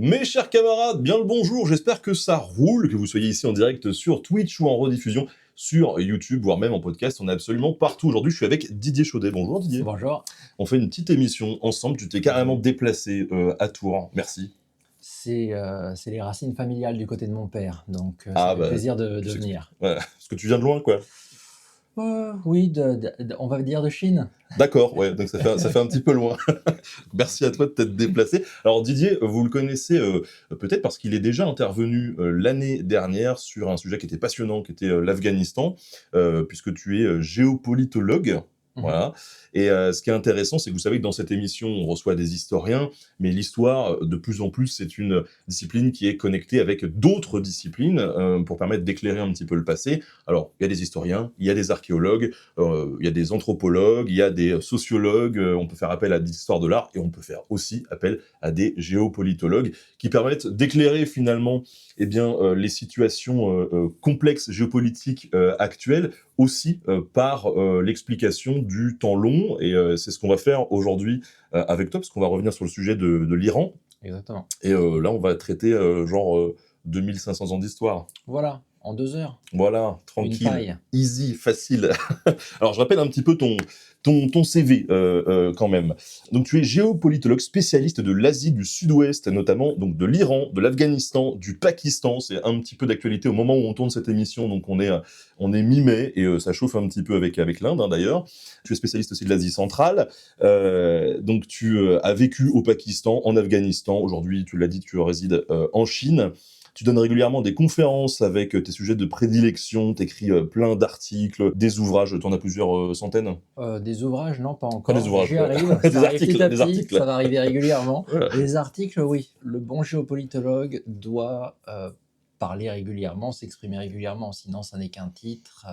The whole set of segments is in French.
Mes chers camarades, bien le bonjour, j'espère que ça roule, que vous soyez ici en direct sur Twitch ou en rediffusion sur YouTube, voire même en podcast, on est absolument partout. Aujourd'hui, je suis avec Didier Chaudet. Bonjour Didier. Bonjour. On fait une petite émission ensemble, tu t'es carrément déplacé à Tours, merci. C'est les racines familiales du côté de mon père, donc ça Ah fait bah, plaisir de venir. Ouais, parce que tu viens de loin quoi. Oui, on va dire de Chine. D'accord, ouais, donc ça fait un petit peu loin. Merci à toi de t'être déplacé. Alors Didier, vous le connaissez peut-être parce qu'il est déjà intervenu l'année dernière sur un sujet qui était passionnant, qui était l'Afghanistan, puisque tu es géopolitologue. Voilà. Et ce qui est intéressant, c'est que vous savez que dans cette émission, on reçoit des historiens, mais l'histoire, de plus en plus, c'est une discipline qui est connectée avec d'autres disciplines pour permettre d'éclairer un petit peu le passé. Alors, il y a des historiens, il y a des archéologues, il y a des anthropologues, il y a des sociologues, on peut faire appel à des histoires de l'art, et on peut faire aussi appel à des géopolitologues qui permettent d'éclairer finalement les situations complexes géopolitiques actuelles, aussi par l'explication du temps long, et c'est ce qu'on va faire aujourd'hui avec toi, parce qu'on va revenir sur le sujet de l'Iran. Exactement. Et là, on va traiter 2500 ans d'histoire. Voilà, en 2 heures. Voilà, Une tranquille, paille. easy, facile. Alors, je rappelle un petit peu ton CV quand même. Donc, tu es géopolitologue spécialiste de l'Asie du Sud-Ouest, notamment donc de l'Iran, de l'Afghanistan, du Pakistan. C'est un petit peu d'actualité au moment où on tourne cette émission, donc on est mi-mai et ça chauffe un petit peu avec l'Inde d'ailleurs. Tu es spécialiste aussi de l'Asie centrale. Donc, tu as vécu au Pakistan, en Afghanistan. Aujourd'hui, tu l'as dit, tu résides en Chine. Tu donnes régulièrement des conférences avec tes sujets de prédilection, t'écris plein d'articles, des ouvrages, t'en as plusieurs centaines. Des ouvrages, non, pas Pas encore. des ouvrages, J'y arrive, des ça arrive articles, petit à des petit, articles. ça va arriver régulièrement. Voilà. Les articles, oui. Le bon géopolitologue doit parler régulièrement, s'exprimer régulièrement, sinon ça n'est qu'un titre.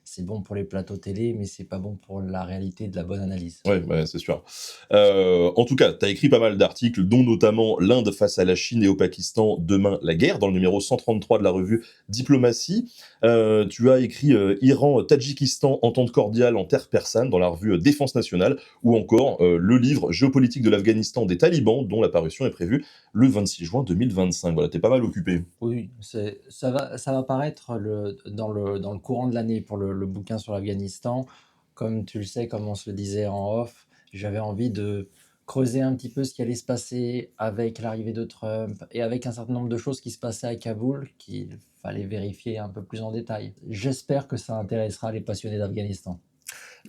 C'est bon pour les plateaux télé, mais c'est pas bon pour la réalité de la bonne analyse. Ouais, c'est sûr. En tout cas, tu as écrit pas mal d'articles, dont notamment l'Inde face à la Chine et au Pakistan, demain la guerre, dans le numéro 133 de la revue Diplomatie. Tu as écrit Iran-Tadjikistan, entente cordiale en terre persane, dans la revue Défense nationale, ou encore le livre Géopolitique de l'Afghanistan des talibans, dont la parution est prévue le 26 juin 2025. Voilà, t'es pas mal occupé. Oui, ça va paraître dans le courant de l'année pour le bouquin sur l'Afghanistan. Comme tu le sais, comme on se le disait en off, j'avais envie de creuser un petit peu ce qui allait se passer avec l'arrivée de Trump et avec un certain nombre de choses qui se passaient à Kaboul qu'il fallait vérifier un peu plus en détail. J'espère que ça intéressera les passionnés d'Afghanistan.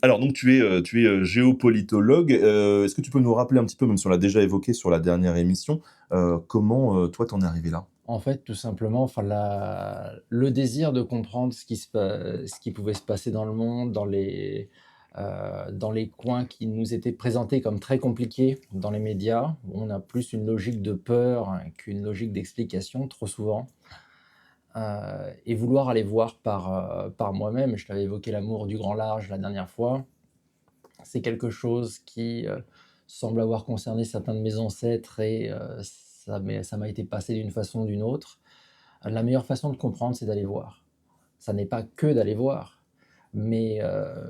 Alors donc tu es géopolitologue. Est-ce que tu peux nous rappeler un petit peu, même si on l'a déjà évoqué sur la dernière émission, comment toi t'en es arrivé là? En fait, tout simplement, enfin, le désir de comprendre ce qui pouvait se passer dans le monde, dans les coins qui nous étaient présentés comme très compliqués dans les médias, où on a plus une logique de peur hein, qu'une logique d'explication, trop souvent. Et vouloir aller voir par moi-même, je t'avais évoqué l'amour du grand large la dernière fois, c'est quelque chose qui semble avoir concerné certains de mes ancêtres et ça m'a été passé d'une façon ou d'une autre. La meilleure façon de comprendre, c'est d'aller voir. Ça n'est pas que d'aller voir, mais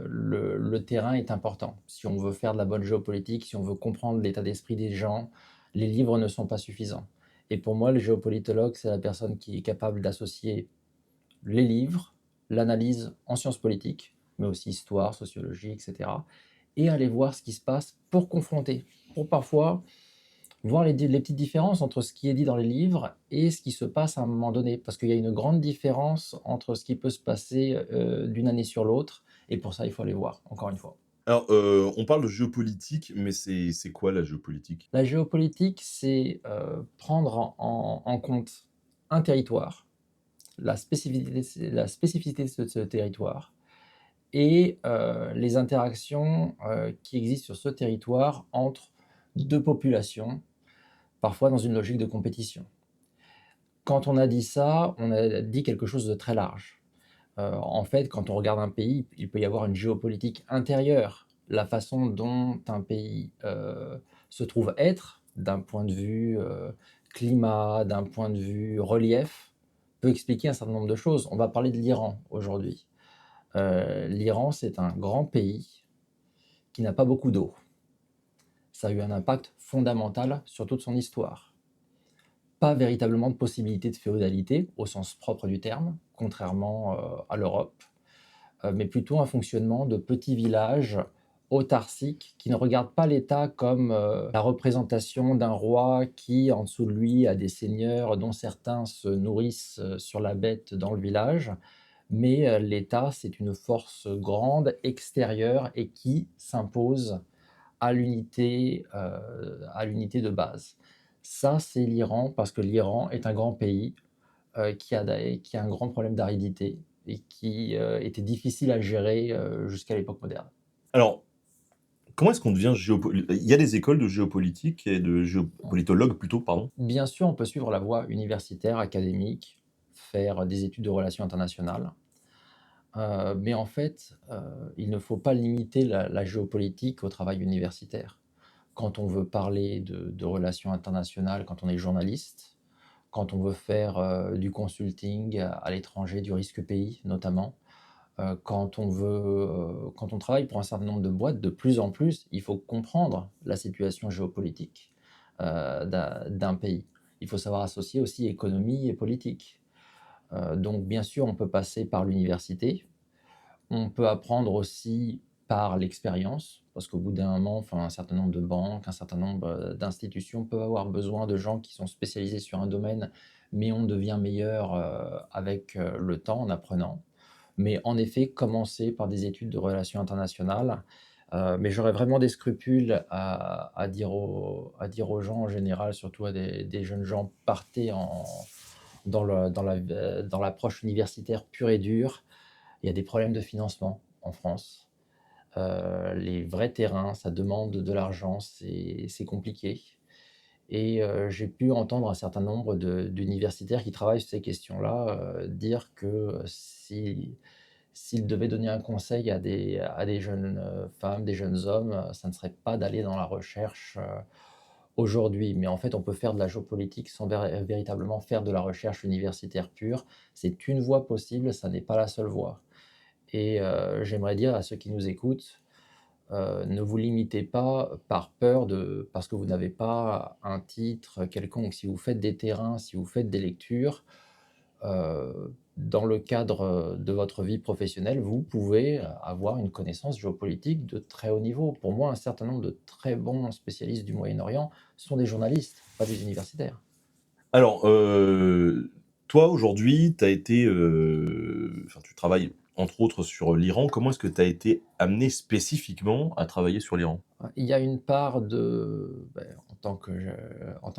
le terrain est important. Si on veut faire de la bonne géopolitique, si on veut comprendre l'état d'esprit des gens, les livres ne sont pas suffisants. Et pour moi, le géopolitologue, c'est la personne qui est capable d'associer les livres, l'analyse en sciences politiques, mais aussi histoire, sociologie, etc., et aller voir ce qui se passe pour confronter, pour parfois voir les petites différences entre ce qui est dit dans les livres et ce qui se passe à un moment donné. Parce qu'il y a une grande différence entre ce qui peut se passer d'une année sur l'autre, et pour ça, il faut aller voir, encore une fois. Alors on parle de géopolitique, mais c'est quoi la géopolitique? La géopolitique, c'est prendre en compte un territoire, la spécificité de ce territoire, et les interactions qui existent sur ce territoire entre deux populations, parfois dans une logique de compétition. Quand on a dit ça, on a dit quelque chose de très large. En fait, quand on regarde un pays, il peut y avoir une géopolitique intérieure. La façon dont un pays se trouve être, d'un point de vue climat, d'un point de vue relief, peut expliquer un certain nombre de choses. On va parler de l'Iran aujourd'hui. L'Iran, c'est un grand pays qui n'a pas beaucoup d'eau. Ça a eu un impact fondamental sur toute son histoire. pas véritablement de possibilité de féodalité au sens propre du terme, contrairement à l'Europe, mais plutôt un fonctionnement de petits villages autarciques qui ne regardent pas l'État comme la représentation d'un roi qui, en dessous de lui, a des seigneurs dont certains se nourrissent sur la bête dans le village, mais l'État, c'est une force grande, extérieure et qui s'impose à l'unité de base. Ça, c'est l'Iran, parce que l'Iran est un grand pays qui a un grand problème d'aridité et qui était difficile à gérer jusqu'à l'époque moderne. Alors, comment est-ce qu'on devient géopolitologue? Il y a des écoles de géopolitique et de géopolitologues plutôt, pardon? Bien sûr, on peut suivre la voie universitaire, académique, faire des études de relations internationales, mais en fait, il ne faut pas limiter la géopolitique au travail universitaire. Quand on veut parler de relations internationales, quand on est journaliste, quand on veut faire du consulting à l'étranger, du risque pays notamment, quand on travaille pour un certain nombre de boîtes, de plus en plus, il faut comprendre la situation géopolitique d'un pays. Il faut savoir associer aussi économie et politique. Donc bien sûr, on peut passer par l'université, on peut apprendre aussi par l'expérience, parce qu'au bout d'un moment, enfin, un certain nombre de banques, un certain nombre d'institutions peuvent avoir besoin de gens qui sont spécialisés sur un domaine, mais on devient meilleur avec le temps en apprenant. Mais en effet, commencer par des études de relations internationales. Mais j'aurais vraiment des scrupules à dire aux gens en général, surtout à des jeunes gens, partez dans l'approche universitaire pure et dure. Il y a des problèmes de financement en France. Les vrais terrains, ça demande de l'argent, c'est compliqué. Et j'ai pu entendre un certain nombre d'universitaires qui travaillent sur ces questions-là dire que s'ils devaient donner un conseil à des jeunes femmes, des jeunes hommes, ça ne serait pas d'aller dans la recherche aujourd'hui. Mais en fait, on peut faire de la géopolitique sans véritablement faire de la recherche universitaire pure. C'est une voie possible, ça n'est pas la seule voie. Et j'aimerais dire à ceux qui nous écoutent, ne vous limitez pas par peur parce que vous n'avez pas un titre quelconque. Si vous faites des terrains, si vous faites des lectures, dans le cadre de votre vie professionnelle, vous pouvez avoir une connaissance géopolitique de très haut niveau. Pour moi, un certain nombre de très bons spécialistes du Moyen-Orient sont des journalistes, pas des universitaires. Alors, toi aujourd'hui, tu as été, enfin tu travailles entre autres sur l'Iran. Comment est-ce que tu as été amené spécifiquement à travailler sur l'Iran? Il y a une part en tant que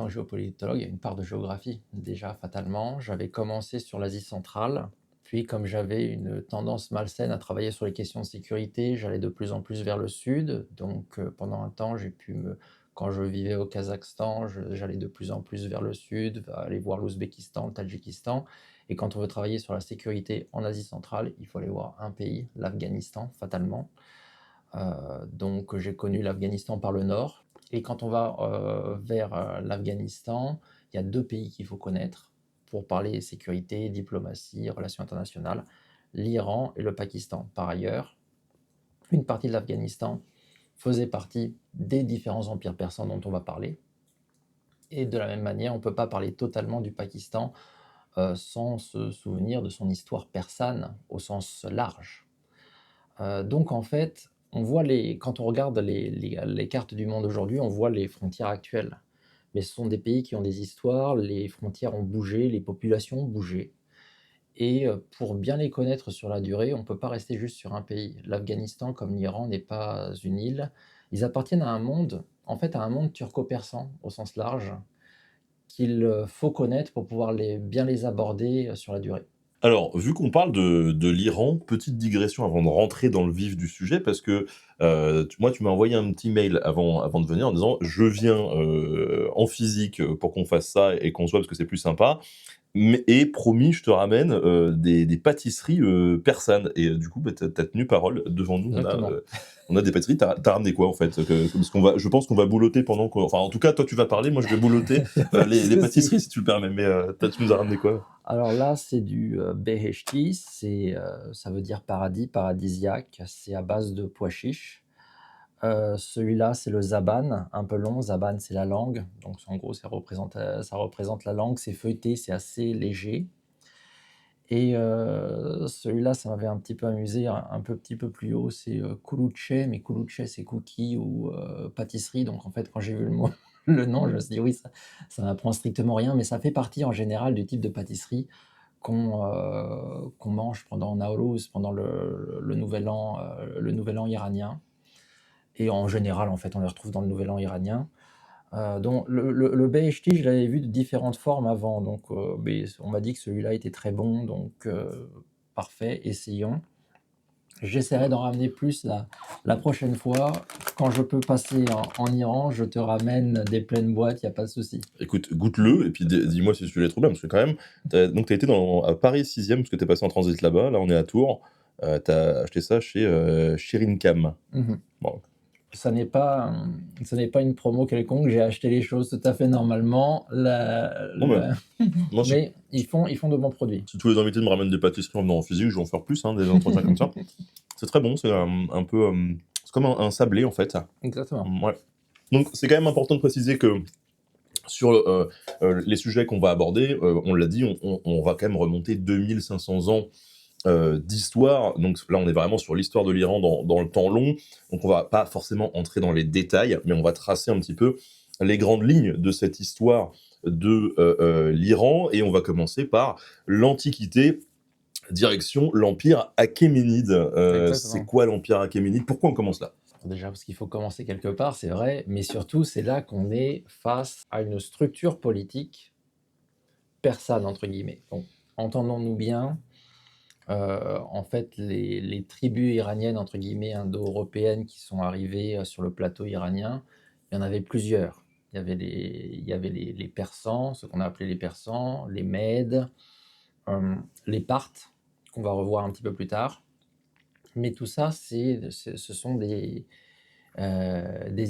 géopolitologue, il y a une part de géographie, déjà fatalement. J'avais commencé sur l'Asie centrale, puis comme j'avais une tendance malsaine à travailler sur les questions de sécurité, j'allais de plus en plus vers le sud. Donc pendant un temps, quand je vivais au Kazakhstan, j'allais de plus en plus vers le sud, aller voir l'Ouzbékistan, le Tadjikistan. Et quand on veut travailler sur la sécurité en Asie centrale, il faut aller voir un pays, l'Afghanistan, fatalement. Donc j'ai connu l'Afghanistan par le nord. Et quand on va vers l'Afghanistan, il y a deux pays qu'il faut connaître pour parler sécurité, diplomatie, relations internationales, l'Iran et le Pakistan. Par ailleurs, une partie de l'Afghanistan faisait partie des différents empires persans dont on va parler. Et de la même manière, on ne peut pas parler totalement du Pakistan sans se souvenir de son histoire persane au sens large. Donc en fait, quand on regarde les cartes du monde aujourd'hui, on voit les frontières actuelles. Mais ce sont des pays qui ont des histoires, les frontières ont bougé, les populations ont bougé. Et pour bien les connaître sur la durée, on ne peut pas rester juste sur un pays. L'Afghanistan, comme l'Iran, n'est pas une île. Ils appartiennent à un monde, en fait, à un monde turco-persan au sens large, qu'il faut connaître pour pouvoir bien les aborder sur la durée. Alors, vu qu'on parle de l'Iran, petite digression avant de rentrer dans le vif du sujet, parce que moi, tu m'as envoyé un petit mail avant de venir en disant je viens en physique pour qu'on fasse ça et qu'on se voit parce que c'est plus sympa. Et promis, je te ramène des pâtisseries persanes. Et du coup, bah, tu as tenu parole devant nous. Exactement. On a des pâtisseries. Tu as ramené quoi en fait? Parce je pense qu'on va boulotter enfin, en tout cas, toi, tu vas parler. Moi, je vais boulotter les pâtisseries si tu le permets. Mais tu nous as ramené quoi? Alors là, c'est du beheshti, ça veut dire paradis, paradisiaque. C'est à base de pois chiches. Celui-là, c'est le zaban, un peu long. Zaban, c'est la langue, donc en gros, ça représente la langue. C'est feuilleté, c'est assez léger. Et celui-là, ça m'avait un petit peu amusé, petit peu plus haut, c'est, Kuluche, mais Kuluche, c'est cookie ou pâtisserie. Donc en fait, quand j'ai vu le mot le nom, je me suis dit: «Oui, ça m'apprend strictement rien», mais ça fait partie en général du type de pâtisserie qu'on mange pendant Nowruz, pendant le nouvel an iranien. Et en général, en fait, on les retrouve dans le nouvel an iranien. Donc le BHT, je l'avais vu de différentes formes avant, donc mais on m'a dit que celui-là était très bon, donc parfait, essayons. J'essaierai d'en ramener plus la prochaine fois. Quand je peux passer en Iran, je te ramène des pleines boîtes, il y a pas de souci. Écoute, goûte-le et puis dis-moi si tu l'as trouvé bien, parce que quand même, tu été à Paris 6e, parce que tu es passé en transit là-bas. Là, on est à Tours. Tu as acheté ça chez Shirin Cam. Mmh. Bon, Ça n'est pas une promo quelconque, j'ai acheté les choses tout à fait normalement. bon, ben, moi, Mais ils font de bons produits. si tous les invités me ramènent des pâtisseries en venant en physique, je vais en faire plus, hein, des entretiens comme ça. C'est très bon, c'est un peu. C'est comme un sablé en fait. Exactement. Ouais. Donc, c'est quand même important de préciser que sur les sujets qu'on va aborder, on l'a dit, on va quand même remonter 2500 ans d'histoire. Donc là, on est vraiment sur l'histoire de l'Iran dans le temps long. Donc on va pas forcément entrer dans les détails, mais on va tracer un petit peu les grandes lignes de cette histoire de l'Iran. Et on va commencer par l'Antiquité, direction l'Empire achéménide. C'est Exactement. quoi l'Empire achéménide? Pourquoi on commence là? Déjà parce qu'il faut commencer quelque part, c'est vrai, mais surtout, c'est là qu'on est face à une structure politique «persane» entre guillemets. Donc entendons-nous bien, en fait, les tribus iraniennes entre guillemets «indo-européennes» qui sont arrivées, sur le plateau iranien, il y en avait plusieurs. Il y avait les Persans, ce qu'on a appelé les Persans, les Mèdes, les Parthes, qu'on va revoir un petit peu plus tard. Mais tout ça, ce sont des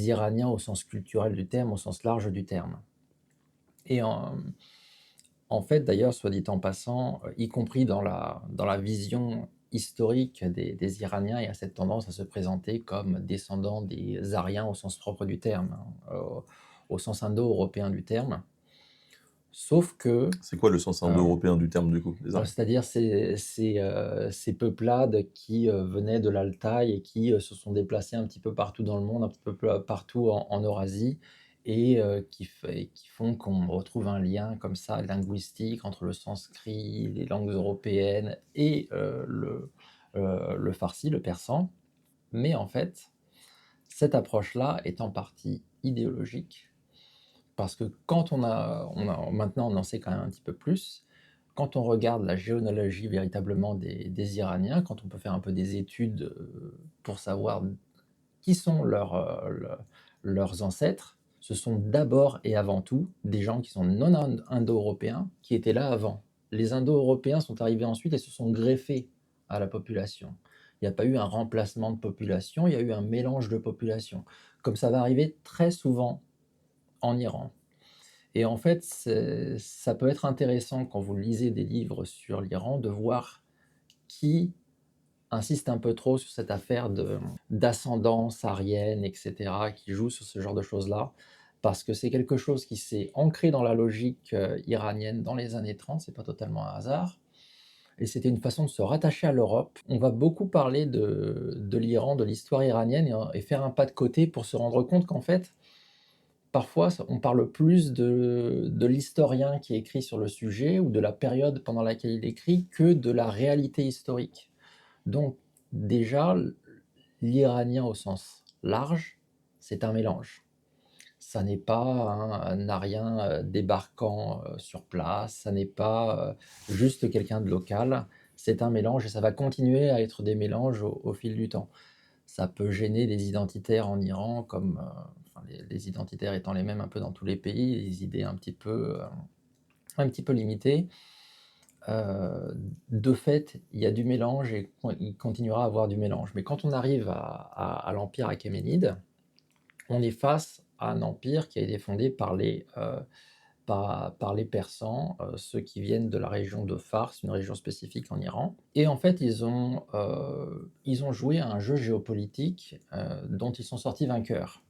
Iraniens au sens culturel du terme, au sens large du terme. Et en fait, d'ailleurs, soit dit en passant, y compris dans la vision historique des Iraniens, il y a cette tendance à se présenter comme descendants des Aryens au sens propre du terme, hein, au sens indo-européen du terme. Sauf que, C'est quoi le sens euh, indo-européen du terme du coup, les Ariens? c'est-à-dire ces peuplades qui venaient de l'Altaï et qui se sont déplacées un petit peu partout dans le monde, un petit peu partout en Eurasie, et qui font qu'on retrouve un lien comme ça linguistique entre le sanskrit, les langues européennes et le farsi, le persan. Mais en fait, cette approche-là est en partie idéologique, parce que quand maintenant on en sait quand même un petit peu plus. Quand on regarde la généalogie véritablement des Iraniens, quand on peut faire un peu des études pour savoir qui sont leurs ancêtres, ce sont d'abord et avant tout des gens qui sont non indo-européens, qui étaient là avant. Les indo-européens sont arrivés ensuite et se sont greffés à la population. Il n'y a pas eu un remplacement de population, il y a eu un mélange de population, comme ça va arriver très souvent en Iran. Et en fait, ça peut être intéressant quand vous lisez des livres sur l'Iran de voir qui insiste un peu trop sur cette affaire d'ascendance aryenne, et cetera, qui joue sur ce genre de choses-là, parce que c'est quelque chose qui s'est ancré dans la logique iranienne dans les années 30, c'est pas totalement un hasard, et c'était une façon de se rattacher à l'Europe. On va beaucoup parler de l'Iran, de l'histoire iranienne, et faire un pas de côté pour se rendre compte qu'en fait, parfois, on parle plus de l'historien qui écrit sur le sujet ou de la période pendant laquelle il écrit que de la réalité historique. Donc, déjà, l'iranien au sens large, c'est un mélange. Ça n'est pas un arien débarquant sur place, ça n'est pas juste quelqu'un de local, c'est un mélange et ça va continuer à être des mélanges au fil du temps. Ça peut gêner les identitaires en Iran, comme enfin, les identitaires étant les mêmes un peu dans tous les pays, les idées un petit peu limitées. De fait, il y a du mélange et il continuera à avoir du mélange. Mais quand on arrive à l'empire achéménide, on est face à un empire qui a été fondé par par les Persans, ceux qui viennent de la région de Fars, une région spécifique en Iran. Et en fait, ils ont joué à un jeu géopolitique dont ils sont sortis vainqueurs.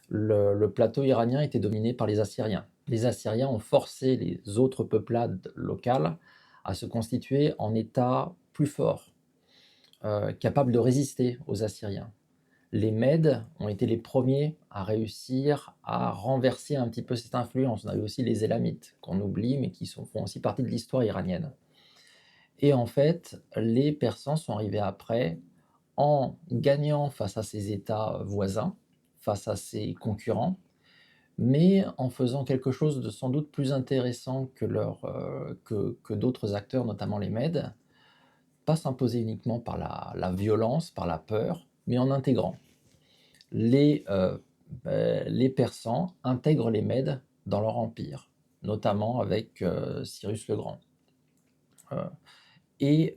Le plateau iranien était dominé par les Assyriens. Les Assyriens ont forcé les autres peuplades locales à se constituer en États plus forts, capables de résister aux Assyriens. Les Mèdes ont été les premiers à réussir à renverser un petit peu cette influence. On a eu aussi les Élamites, qu'on oublie, mais qui font aussi partie de l'histoire iranienne. Et en fait, les Persans sont arrivés après en gagnant face à ces États voisins, face à ces concurrents, mais en faisant quelque chose de sans doute plus intéressant que d'autres acteurs, notamment les Mèdes, pas s'imposer uniquement par la violence, par la peur, mais en intégrant. Les Persans intègrent les Mèdes dans leur empire, notamment avec Cyrus le Grand. Et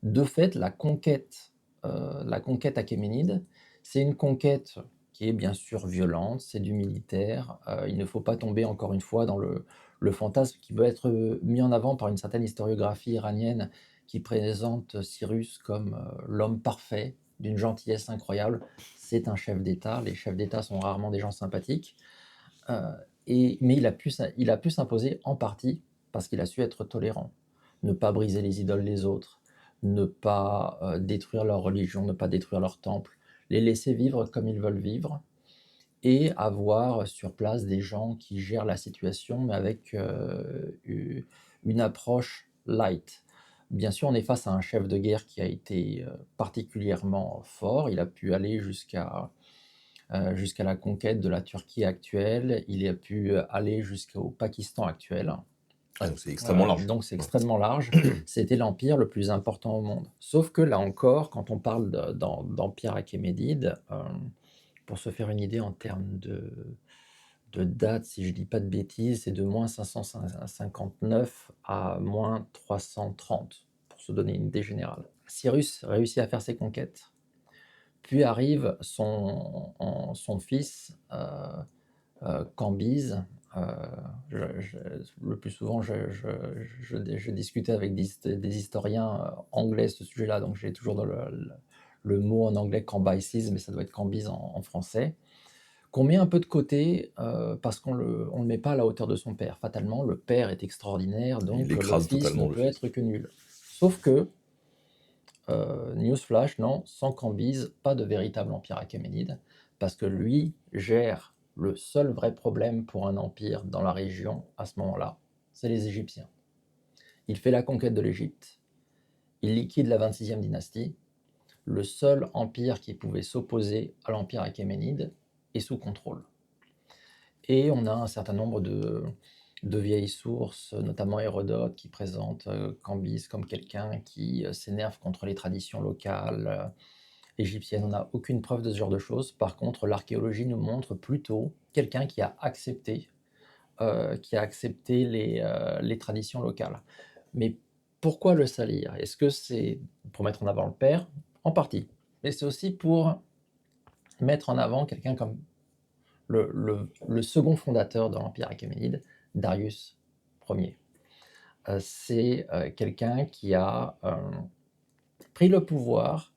de fait, la conquête achéménide, c'est une conquête qui est bien sûr violente, c'est du militaire. Il ne faut pas tomber encore une fois dans le fantasme qui peut être mis en avant par une certaine historiographie iranienne qui présente Cyrus comme l'homme parfait, d'une gentillesse incroyable. C'est un chef d'État. Les chefs d'État sont rarement des gens sympathiques. Mais il a pu s'imposer en partie parce qu'il a su être tolérant, ne pas briser les idoles des autres, ne pas détruire leur religion, ne pas détruire leur temple, les laisser vivre comme ils veulent vivre, et avoir sur place des gens qui gèrent la situation, mais avec une approche light. Bien sûr, on est face à un chef de guerre qui a été particulièrement fort. Il a pu aller jusqu'à la conquête de la Turquie actuelle. Il a pu aller jusqu'au Pakistan actuel. Ah, donc c'est extrêmement large. Donc c'est extrêmement large. C'était l'empire le plus important au monde. Sauf que là encore, quand on parle d'empire achéménide, pour se faire une idée en termes de date, si je ne dis pas de bêtises, c'est de moins 559 à moins 330, pour se donner une idée générale. Cyrus réussit à faire ses conquêtes, puis arrive son fils Cambyse. Le plus souvent, je discutais avec des historiens anglais ce sujet-là, donc j'ai toujours dans le mot en anglais Cambyses, mais ça doit être Cambyse en français, qu'on met un peu de côté parce qu'on le met pas à la hauteur de son père. Fatalement, le père est extraordinaire, donc Il le écrase fils totalement ne le peut fils. être que nul. Sauf que, newsflash, non, sans Cambyse, pas de véritable empire achéménide, parce que lui gère le seul vrai problème pour un empire dans la région à ce moment-là, c'est les Égyptiens. Il fait la conquête de l'Égypte, il liquide la 26e dynastie, le seul empire qui pouvait s'opposer à l'empire achéménide est sous contrôle. Et on a un certain nombre de vieilles sources, notamment Hérodote, qui présente Cambyse comme quelqu'un qui s'énerve contre les traditions locales égyptiennes. On n'a aucune preuve de ce genre de choses. Par contre, l'archéologie nous montre plutôt quelqu'un qui a accepté les traditions locales. Mais pourquoi le salir? Est-ce que c'est pour mettre en avant le père? En partie. Mais c'est aussi pour mettre en avant quelqu'un comme le second fondateur de l'Empire achéménide, Darius Ier. C'est quelqu'un qui a pris le pouvoir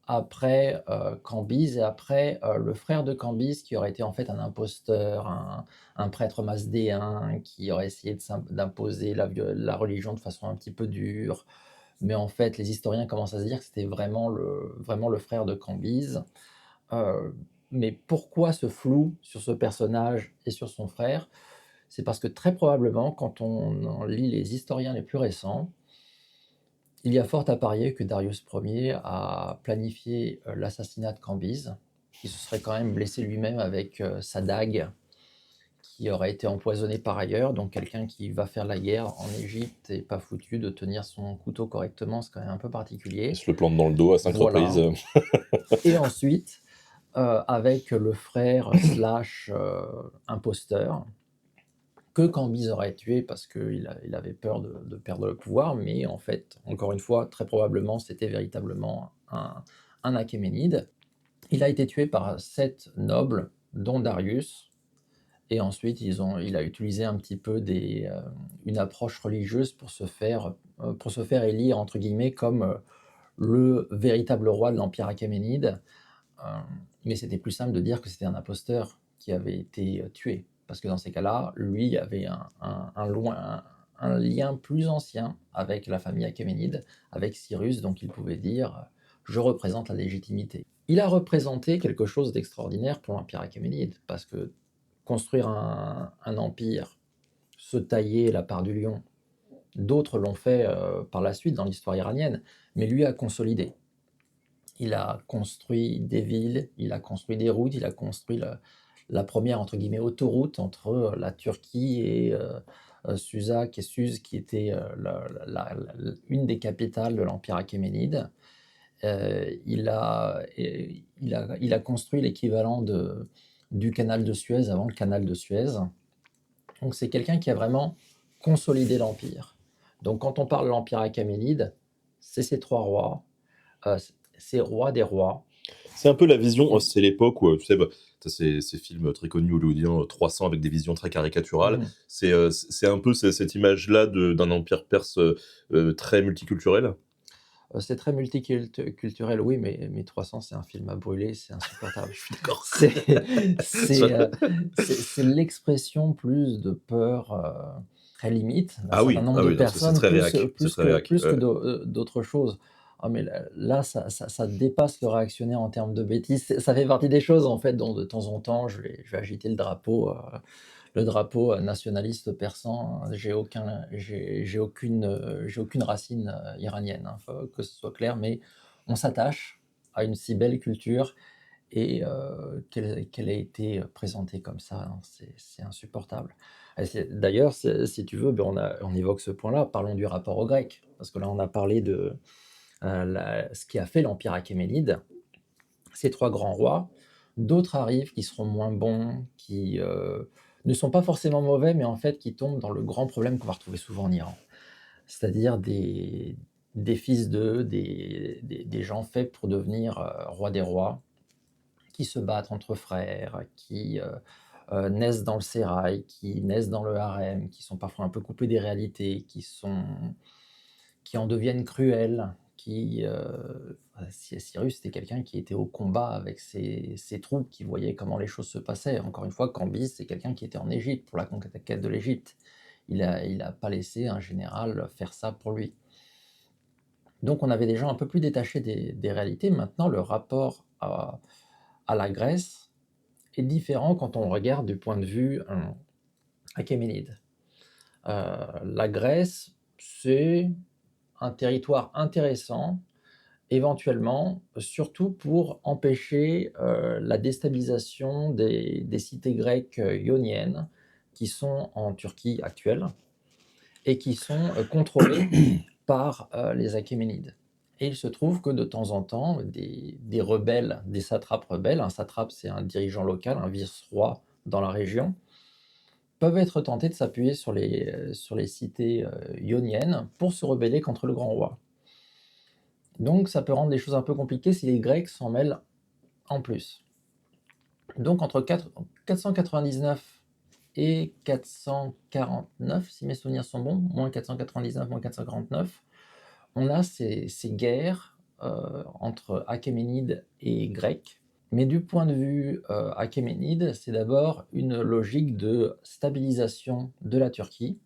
après Cambyse et après le frère de Cambyse qui aurait été en fait un imposteur, un prêtre masdéen qui aurait essayé d'imposer la religion de façon un petit peu dure. Mais en fait, les historiens commencent à se dire que c'était vraiment le frère de Cambyse. Mais pourquoi ce flou sur ce personnage et sur son frère? C'est parce que très probablement, quand on en lit les historiens les plus récents, il y a fort à parier que Darius Ier a planifié l'assassinat de Cambyse, qui se serait quand même blessé lui-même avec sa dague, qui aurait été empoisonnée par ailleurs. Donc quelqu'un qui va faire la guerre en Égypte et pas foutu de tenir son couteau correctement, c'est quand même un peu particulier. Il se le plante dans le dos à 5 Voilà. reprises. Et ensuite, avec le frère slash imposteur, que Cambyse aurait tué parce qu'il avait peur de perdre le pouvoir, mais en fait, encore une fois, très probablement, c'était véritablement un achéménide. Il a été tué par 7 nobles, dont Darius, Et ensuite, il a utilisé un petit peu une approche religieuse pour se faire élire, entre guillemets, comme le véritable roi de l'Empire achéménide. Mais c'était plus simple de dire que c'était un imposteur qui avait été tué. Parce que dans ces cas-là, lui avait un lien plus ancien avec la famille achéménide, avec Cyrus, donc il pouvait dire je représente la légitimité. Il a représenté quelque chose d'extraordinaire pour l'Empire achéménide, parce que construire un empire, se tailler la part du lion, d'autres l'ont fait par la suite dans l'histoire iranienne, mais lui a consolidé. Il a construit des villes, il a construit des routes, il a construit la première entre guillemets autoroute entre la Turquie et Susa, Suse, qui était une des capitales de l'Empire achéménide. Il a construit l'équivalent du canal de Suez avant le canal de Suez. Donc c'est quelqu'un qui a vraiment consolidé l'empire. Donc quand on parle de l'Empire achéménide, c'est ces trois rois, c'est roi des rois. C'est un peu la vision, c'est l'époque où, tu sais, bah, t'as ces films très connus hollywoodiens, 300 avec des visions très caricaturales. C'est un peu cette image-là d'un empire perse très multiculturel. C'est très multiculturel, oui, mais 300, c'est un film à brûler, c'est insupportable. Je suis d'accord. C'est l'expression plus de peur très limite d'un Ah certain oui, nombre ah de oui, non, c'est personnes, très réac. C'est plus très réac. que d'autres choses. Ah, mais là, ça dépasse le réactionnaire en termes de bêtises. Ça fait partie des choses, en fait, dont de temps en temps, je vais agiter le drapeau nationaliste persan. J'ai aucune racine iranienne, hein, faut que ce soit clair, mais on s'attache à une si belle culture et qu'elle ait été présentée comme ça, hein, c'est insupportable. D'ailleurs, si tu veux, ben on évoque ce point-là, parlons du rapport aux Grecs, parce que là, on a parlé de ce qui a fait l'Empire achéménide, ces trois grands rois. D'autres arrivent qui seront moins bons, qui ne sont pas forcément mauvais, mais en fait qui tombent dans le grand problème qu'on va retrouver souvent en Iran. C'est-à-dire des fils d'eux, des gens faits pour devenir roi des rois, qui se battent entre frères, qui naissent dans le sérail, qui naissent dans le harem, qui sont parfois un peu coupés des réalités, qui en deviennent cruels, Cyrus, c'était quelqu'un qui était au combat avec ses troupes, qui voyait comment les choses se passaient. Encore une fois, Cambyse, c'est quelqu'un qui était en Égypte pour la conquête de l'Égypte. Il a pas laissé un général faire ça pour lui. Donc on avait des gens un peu plus détachés des réalités. Maintenant, le rapport à la Grèce est différent quand on regarde du point de vue achéménide. La Grèce, c'est un territoire intéressant, éventuellement, surtout pour empêcher la déstabilisation des cités grecques ioniennes qui sont en Turquie actuelle et qui sont contrôlées par les Achéménides. Et il se trouve que de temps en temps, des rebelles, des satrapes rebelles, un satrape c'est un dirigeant local, un vice-roi dans la région, peuvent être tentés de s'appuyer sur les cités ioniennes pour se rebeller contre le grand roi. Donc ça peut rendre les choses un peu compliquées si les Grecs s'en mêlent en plus. Donc entre 499 et 449, si mes souvenirs sont bons, moins 499, moins 449, on a ces guerres entre Achéménides et Grecs. Mais du point de vue achéménide, c'est d'abord une logique de stabilisation de la Turquie,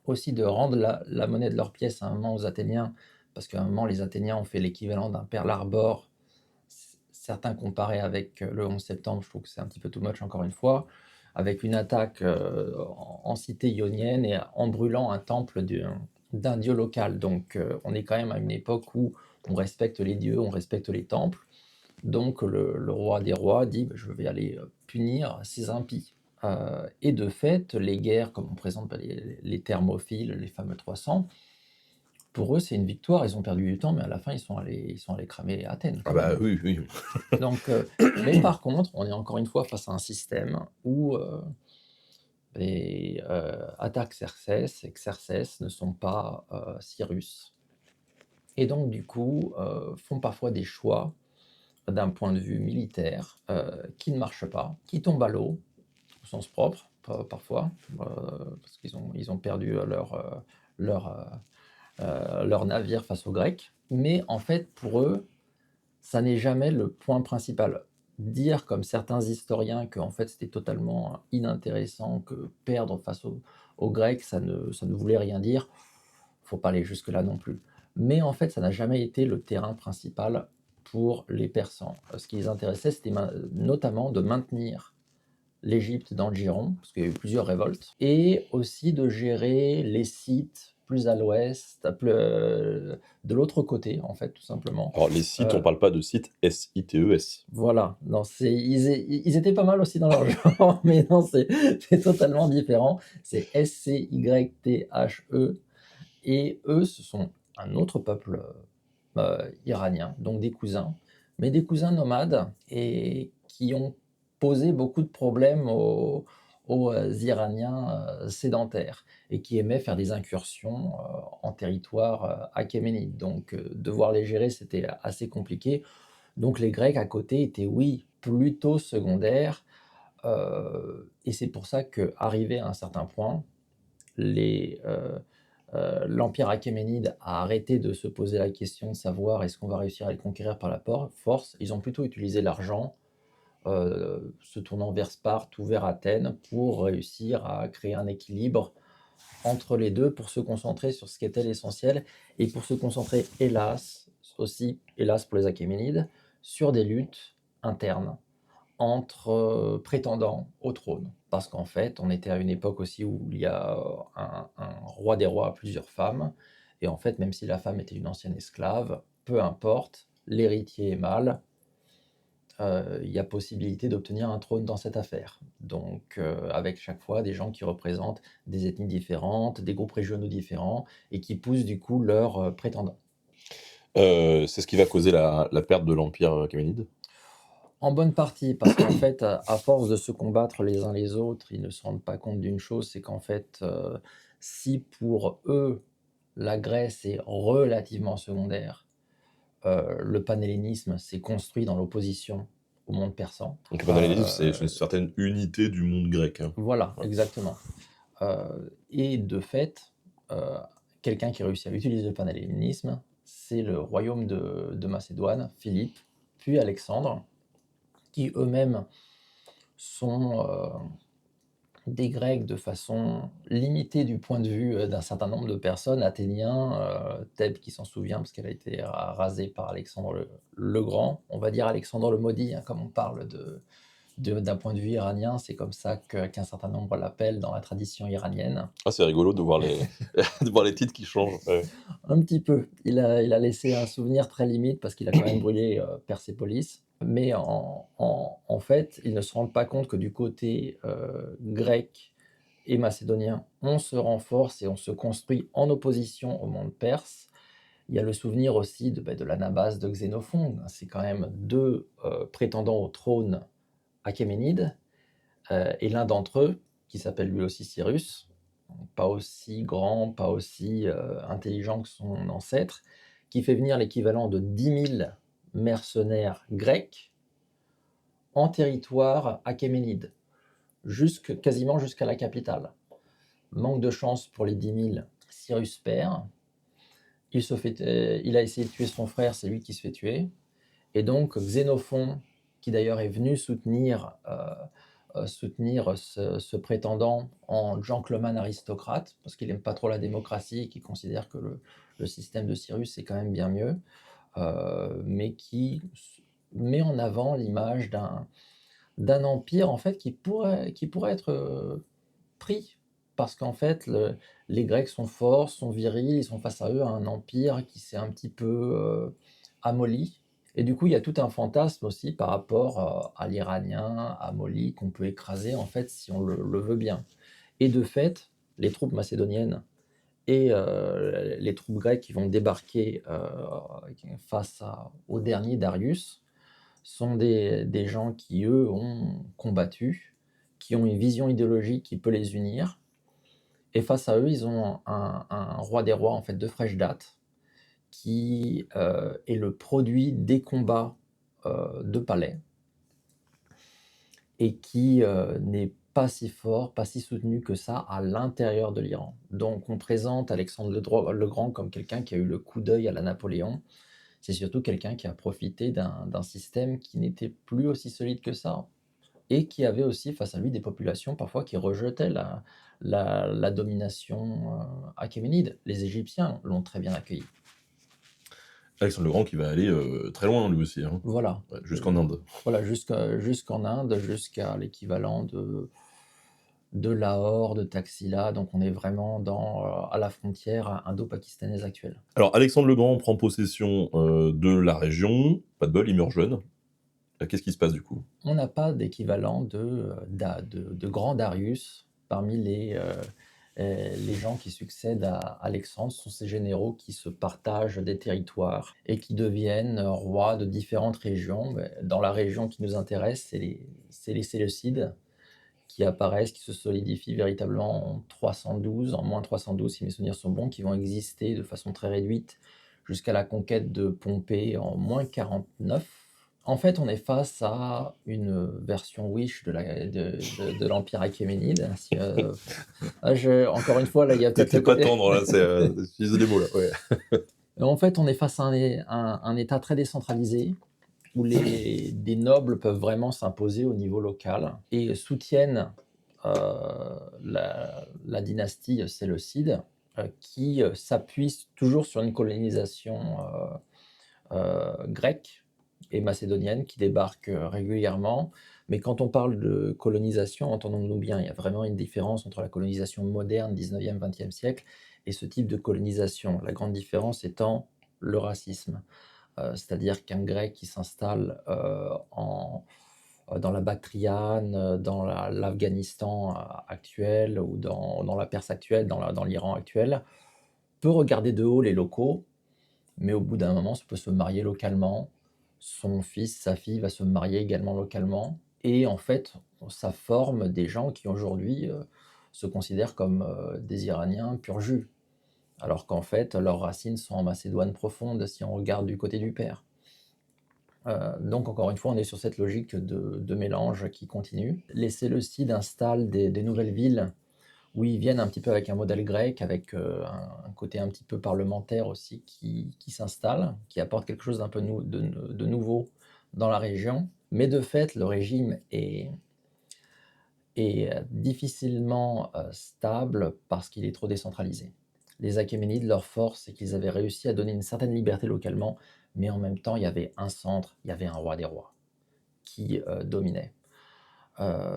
aussi de rendre la monnaie de leur pièce à un moment aux Athéniens, parce qu'à un moment les Athéniens ont fait l'équivalent d'un Pearl Harbor, certains comparaient avec le 11 septembre, je trouve que c'est un petit peu too much encore une fois, avec une attaque en cité ionienne et en brûlant un temple d'un dieu local. Donc on est quand même à une époque où on respecte les dieux, on respecte les temples. Donc le roi des rois dit je vais aller punir ces impies. Et de fait, les guerres, comme on présente les thermophiles, les fameux 300, pour eux c'est une victoire, ils ont perdu du temps, mais à la fin ils sont allés cramer Athènes. Ah bah oui, oui. Donc, mais par contre, on est encore une fois face à un système où Artaxerxès et Xerxès ne sont pas Cyrus. Et donc, du coup, font parfois des choix d'un point de vue militaire qui ne marchent pas, qui tombent à l'eau, sens propre, parfois, parce qu'ils ont perdu leur navire face aux Grecs. Mais en fait, pour eux, ça n'est jamais le point principal. Dire, comme certains historiens, que en fait, c'était totalement inintéressant, que perdre face aux Grecs, ça ne voulait rien dire, faut pas aller jusque-là non plus. Mais en fait, ça n'a jamais été le terrain principal pour les Persans. Ce qui les intéressait, c'était notamment de maintenir l'Égypte dans le giron, parce qu'il y a eu plusieurs révoltes, et aussi de gérer les sites plus à l'ouest, de l'autre côté, en fait, tout simplement. Alors, les sites, on Euh, parle pas de sites SITES. voilà, non, ils étaient pas mal aussi dans leur genre, mais non, c'est totalement différent. C'est SCYTHE, et eux, ce sont un autre peuple iranien, donc des cousins, mais des cousins nomades, et qui ont posé beaucoup de problèmes aux Iraniens sédentaires, et qui aimaient faire des incursions en territoire achéménide. Donc devoir les gérer, c'était assez compliqué. Donc les Grecs à côté étaient, oui, plutôt secondaires, et c'est pour ça qu'arrivé à un certain point, l'Empire achéménide a arrêté de se poser la question de savoir est-ce qu'on va réussir à les conquérir par la force. Ils ont plutôt utilisé l'argent, se tournant vers Sparte ou vers Athènes pour réussir à créer un équilibre entre les deux, pour se concentrer sur ce qui était l'essentiel, et pour se concentrer, hélas, aussi, hélas pour les Achéménides, sur des luttes internes entre prétendants au trône. Parce qu'en fait, on était à une époque aussi où il y a un roi des rois à plusieurs femmes, et en fait, même si la femme était une ancienne esclave, peu importe, l'héritier est mâle, il y a possibilité d'obtenir un trône dans cette affaire. Donc, avec chaque fois des gens qui représentent des ethnies différentes, des groupes régionaux différents, et qui poussent du coup leurs prétendants. C'est ce qui va causer la perte de l'Empire achéménide. En bonne partie, parce qu'en fait, à force de se combattre les uns les autres, ils ne se rendent pas compte d'une chose, c'est qu'en fait, si pour eux, la Grèce est relativement secondaire, le panhellénisme s'est construit dans l'opposition au monde persan. Donc, le panhellénisme, c'est une certaine unité du monde grec, hein. Voilà, Ouais. exactement. Et de fait, quelqu'un qui réussit à utiliser le panhellénisme, c'est le royaume de Macédoine, Philippe, puis Alexandre, qui eux-mêmes sont des Grecs de façon limitée du point de vue d'un certain nombre de personnes, Athéniens, Thèbes qui s'en souvient parce qu'elle a été rasée par Alexandre le Grand, on va dire Alexandre le Maudit, hein, comme on parle d'un point de vue iranien, c'est comme ça qu'un certain nombre l'appellent dans la tradition iranienne. Ah, c'est rigolo de voir de voir les titres qui changent. Ouais. Un petit peu. Il a laissé un souvenir très limite parce qu'il a quand même brûlé Persépolis. Mais en fait, ils ne se rendent pas compte que du côté grec et macédonien, on se renforce et on se construit en opposition au monde perse. Il y a le souvenir aussi de l'anabase de Xénophon. C'est quand même deux prétendants au trône achéménide, et l'un d'entre eux, qui s'appelle lui aussi Cyrus, pas aussi grand, pas aussi intelligent que son ancêtre, qui fait venir l'équivalent de 10 000 mercenaires grecs en territoire achéménide, quasiment jusqu'à la capitale. Manque de chance pour les 10 000, Cyrus perd, il a essayé de tuer son frère, c'est lui qui se fait tuer, et donc Xénophon, qui d'ailleurs est venu soutenir ce prétendant en gentleman aristocrate, parce qu'il n'aime pas trop la démocratie et qu'il considère que le système de Cyrus est quand même bien mieux, mais qui met en avant l'image d'un empire en fait qui pourrait être pris, parce qu'en fait les Grecs sont forts, sont virils, ils sont face à eux à un empire qui s'est un petit peu amolli. Et du coup, il y a tout un fantasme aussi par rapport à l'Iranien amolli qu'on peut écraser en fait si on le veut bien. Et de fait, les troupes macédoniennes et les troupes grecques qui vont débarquer face au dernier Darius sont des gens qui, eux, ont combattu, qui ont une vision idéologique qui peut les unir. Et face à eux, ils ont un roi des rois en fait de fraîche date, qui est le produit des combats de palais, et qui n'est pas si fort, pas si soutenu que ça à l'intérieur de l'Iran. Donc on présente Alexandre le Grand comme quelqu'un qui a eu le coup d'œil à la Napoléon. C'est surtout quelqu'un qui a profité d'un système qui n'était plus aussi solide que ça et qui avait aussi face à lui des populations parfois qui rejetaient la domination achéménide. Les Égyptiens l'ont très bien accueilli. Alexandre le Grand qui va aller très loin lui aussi, hein. Voilà, Ouais, jusqu'en Inde. voilà jusqu'en Inde, jusqu'à l'équivalent de Lahore, de Taxila, donc on est vraiment à la frontière indo-pakistanaise actuelle. Alors Alexandre le Grand prend possession de la région, pas de bol, il meurt jeune. Qu'est-ce qui se passe du coup? On n'a pas d'équivalent de grand Darius parmi les gens qui succèdent à Alexandre. Ce sont ces généraux qui se partagent des territoires et qui deviennent rois de différentes régions. Dans la région qui nous intéresse, c'est les Séleucides qui apparaissent, qui se solidifient véritablement en 312, en moins 312 si mes souvenirs sont bons, qui vont exister de façon très réduite jusqu'à la conquête de Pompée en moins 49. En fait, on est face à une version Wish de l'Empire achéménide. Encore une fois, là, il y a peut-être T'étais pas tendre là, c'est utiliser des mots là. Ouais. En fait, on est face à un État très décentralisé où des nobles peuvent vraiment s'imposer au niveau local et soutiennent la dynastie séleucide qui s'appuie toujours sur une colonisation grecque et macédonienne qui débarque régulièrement. Mais quand on parle de colonisation, entendons-nous bien, il y a vraiment une différence entre la colonisation moderne, 19e, 20e siècle, et ce type de colonisation. La grande différence étant le racisme. C'est-à-dire qu'un Grec qui s'installe dans la Bactriane, dans l'Afghanistan actuel ou dans la Perse actuelle, dans l'Iran actuel, peut regarder de haut les locaux, mais au bout d'un moment, ça peut se marier localement. Son fils, sa fille va se marier également localement. Et en fait, ça forme des gens qui aujourd'hui se considèrent comme des Iraniens pur jus. Alors qu'en fait, leurs racines sont en Macédoine profonde si on regarde du côté du père. Donc encore une fois, on est sur cette logique de mélange qui continue. Les Séleucides installent des nouvelles villes où ils viennent un petit peu avec un modèle grec, avec un côté un petit peu parlementaire aussi qui s'installe, qui apporte quelque chose d'un peu de nouveau dans la région. Mais de fait, le régime est difficilement stable parce qu'il est trop décentralisé. Les Achéménides, leur force, c'est qu'ils avaient réussi à donner une certaine liberté localement, mais en même temps, il y avait un centre, il y avait un roi des rois qui dominait.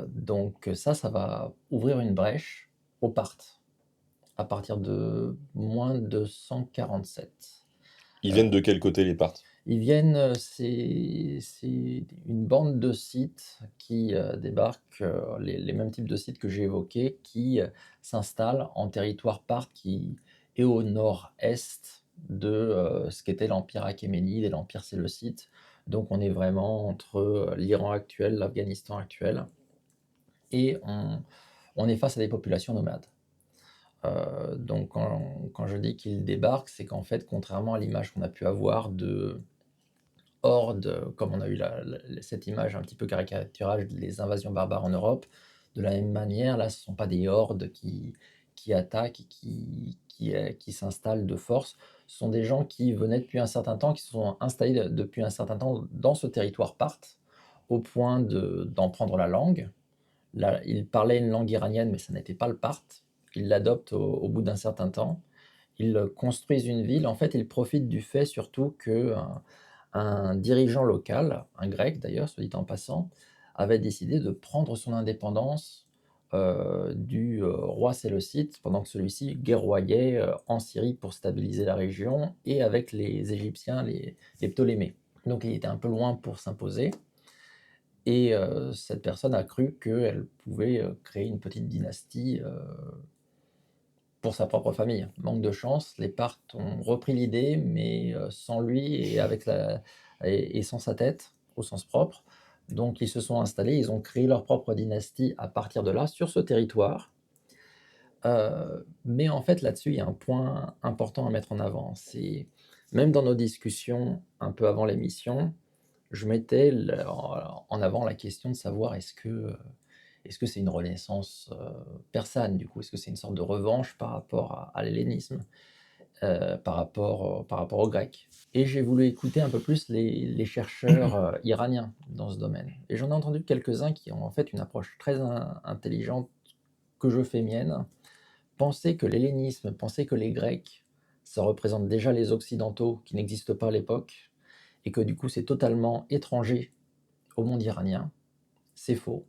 Donc ça va ouvrir une brèche au Parthes à partir de moins 247. Ils viennent de quel côté les Parthes? Ils viennent, c'est une bande de Scythes qui débarquent, les mêmes types de Scythes que j'ai évoqués, qui s'installent en territoire parthe qui est au nord-est de ce qu'était l'Empire achéménide et l'Empire séleucide. Donc on est vraiment entre l'Iran actuel, l'Afghanistan actuel, et on est face à des populations nomades. Donc quand je dis qu'ils débarquent, c'est qu'en fait, contrairement à l'image qu'on a pu avoir de hordes, comme on a eu cette image un petit peu caricaturale des invasions barbares en Europe, de la même manière, là, ce ne sont pas des hordes qui attaquent et qui s'installent de force. Ce sont des gens qui venaient depuis un certain temps, qui se sont installés depuis un certain temps dans ce territoire parthe, au point d'en prendre la langue. Là, ils parlaient une langue iranienne, mais ça n'était pas le parthe. Ils l'adoptent au bout d'un certain temps. Ils construisent une ville. En fait, ils profitent du fait surtout que un dirigeant local, un grec d'ailleurs, soit dit en passant, avait décidé de prendre son indépendance du roi séleucide pendant que celui-ci guerroyait en Syrie pour stabiliser la région et avec les Égyptiens, les Ptolémées. Donc il était un peu loin pour s'imposer. Et cette personne a cru qu'elle pouvait créer une petite dynastie pour sa propre famille. Manque de chance, les Parthes ont repris l'idée, mais sans lui et sans sa tête, au sens propre. Donc ils se sont installés, ils ont créé leur propre dynastie à partir de là, sur ce territoire. Mais en fait, là-dessus, il y a un point important à mettre en avant. C'est même dans nos discussions un peu avant l'émission, je mettais en avant la question de savoir Est-ce que c'est une renaissance persane, du coup? Est-ce que c'est une sorte de revanche par rapport à l'hellénisme, par rapport aux Grecs? Et j'ai voulu écouter un peu plus les chercheurs iraniens dans ce domaine. Et j'en ai entendu quelques-uns qui ont en fait une approche très intelligente que je fais mienne. Penser que l'hellénisme, penser que les Grecs, ça représente déjà les Occidentaux qui n'existent pas à l'époque, et que du coup c'est totalement étranger au monde iranien, c'est faux.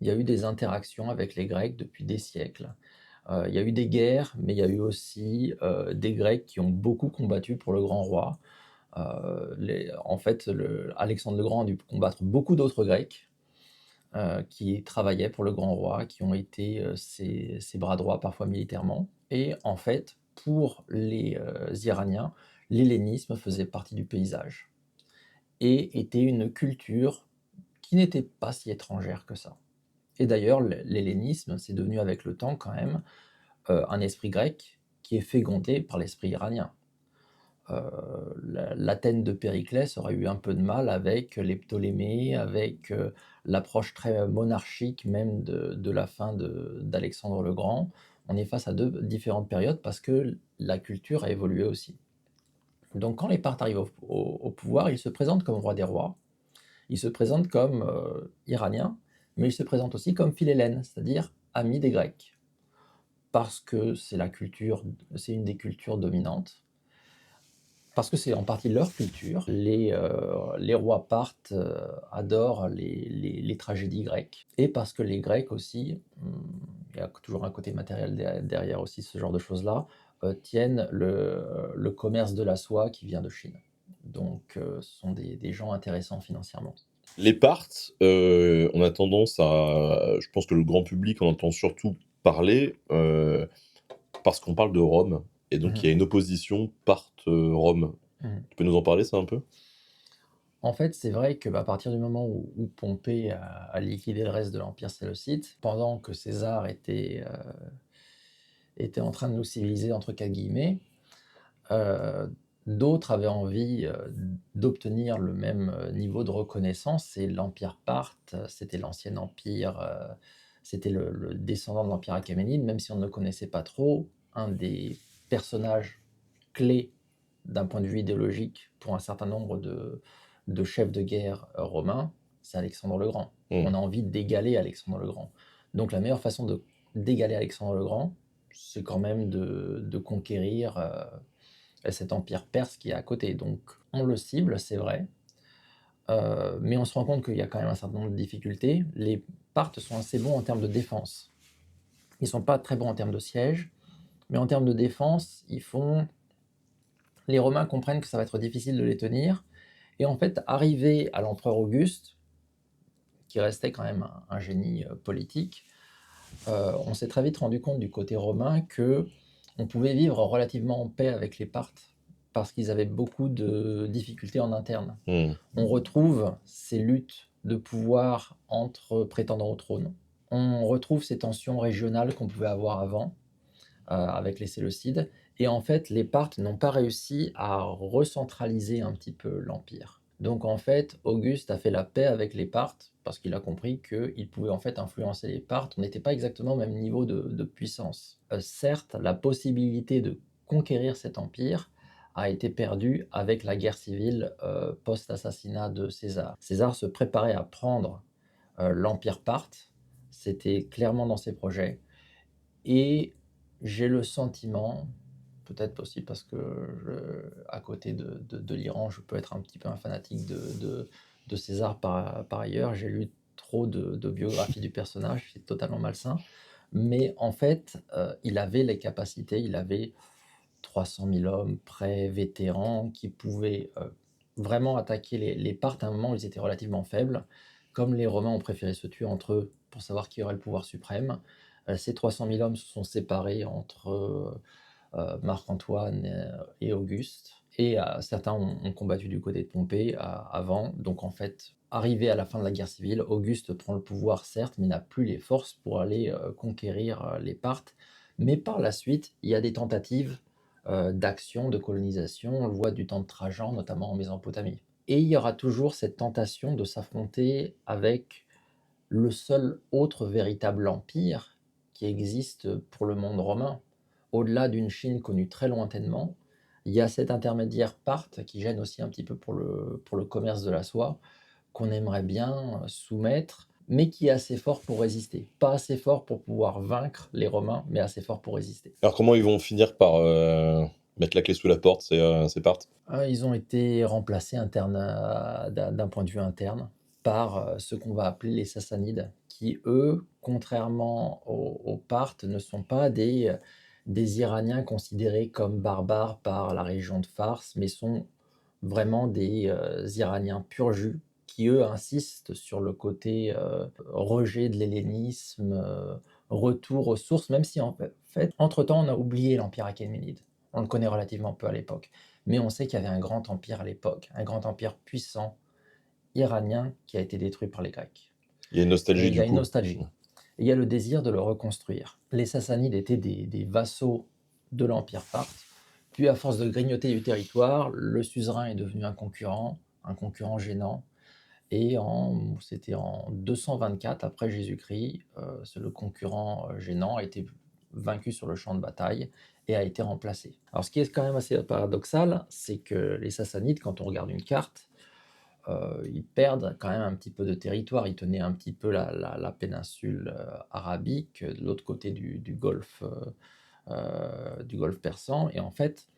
Il y a eu des interactions avec les Grecs depuis des siècles. Il y a eu des guerres, mais il y a eu aussi des Grecs qui ont beaucoup combattu pour le grand roi. En fait, Alexandre le Grand a dû combattre beaucoup d'autres Grecs qui travaillaient pour le grand roi, qui ont été ses bras droits parfois militairement. Et en fait, pour les Iraniens, l'hellénisme faisait partie du paysage et était une culture qui n'était pas si étrangère que ça. Et d'ailleurs, l'hellénisme, c'est devenu avec le temps quand même un esprit grec qui est fécondé par l'esprit iranien. L'Athènes de Périclès aurait eu un peu de mal avec les Ptolémées, avec l'approche très monarchique même de la fin d'Alexandre le Grand. On est face à deux différentes périodes parce que la culture a évolué aussi. Donc quand les Parthes arrivent au pouvoir, ils se présentent comme roi des rois, ils se présentent comme iraniens, mais ils se présentent aussi comme philhellènes, c'est-à-dire amis des Grecs, parce que c'est une des cultures dominantes. Parce que c'est en partie leur culture. Les rois parthes adorent les tragédies grecques. Et parce que les Grecs aussi, il y a toujours un côté matériel derrière aussi ce genre de choses-là, tiennent le commerce de la soie qui vient de Chine. Donc ce sont des gens intéressants financièrement. Les Parthes, on a tendance à je pense que le grand public en entend surtout parler, parce qu'on parle de Rome et donc il y a Mhm. une opposition Parthes, Rome. Mhm. Tu peux nous en parler ça un peu? En fait, c'est vrai que, à partir du moment où Pompée a liquidé le reste de l'Empire séleucide, pendant que César était en train de nous civiliser, entre quatre guillemets, d'autres avaient envie d'obtenir le même niveau de reconnaissance. Et l'Empire parthe, c'était l'ancien empire, c'était le descendant de l'Empire achéménide, même si on ne le connaissait pas trop. Un des personnages clés d'un point de vue idéologique pour un certain nombre de chefs de guerre romains, c'est Alexandre le Grand. On a envie d'égaler Alexandre le Grand. Donc la meilleure façon d'égaler Alexandre le Grand, c'est quand même de conquérir cet empire perse qui est à côté. Donc on le cible, c'est vrai, mais on se rend compte qu'il y a quand même un certain nombre de difficultés. Les Parthes sont assez bons en termes de défense. Ils ne sont pas très bons en termes de siège, mais en termes de défense, les Romains comprennent que ça va être difficile de les tenir. Et en fait, arrivé à l'empereur Auguste, qui restait quand même un génie politique, on s'est très vite rendu compte du côté romain que on pouvait vivre relativement en paix avec les Parthes parce qu'ils avaient beaucoup de difficultés en interne. Mmh. On retrouve ces luttes de pouvoir entre prétendants au trône. On retrouve ces tensions régionales qu'on pouvait avoir avant avec les Séleucides. Et en fait, les Parthes n'ont pas réussi à recentraliser un petit peu l'empire. Donc en fait, Auguste a fait la paix avec les Parthes parce qu'il a compris qu'il pouvait en fait influencer les Parthes. On n'était pas exactement au même niveau de puissance. Certes, la possibilité de conquérir cet empire a été perdue avec la guerre civile post-assassinat de César. César se préparait à prendre l'empire parthe, c'était clairement dans ses projets, et j'ai le sentiment, peut-être aussi parce que à côté de l'Iran, je peux être un petit peu un fanatique de César par ailleurs. J'ai lu trop de biographies du personnage, c'est totalement malsain. Mais en fait, il avait les capacités, il avait 300 000 hommes prêts, vétérans, qui pouvaient vraiment attaquer les Parthes. À un moment où ils étaient relativement faibles. Comme les Romains ont préféré se tuer entre eux pour savoir qui aurait le pouvoir suprême, ces 300 000 hommes se sont séparés entre Marc-Antoine et Auguste. Et certains ont combattu du côté de Pompée avant. Donc en fait, arrivé à la fin de la guerre civile, Auguste prend le pouvoir certes, mais n'a plus les forces pour aller conquérir les Parthes. Mais par la suite, il y a des tentatives d'action, de colonisation. On le voit du temps de Trajan, notamment en Mésopotamie. Et il y aura toujours cette tentation de s'affronter avec le seul autre véritable empire qui existe pour le monde romain. Au-delà d'une Chine connue très lointainement, il y a cet intermédiaire Parthe qui gêne aussi un petit peu pour le commerce de la soie, qu'on aimerait bien soumettre, mais qui est assez fort pour résister. Pas assez fort pour pouvoir vaincre les Romains, mais assez fort pour résister. Alors comment ils vont finir par mettre la clé sous la porte, ces Parthes? Ils ont été remplacés d'un point de vue interne par ce qu'on va appeler les Sassanides, qui eux, contrairement aux Parthes, ne sont pas des Iraniens considérés comme barbares par la région de Fars, mais sont vraiment des Iraniens pur jus, qui eux insistent sur le côté rejet de l'hellénisme, retour aux sources, même si en fait, entre-temps, on a oublié l'Empire achéménide. On le connaît relativement peu à l'époque. Mais on sait qu'il y avait un grand empire à l'époque, un grand empire puissant iranien qui a été détruit par les Grecs. Il y a une Et nostalgie il y du a une coup. nostalgie. Et il y a le désir de le reconstruire. Les Sassanides étaient des vassaux de l'empire parthe. Puis à force de grignoter du territoire, le suzerain est devenu un concurrent gênant. Et c'était en 224 après Jésus-Christ, le concurrent gênant a été vaincu sur le champ de bataille et a été remplacé. Alors ce qui est quand même assez paradoxal, c'est que les Sassanides, quand on regarde une carte, ils perdent quand même un petit peu de territoire. Ils tenaient un petit peu la péninsule arabique, de l'autre côté du golfe persan, et en fait,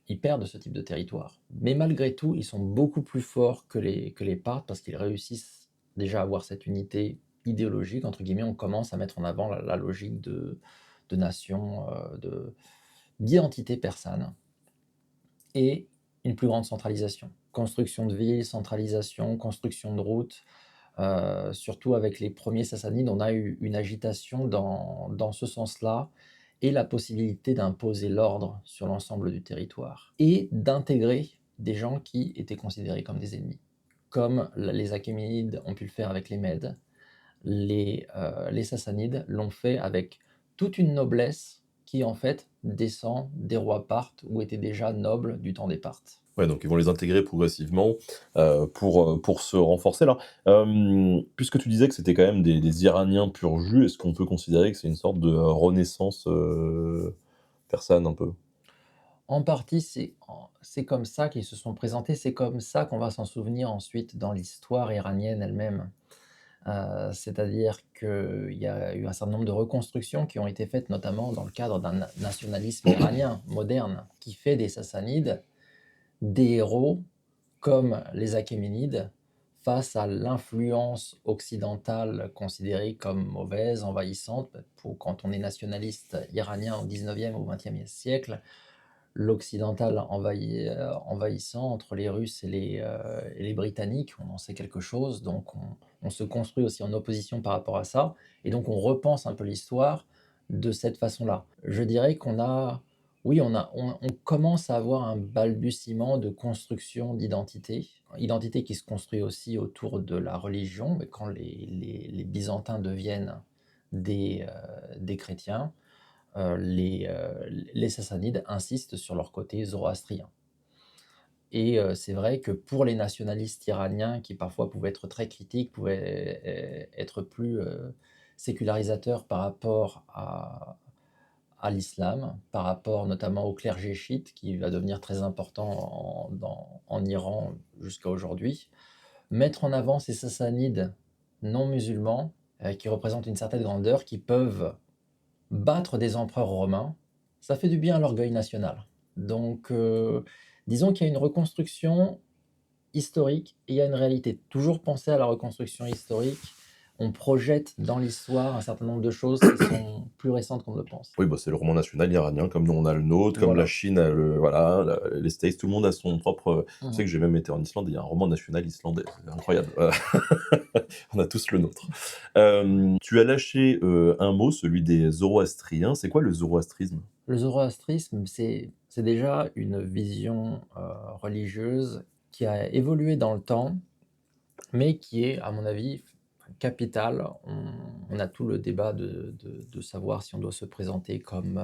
ils perdent ce type de territoire. Mais malgré tout, ils sont beaucoup plus forts que les Parthes parce qu'ils réussissent déjà à avoir cette unité idéologique, entre guillemets. On commence à mettre en avant la logique de nation, d'identité persane et une plus grande centralisation. Construction de villes, centralisation, construction de routes. Surtout avec les premiers Sassanides, on a eu une agitation dans ce sens-là et la possibilité d'imposer l'ordre sur l'ensemble du territoire et d'intégrer des gens qui étaient considérés comme des ennemis, comme les Achéménides ont pu le faire avec les Mèdes. Les Sassanides l'ont fait avec toute une noblesse qui en fait descend des rois parthes ou étaient déjà nobles du temps des Parthes. Ouais, donc ils vont les intégrer progressivement pour se renforcer. Alors, puisque tu disais que c'était quand même des Iraniens pur jus, est-ce qu'on peut considérer que c'est une sorte de renaissance persane un peu? En partie, c'est comme ça qu'ils se sont présentés, c'est comme ça qu'on va s'en souvenir ensuite dans l'histoire iranienne elle-même. C'est-à-dire qu'il y a eu un certain nombre de reconstructions qui ont été faites, notamment dans le cadre d'un nationalisme iranien moderne, qui fait des Sassanides des héros comme les Achéménides face à l'influence occidentale considérée comme mauvaise, envahissante. Quand on est nationaliste iranien au 19e ou 20e siècle, l'occidental envahissant entre les Russes et les Britanniques, on en sait quelque chose, donc on se construit aussi en opposition par rapport à ça, et donc on repense un peu l'histoire de cette façon-là. Je dirais oui, on commence à avoir un balbutiement de construction d'identité, identité qui se construit aussi autour de la religion, mais quand les Byzantins deviennent des chrétiens, les Sassanides insistent sur leur côté zoroastrien. Et c'est vrai que pour les nationalistes iraniens, qui parfois pouvaient être très critiques, pouvaient être plus sécularisateurs par rapport à l'islam, par rapport notamment au clergé chiite, qui va devenir très important en Iran jusqu'à aujourd'hui, mettre en avant ces Sassanides non musulmans, qui représentent une certaine grandeur, qui peuvent battre des empereurs romains, ça fait du bien à l'orgueil national. Donc, disons qu'il y a une reconstruction historique et il y a une réalité. Toujours penser à la reconstruction historique, on projette dans l'histoire un certain nombre de choses qui sont plus récentes qu'on ne le pense. Oui, bah, c'est le roman national iranien, comme nous on a le nôtre, comme la Voilà. Chine a les States, tout le monde a son propre. Tu sais Mhm. que j'ai même été en Islande, il y a un roman national islandais, c'est incroyable. On a tous le nôtre. Tu as lâché un mot, celui des zoroastriens. C'est quoi le zoroastrisme? Le zoroastrisme, c'est déjà une vision religieuse qui a évolué dans le temps, mais qui est, à mon avis, capitale. On a tout le débat de savoir si on doit se présenter comme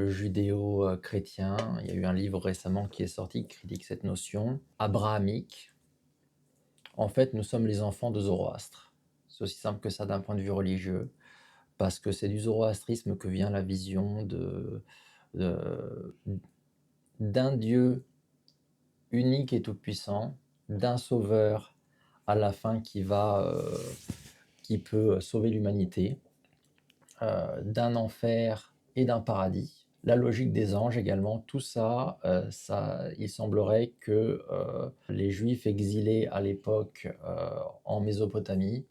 judéo-chrétien. Il y a eu un livre récemment qui est sorti qui critique cette notion abrahamique. En fait, nous sommes les enfants de Zoroastre. C'est aussi simple que ça d'un point de vue religieux, parce que c'est du zoroastrisme que vient la vision de d'un Dieu unique et tout-puissant, d'un sauveur à la fin qui peut sauver l'humanité, d'un enfer et d'un paradis. La logique des anges également, tout ça, il semblerait que les Juifs exilés à l'époque en Mésopotamie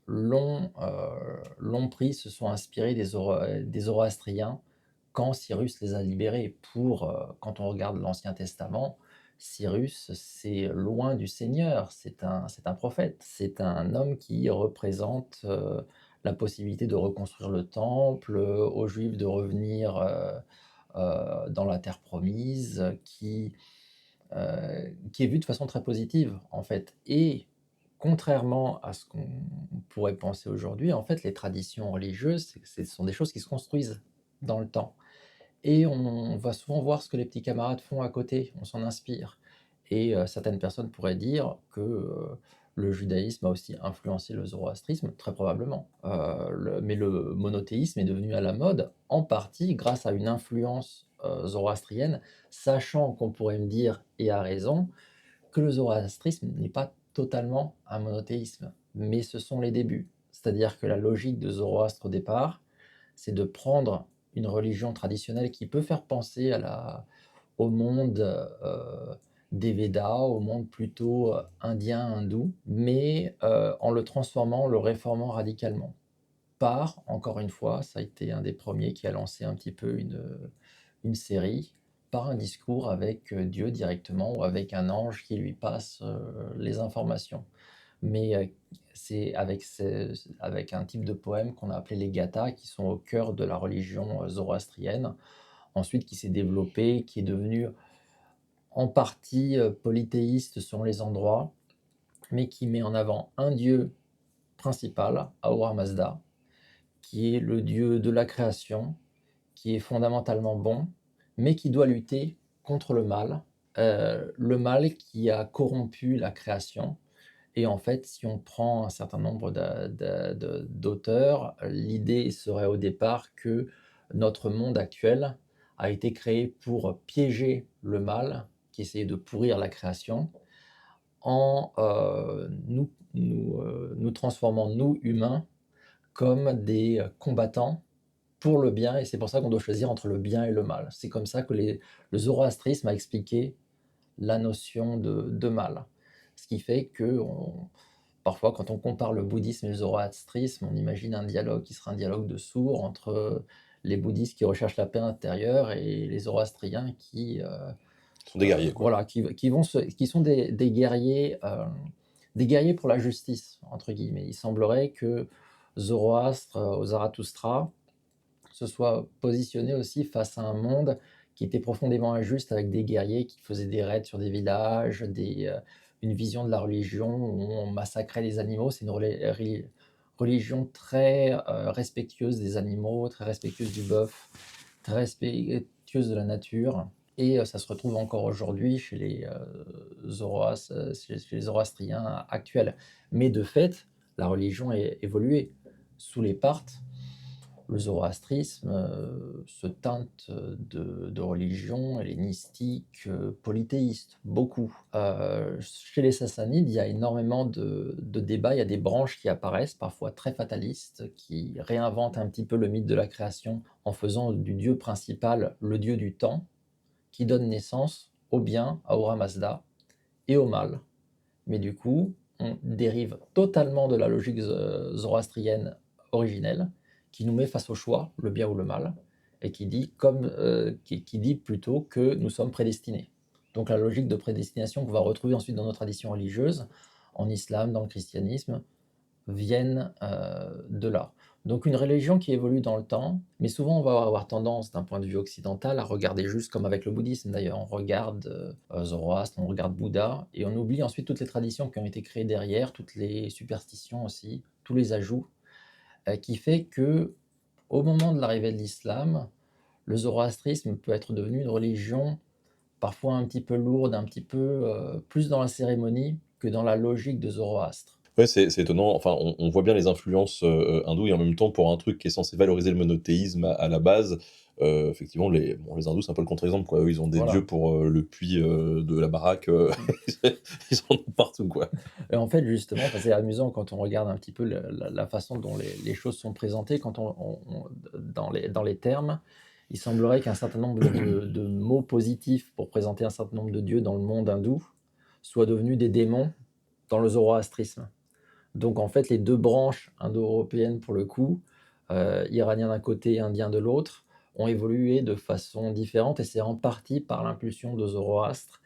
l'ont pris, se sont inspirés des Zoroastriens quand Cyrus les a libérés. Quand on regarde l'Ancien Testament, Cyrus, c'est loin du Seigneur, c'est un prophète, c'est un homme qui représente la possibilité de reconstruire le temple, aux Juifs de revenir dans la terre promise, qui est vu de façon très positive, en fait. Et contrairement à ce qu'on pourrait penser aujourd'hui, en fait, les traditions religieuses, ce sont des choses qui se construisent dans le temps. Et on va souvent voir ce que les petits camarades font à côté, on s'en inspire. Et certaines personnes pourraient dire que le judaïsme a aussi influencé le zoroastrisme, très probablement. Mais le monothéisme est devenu à la mode, en partie grâce à une influence zoroastrienne, sachant qu'on pourrait me dire, et à raison, que le zoroastrisme n'est pas totalement un monothéisme, mais ce sont les débuts. C'est-à-dire que la logique de Zoroastre au départ, c'est de prendre une religion traditionnelle qui peut faire penser au monde des Védas, au monde plutôt indien, hindou, mais en le transformant, le réformant radicalement. Encore une fois, ça a été un des premiers qui a lancé un petit peu une série, par un discours avec Dieu directement ou avec un ange qui lui passe les informations. Mais c'est avec un type de poème qu'on a appelé les gathas, qui sont au cœur de la religion zoroastrienne, ensuite qui s'est développé, qui est devenu en partie polythéiste selon les endroits, mais qui met en avant un dieu principal, Ahura Mazda, qui est le dieu de la création, qui est fondamentalement bon, mais qui doit lutter contre le mal qui a corrompu la création. Et en fait, si on prend un certain nombre d'auteurs, l'idée serait au départ que notre monde actuel a été créé pour piéger le mal qui essayait de pourrir la création en nous transformant, nous humains, comme des combattants pour le bien, et c'est pour ça qu'on doit choisir entre le bien et le mal. C'est comme ça que le zoroastrisme a expliqué la notion de mal. Ce qui fait que parfois, quand on compare le bouddhisme et le zoroastrisme, on imagine un dialogue qui sera un dialogue de sourds entre les bouddhistes qui recherchent la paix intérieure et les zoroastriens Ce sont des guerriers, quoi. voilà, qui sont des guerriers pour la justice, entre guillemets. Il semblerait que Zoroastre, au Zarathustra, se soit positionné aussi face à un monde qui était profondément injuste, avec des guerriers qui faisaient des raids sur des villages, une vision de la religion où on massacrait les animaux. C'est une religion très respectueuse des animaux, très respectueuse du bœuf, très respectueuse de la nature. Et ça se retrouve encore aujourd'hui chez chez les zoroastriens actuels. Mais de fait, la religion a évolué. Sous les Parthes, le zoroastrisme se teinte de religion hellénistique, polythéiste, beaucoup. Chez les Sassanides, il y a énormément de débats, il y a des branches qui apparaissent, parfois très fatalistes, qui réinventent un petit peu le mythe de la création en faisant du dieu principal le dieu du temps, qui donne naissance au bien, à Ahura Mazda, et au mal. Mais du coup, on dérive totalement de la logique zoroastrienne originelle, qui nous met face au choix, le bien ou le mal, et qui dit plutôt que nous sommes prédestinés. Donc la logique de prédestination qu'on va retrouver ensuite dans nos traditions religieuses, en islam, dans le christianisme, viennent de là. Donc une religion qui évolue dans le temps, mais souvent on va avoir tendance, d'un point de vue occidental, à regarder juste comme avec le bouddhisme d'ailleurs, on regarde Zoroastre, on regarde Bouddha, et on oublie ensuite toutes les traditions qui ont été créées derrière, toutes les superstitions aussi, tous les ajouts, qui fait que au moment de l'arrivée de l'islam, le zoroastrisme peut être devenu une religion parfois un petit peu lourde, un petit peu plus dans la cérémonie que dans la logique de Zoroastre. Ouais, c'est étonnant. Enfin, on voit bien les influences, hindoues et en même temps, pour un truc qui est censé valoriser le monothéisme à la base, effectivement, les hindous, c'est un peu le contre-exemple, quoi. Eux, ils ont des Voilà. dieux pour, le puits, de la baraque, ils en ont partout, quoi. Et en fait, justement, enfin, c'est amusant quand on regarde un petit peu la façon dont les choses sont présentées, quand dans les termes, il semblerait qu'un certain nombre de mots positifs pour présenter un certain nombre de dieux dans le monde hindou soient devenus des démons dans le zoroastrisme. Donc en fait, les 2 branches indo-européennes pour le coup, iranien d'un côté, indien de l'autre, ont évolué de façon différente et c'est en partie par l'impulsion de Zoroastre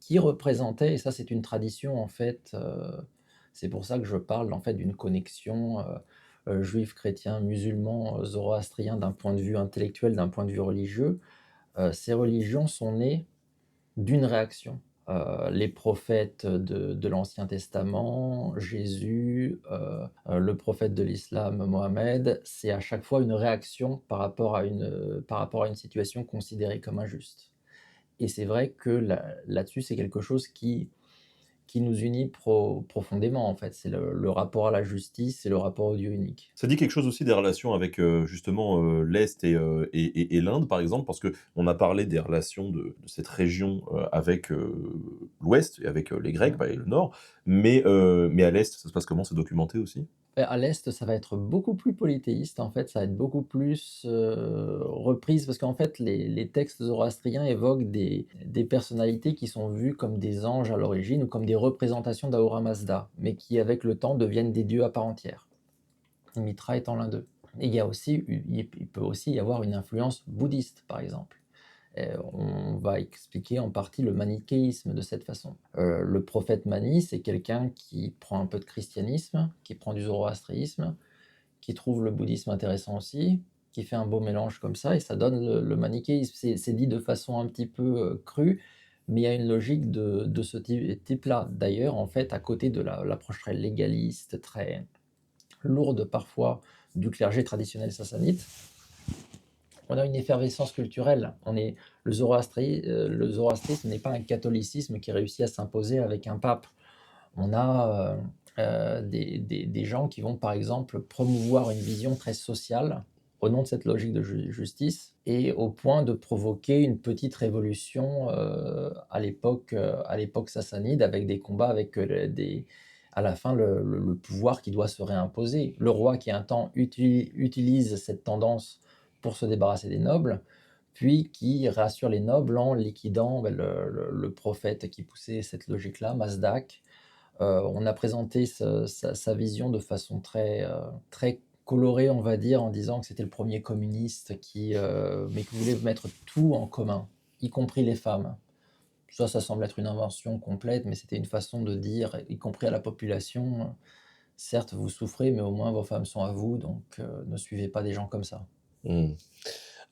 qui représentait, et ça c'est une tradition en fait, c'est pour ça que je parle en fait d'une connexion, juif, chrétien, musulman, zoroastrien d'un point de vue intellectuel, d'un point de vue religieux. Ces religions sont nées d'une réaction. Les prophètes de l'Ancien Testament, Jésus, le prophète de l'islam, Mohammed, c'est à chaque fois une réaction par rapport à une situation considérée comme injuste. Et c'est vrai que là-dessus, c'est quelque chose qui nous unit profondément, en fait. C'est le rapport à la justice et le rapport au Dieu unique. Ça dit quelque chose aussi des relations avec, justement, l'Est et l'Inde, par exemple, parce qu'on a parlé des relations de cette région, avec, l'Ouest et avec, les Grecs, Mmh. bah, et le Nord, mais à l'Est, ça se passe comment? C'est documenté aussi? À l'Est, ça va être beaucoup plus polythéiste, en fait, ça va être beaucoup plus, reprise parce qu'en fait, les textes zoroastriens évoquent des personnalités qui sont vues comme des anges à l'origine ou comme des représentations d'Ahura Mazda, mais qui, avec le temps, deviennent des dieux à part entière, Mitra étant l'un d'eux. Et il y a aussi il peut aussi y avoir une influence bouddhiste, par exemple. On va expliquer en partie le manichéisme de cette façon. Le prophète Mani, c'est quelqu'un qui prend un peu de christianisme, qui prend du zoroastrisme, qui trouve le bouddhisme intéressant aussi, qui fait un beau mélange comme ça, et ça donne le manichéisme. C'est dit de façon un petit peu crue, mais il y a une logique de ce type-là. D'ailleurs, en fait, à côté de l'approche très légaliste, très lourde parfois du clergé traditionnel sassanide, on a une effervescence culturelle. Le zoroastrisme n'est pas un catholicisme qui réussit à s'imposer avec un pape. On a des gens qui vont par exemple promouvoir une vision très sociale au nom de cette logique de justice et au point de provoquer une petite révolution à l'époque sassanide avec des combats avec à la fin le pouvoir qui doit se réimposer. Le roi qui un temps utilise cette tendance pour se débarrasser des nobles, puis qui rassure les nobles en liquidant le prophète qui poussait cette logique-là, Mazdak. On a présenté sa vision de façon très colorée, on va dire, en disant que c'était le premier communiste mais qui voulait mettre tout en commun, y compris les femmes. Ça semble être une invention complète, mais c'était une façon de dire, y compris à la population: «Certes, vous souffrez, mais au moins vos femmes sont à vous, donc ne suivez pas des gens comme ça». Mmh.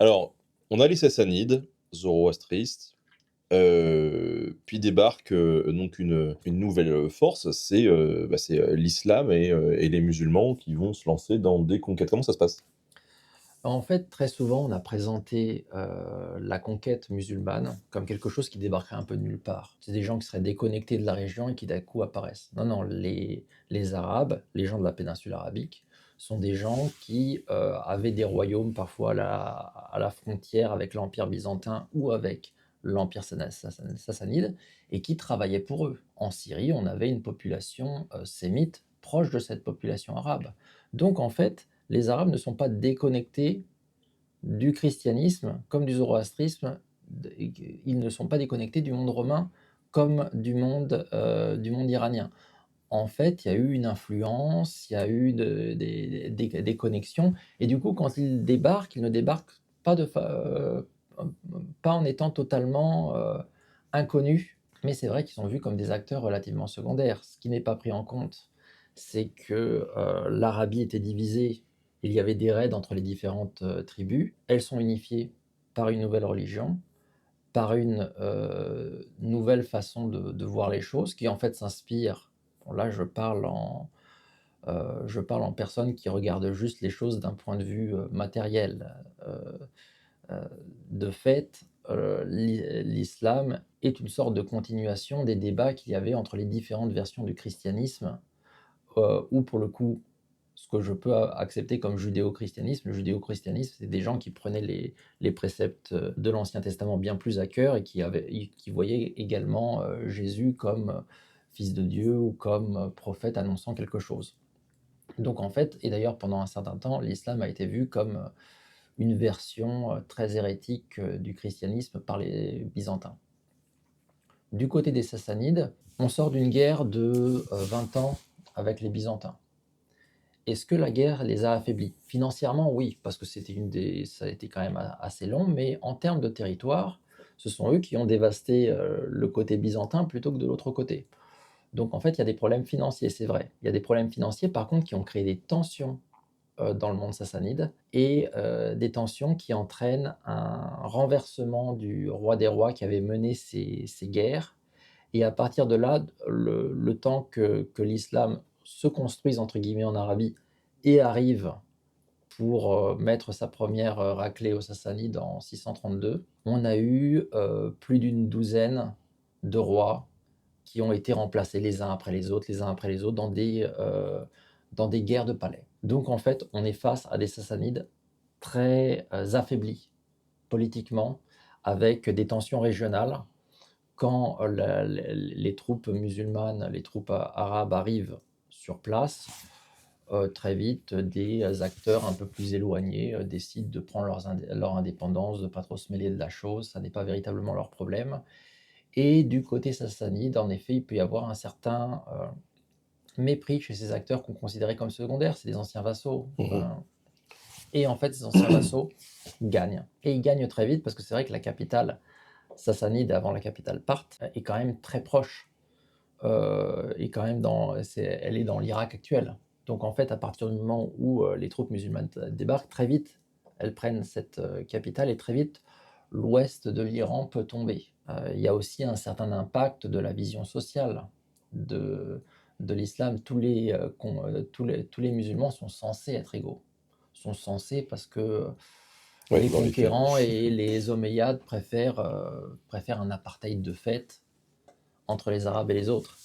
Alors, on a les Sassanides, zoroastristes, puis débarque, donc une nouvelle, force, c'est l'islam et les musulmans qui vont se lancer dans des conquêtes. Comment ça se passe? En fait, très souvent, on a présenté, la conquête musulmane comme quelque chose qui débarquerait un peu de nulle part. C'est des gens qui seraient déconnectés de la région et qui d'un coup apparaissent. Non, non, les Arabes, les gens de la péninsule arabique, sont des gens qui, avaient des royaumes parfois à la frontière avec l'Empire byzantin ou avec l'Empire sassanide et qui travaillaient pour eux. En Syrie, on avait une population, sémite proche de cette population arabe. Donc en fait, les Arabes ne sont pas déconnectés du christianisme comme du zoroastrisme, ils ne sont pas déconnectés du monde romain comme du monde iranien. En fait, il y a eu une influence, il y a eu des connexions et du coup, quand ils débarquent, ils ne débarquent pas pas en étant totalement, inconnus, mais c'est vrai qu'ils sont vus comme des acteurs relativement secondaires. Ce qui n'est pas pris en compte, c'est que, l'Arabie était divisée, il y avait des raids entre les différentes, tribus. Elles sont unifiées par une nouvelle religion, par une, nouvelle façon de voir les choses qui en fait s'inspire, bon là je parle en personne qui regarde juste les choses d'un point de vue, matériel. Heu, de fait, l'islam est une sorte de continuation des débats qu'il y avait entre les différentes versions du christianisme ou pour le coup, ce que je peux accepter comme judéo-christianisme. Le judéo-christianisme, c'est des gens qui prenaient les préceptes de l'Ancien Testament bien plus à cœur et qui voyaient également Jésus comme fils de Dieu ou comme prophète annonçant quelque chose. Donc en fait, et d'ailleurs pendant un certain temps, l'islam a été vu comme une version très hérétique du christianisme par les Byzantins. Du côté des Sassanides, on sort d'une guerre de 20 ans avec les Byzantins. Est-ce que la guerre les a affaiblis? Financièrement, oui, parce que ça a été quand même assez long, mais en termes de territoire, ce sont eux qui ont dévasté le côté byzantin plutôt que de l'autre côté. Donc en fait, il y a des problèmes financiers, c'est vrai. Il y a des problèmes financiers, par contre, qui ont créé des tensions dans le monde sassanide et des tensions qui entraînent un renversement du roi des rois qui avait mené ces guerres. Et à partir de là, le temps que l'islam se construise entre guillemets en Arabie et arrive pour mettre sa première raclée aux Sassanides en 632, on a eu plus d'une douzaine de rois qui ont été remplacés les uns après les autres, les uns après les autres, dans des guerres de palais. Donc en fait, on est face à des Sassanides très affaiblis politiquement, avec des tensions régionales. Quand les troupes musulmanes, les troupes arabes arrivent sur place, très vite, des acteurs un peu plus éloignés décident de prendre leur indépendance, de ne pas trop se mêler de la chose, ça n'est pas véritablement leur problème. Et du côté sassanide, en effet, il peut y avoir un certain mépris chez ces acteurs qu'on considérait comme secondaires, c'est des anciens vassaux. Et en fait, ces anciens vassaux gagnent. Et ils gagnent très vite parce que c'est vrai que la capitale sassanide, avant la capitale Parthe, est quand même très proche. Et quand même elle est dans l'Irak actuel. Donc en fait, à partir du moment où les troupes musulmanes débarquent, très vite, elles prennent cette capitale et très vite, l'ouest de l'Iran peut tomber. Il y a aussi un certain impact de la vision sociale de l'islam. Tous les musulmans sont censés être égaux. Sont censés parce que Ouais, les dans les faits. conquérants et les Omeyyades préfèrent un apartheid de fait entre les Arabes et les autres.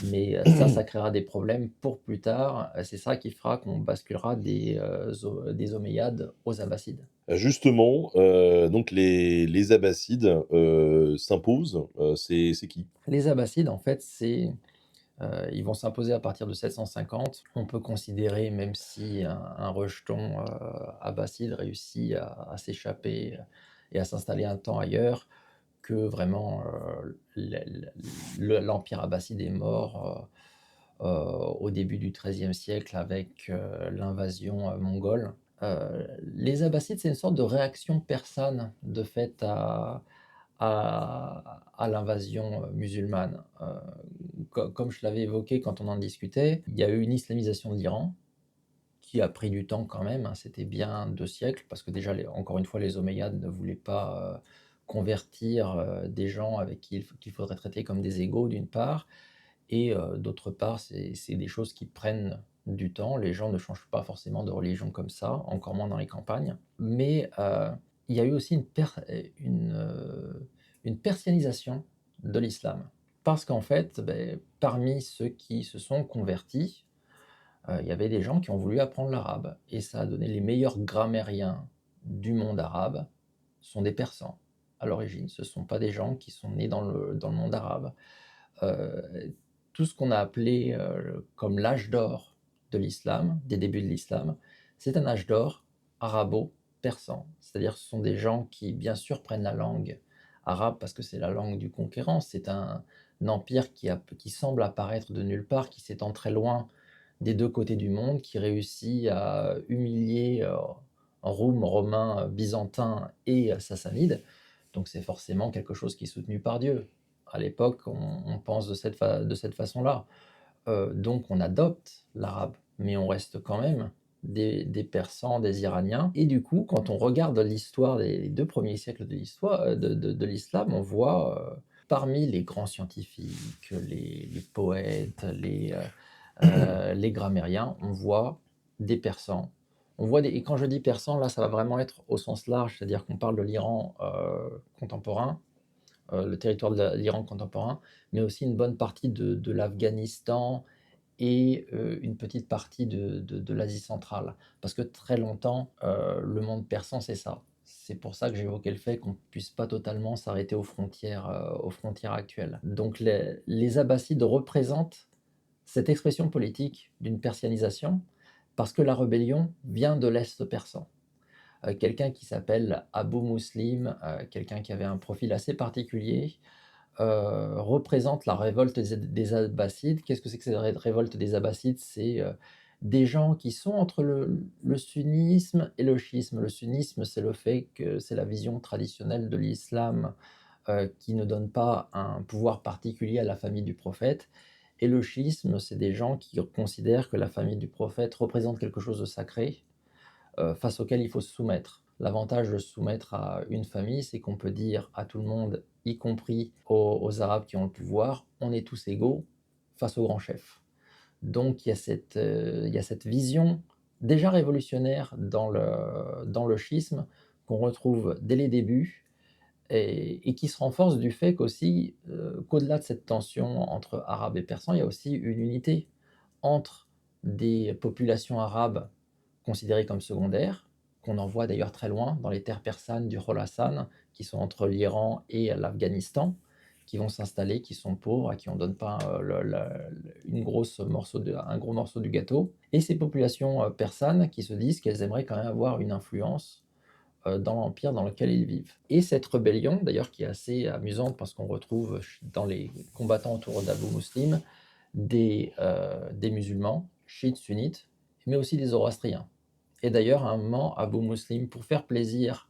Mais ça créera des problèmes pour plus tard. C'est ça qui fera qu'on basculera des Omeyyades aux Abbassides. Justement, donc les Abbassides s'imposent, c'est qui? Les Abbassides, en fait, ils vont s'imposer à partir de 750. On peut considérer, même si un rejeton abbasside réussit à s'échapper et à s'installer un temps ailleurs, que vraiment l'Empire abbasside est mort au début du XIIIe siècle avec l'invasion mongole. Les Abbassides, c'est une sorte de réaction persane de fait à l'invasion musulmane. Comme je l'avais évoqué quand on en discutait, il y a eu une islamisation de l'Iran qui a pris du temps quand même, hein, c'était bien 2 siècles, parce que déjà, encore une fois, les Omeyyades ne voulaient pas convertir des gens avec qui qu'il faudrait traiter comme des égaux, d'une part, et d'autre part, c'est des choses qui prennent du temps. Les gens ne changent pas forcément de religion comme ça, encore moins dans les campagnes. Mais il y a eu aussi une persianisation de l'islam. Parce qu'en fait, parmi ceux qui se sont convertis, il y avait des gens qui ont voulu apprendre l'arabe. Et ça a donné les meilleurs grammairiens du monde arabe sont des Persans à l'origine. Ce ne sont pas des gens qui sont nés dans le monde arabe. Tout ce qu'on a appelé comme l'âge d'or de l'islam, des débuts de l'islam, c'est un âge d'or arabo-persan. C'est-à-dire ce sont des gens qui, bien sûr, prennent la langue arabe parce que c'est la langue du conquérant. C'est un empire qui semble apparaître de nulle part, qui s'étend très loin des deux côtés du monde, qui réussit à humilier Roum, romain, byzantin et sassanide. Donc c'est forcément quelque chose qui est soutenu par Dieu. À l'époque, on pense de cette façon-là. Donc on adopte l'arabe, mais on reste quand même des Persans, des Iraniens. Et du coup, quand on regarde l'histoire des 2 premiers siècles de l'histoire de l'islam, on voit parmi les grands scientifiques, les poètes, les grammairiens, on voit des Persans. Et quand je dis Persans, là, ça va vraiment être au sens large, c'est-à-dire qu'on parle de l'Iran contemporain, le territoire de l'Iran contemporain, mais aussi une bonne partie de l'Afghanistan et une petite partie de l'Asie centrale. Parce que très longtemps, le monde persan, c'est ça. C'est pour ça que j'évoquais le fait qu'on ne puisse pas totalement s'arrêter aux frontières actuelles. Donc les Abbassides représentent cette expression politique d'une persianisation parce que la rébellion vient de l'Est persan. Quelqu'un qui s'appelle Abou Muslim, quelqu'un qui avait un profil assez particulier, représente la révolte des Abbassides. Qu'est-ce que c'est que cette révolte des Abbassides? C'est des gens qui sont entre le sunnisme et le chiisme. Le sunnisme, c'est le fait que c'est la vision traditionnelle de l'islam qui ne donne pas un pouvoir particulier à la famille du prophète. Et le chiisme, c'est des gens qui considèrent que la famille du prophète représente quelque chose de sacré face auquel il faut se soumettre. L'avantage de se soumettre à une famille, c'est qu'on peut dire à tout le monde, y compris aux Arabes qui ont le pouvoir, on est tous égaux face au grand chef. Donc il y a cette vision déjà révolutionnaire dans le schisme qu'on retrouve dès les débuts et qui se renforce du fait qu'aussi, qu'au-delà de cette tension entre Arabes et Persans, il y a aussi une unité entre des populations arabes considérées comme secondaires, qu'on envoie d'ailleurs très loin, dans les terres persanes du Khorasan, qui sont entre l'Iran et l'Afghanistan, qui vont s'installer, qui sont pauvres, à qui on ne donne pas un gros morceau du gâteau. Et ces populations persanes qui se disent qu'elles aimeraient quand même avoir une influence dans l'empire dans lequel ils vivent. Et cette rébellion, d'ailleurs, qui est assez amusante parce qu'on retrouve dans les combattants autour d'Abou Muslim des musulmans, chiites, sunnites, mais aussi des zoroastriens. Et d'ailleurs, à un moment, Abou Muslim, pour faire plaisir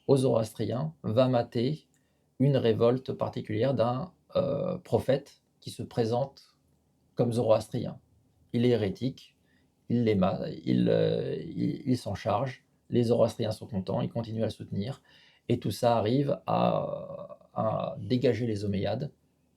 aux zoroastriens, va mater une révolte particulière d'un prophète qui se présente comme zoroastrien. Il est hérétique, il s'en charge, les zoroastriens sont contents, ils continuent à le soutenir, et tout ça arrive à dégager les Omeyyades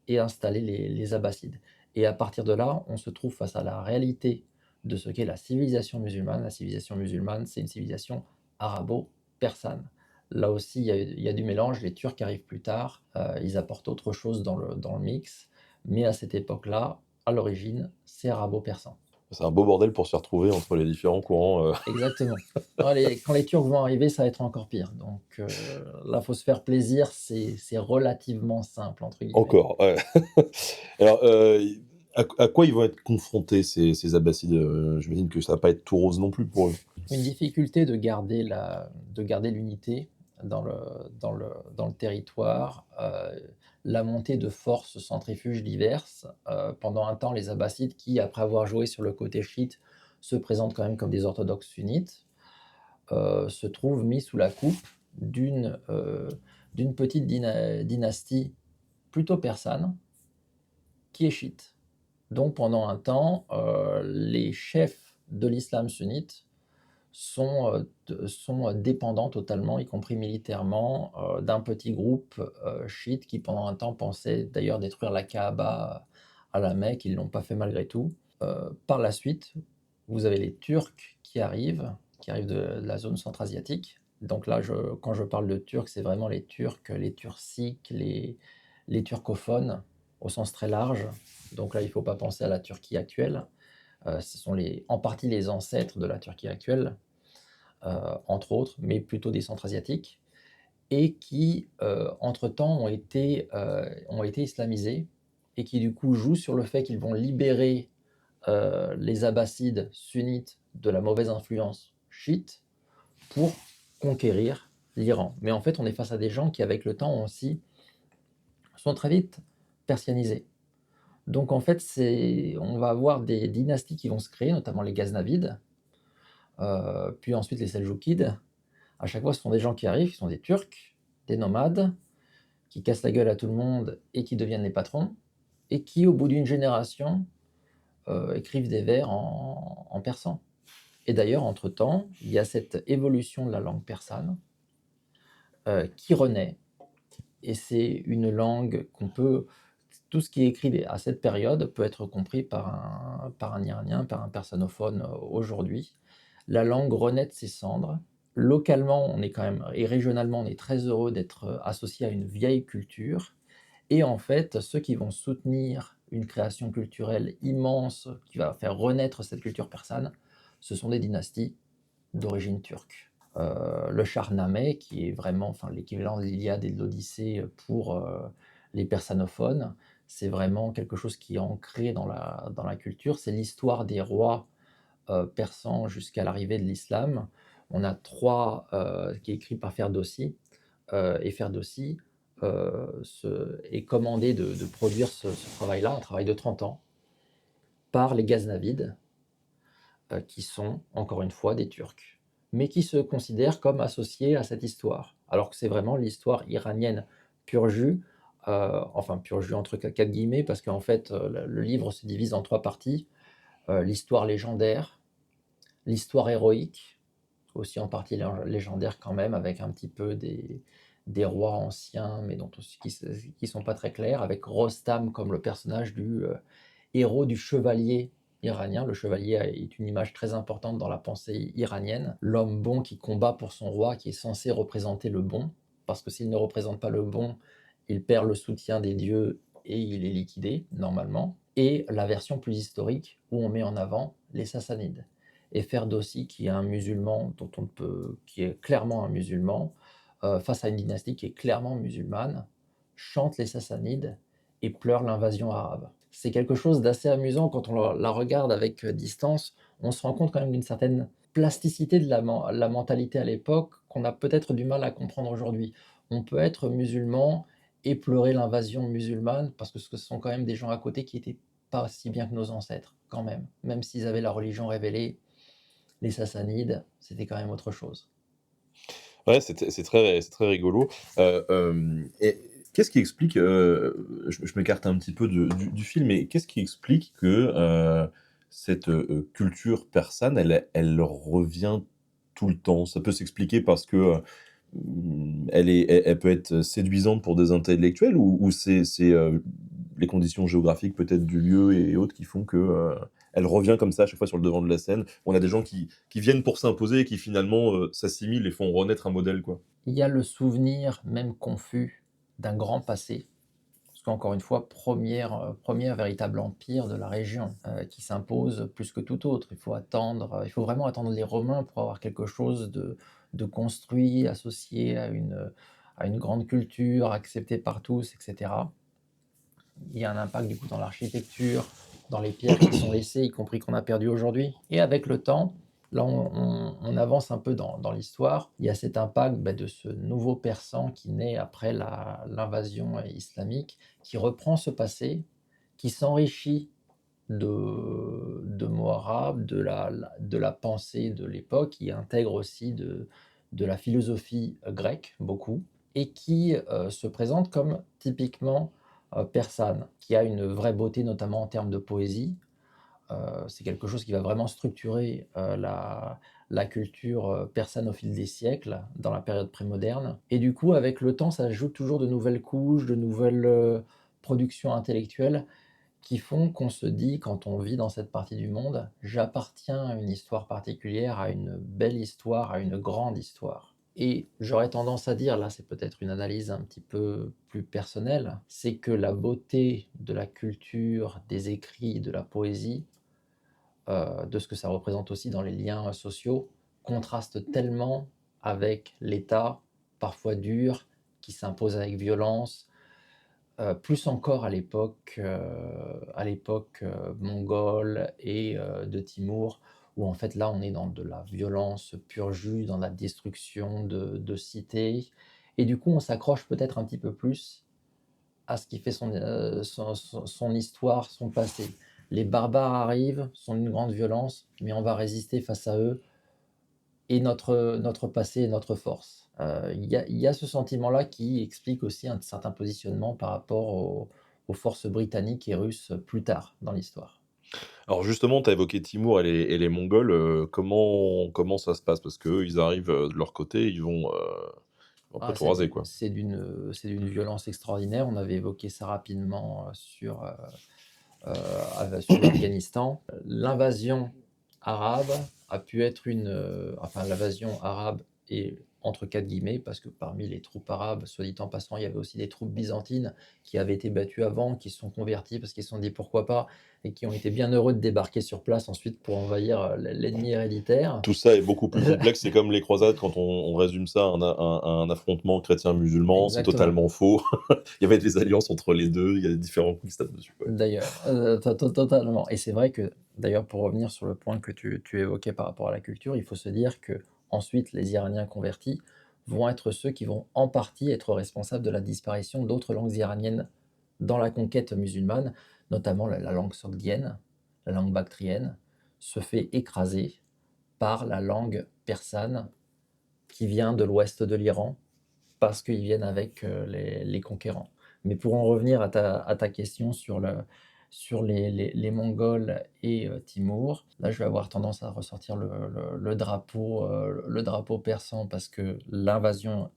et installer les Abbassides. Et à partir de là, on se trouve face à la réalité de ce qu'est la civilisation musulmane. La civilisation musulmane, c'est une civilisation arabo-persane. Là aussi, il y a du mélange, les Turcs arrivent plus tard, ils apportent autre chose dans le mix, mais à cette époque-là, à l'origine, c'est arabo-persan. C'est un beau bordel pour se retrouver entre les différents courants. Exactement. Quand les Turcs vont arriver, ça va être encore pire. Donc là, faut se faire plaisir, c'est relativement simple, entre guillemets. Encore, ouais. Alors, à quoi ils vont être confrontés ces Abbassides? J'imagine que ça va pas être tout rose non plus pour eux. Une difficulté de garder l'unité dans le, dans le territoire, la montée de forces centrifuges diverses. Pendant un temps, les Abbassides, qui, après avoir joué sur le côté chiite, se présentent quand même comme des orthodoxes sunnites, se trouvent mis sous la coupe d'une petite dynastie plutôt persane, qui est chiite. Donc pendant un temps, les chefs de l'islam sunnite sont dépendants totalement, y compris militairement, d'un petit groupe chiite qui pendant un temps pensait d'ailleurs détruire la Kaaba à la Mecque, ils ne l'ont pas fait malgré tout. Par la suite, vous avez les Turcs qui arrivent de la zone centra-asiatique. Donc là, quand je parle de Turcs, c'est vraiment les Turcs, les Turciques, les turcophones, au sens très large. Donc là, il ne faut pas penser à la Turquie actuelle. Ce sont en partie les ancêtres de la Turquie actuelle, entre autres, mais plutôt des centres asiatiques, et qui, entre-temps, ont été islamisés, et qui du coup jouent sur le fait qu'ils vont libérer les Abbassides sunnites de la mauvaise influence chiite pour conquérir l'Iran. Mais en fait, on est face à des gens qui, avec le temps, aussi sont très vite persianisés. Donc en fait, on va avoir des dynasties qui vont se créer, notamment les Ghaznavides, puis ensuite les Seljoukides. À chaque fois, ce sont des gens qui arrivent, qui sont des Turcs, des nomades, qui cassent la gueule à tout le monde et qui deviennent les patrons, et qui, au bout d'une génération, écrivent des vers en persan. Et d'ailleurs, entre-temps, il y a cette évolution de la langue persane qui renaît. Et c'est une langue tout ce qui est écrit à cette période peut être compris par un Iranien, par un persanophone aujourd'hui. La langue renaît de ses cendres. Localement, on est quand même, et régionalement, on est très heureux d'être associé à une vieille culture. Et en fait, ceux qui vont soutenir une création culturelle immense qui va faire renaître cette culture persane, ce sont des dynasties d'origine turque. Le Shahnameh, qui est vraiment enfin, l'équivalent de l'Iliade et de l'Odyssée pour les persanophones, c'est vraiment quelque chose qui est ancré dans la culture. C'est l'histoire des rois persans jusqu'à l'arrivée de l'islam. On a trois qui est écrit par Ferdowsi, et Ferdowsi est commandé de produire ce travail-là, un travail de 30 ans, par les Ghaznavides, qui sont, encore une fois, des Turcs, mais qui se considèrent comme associés à cette histoire, alors que c'est vraiment l'histoire iranienne pur jus, enfin pur jus entre quatre guillemets, parce qu'en fait, le livre se divise en trois parties, l'histoire légendaire, l'histoire héroïque, aussi en partie légendaire quand même, avec un petit peu des rois anciens, mais dont aussi qui sont pas très clairs, avec Rostam comme le personnage du héros du chevalier iranien. Le chevalier est une image très importante dans la pensée iranienne. L'homme bon qui combat pour son roi, qui est censé représenter le bon, parce que s'il ne représente pas le bon, il perd le soutien des dieux et il est liquidé, normalement. Et la version plus historique, où on met en avant les Sassanides. Et Ferdowsi, qui est un musulman, qui est clairement un musulman, face à une dynastie qui est clairement musulmane, chante les Sassanides et pleure l'invasion arabe. C'est quelque chose d'assez amusant quand on la regarde avec distance. On se rend compte quand même d'une certaine plasticité de la mentalité à l'époque qu'on a peut-être du mal à comprendre aujourd'hui. On peut être musulman et pleurer l'invasion musulmane parce que ce sont quand même des gens à côté qui étaient pas si bien que nos ancêtres, quand même. Même s'ils avaient la religion révélée, les Sassanides, c'était quand même autre chose. Ouais, c'est très rigolo. Et qu'est-ce qui explique, je m'écarte un petit peu du film, mais qu'est-ce qui explique que cette culture persane, elle revient tout le temps? Ça peut s'expliquer parce que elle peut être séduisante pour des intellectuels ou c'est les conditions géographiques peut-être du lieu et autres qui font que elle revient comme ça à chaque fois sur le devant de la scène. On a des gens qui viennent pour s'imposer et qui finalement s'assimilent et font renaître un modèle, quoi. Il y a le souvenir, même confus, d'un grand passé, parce qu'encore une fois, premier véritable empire de la région, qui s'impose plus que tout autre. Il faut vraiment attendre les Romains pour avoir quelque chose de construit, associé à une grande culture, accepté par tous, etc. Il y a un impact du coup dans l'architecture, dans les pierres qui sont laissées, y compris qu'on a perdu aujourd'hui. Et avec le temps, là on avance un peu dans l'histoire, il y a cet impact de ce nouveau persan qui naît après l'invasion islamique, qui reprend ce passé, qui s'enrichit de mots arabes, de la pensée de l'époque, qui intègre aussi de la philosophie grecque, beaucoup, et qui se présente comme typiquement persane, qui a une vraie beauté, notamment en termes de poésie. C'est quelque chose qui va vraiment structurer la culture persane au fil des siècles, dans la période prémoderne. Et du coup, avec le temps, ça ajoute toujours de nouvelles couches, de nouvelles productions intellectuelles qui font qu'on se dit, quand on vit dans cette partie du monde, j'appartiens à une histoire particulière, à une belle histoire, à une grande histoire. Et j'aurais tendance à dire, là c'est peut-être une analyse un petit peu plus personnelle, c'est que la beauté de la culture, des écrits, de la poésie, de ce que ça représente aussi dans les liens sociaux, contraste tellement avec l'État, parfois dur, qui s'impose avec violence, plus encore à l'époque mongole et de Timour, où en fait là on est dans de la violence pur jus, dans la destruction de cités, et du coup on s'accroche peut-être un petit peu plus à ce qui fait son histoire, son passé. Les barbares arrivent, sont d'une grande violence, mais on va résister face à eux, et notre passé est notre force. Il y a ce sentiment-là qui explique aussi un certain positionnement par rapport aux forces britanniques et russes plus tard dans l'histoire. Alors justement, tu as évoqué Timour et les Mongols, comment ça se passe? Parce qu'eux, ils arrivent, de leur côté, ils vont un peu Ah, tout raser, quoi. c'est d'une violence extraordinaire. On avait évoqué ça rapidement sur l'Afghanistan. L'invasion arabe a pu être enfin l'invasion arabe et entre quatre guillemets, parce que parmi les troupes arabes, soit dit en passant, il y avait aussi des troupes byzantines qui avaient été battues avant, qui se sont converties parce qu'ils se sont dit pourquoi pas, et qui ont été bien heureux de débarquer sur place ensuite pour envahir l'ennemi héréditaire. Tout ça est beaucoup plus complexe. C'est comme les croisades, quand on résume ça à un affrontement chrétien-musulman, c'est Exactement. totalement faux. Il y avait des alliances entre les deux, il y a différents coups qui se tapent dessus. Ouais. D'ailleurs, totalement. Et c'est vrai que, d'ailleurs, pour revenir sur le point que tu évoquais par rapport à la culture, il faut se dire que ensuite, les Iraniens convertis vont être ceux qui vont en partie être responsables de la disparition d'autres langues iraniennes dans la conquête musulmane, notamment la langue sogdienne, la langue bactrienne, se fait écraser par la langue persane qui vient de l'ouest de l'Iran, parce qu'ils viennent avec les conquérants. Mais pour en revenir à ta question sur les Mongols et Timour, là je vais avoir tendance à ressortir le drapeau persan parce que l'invasion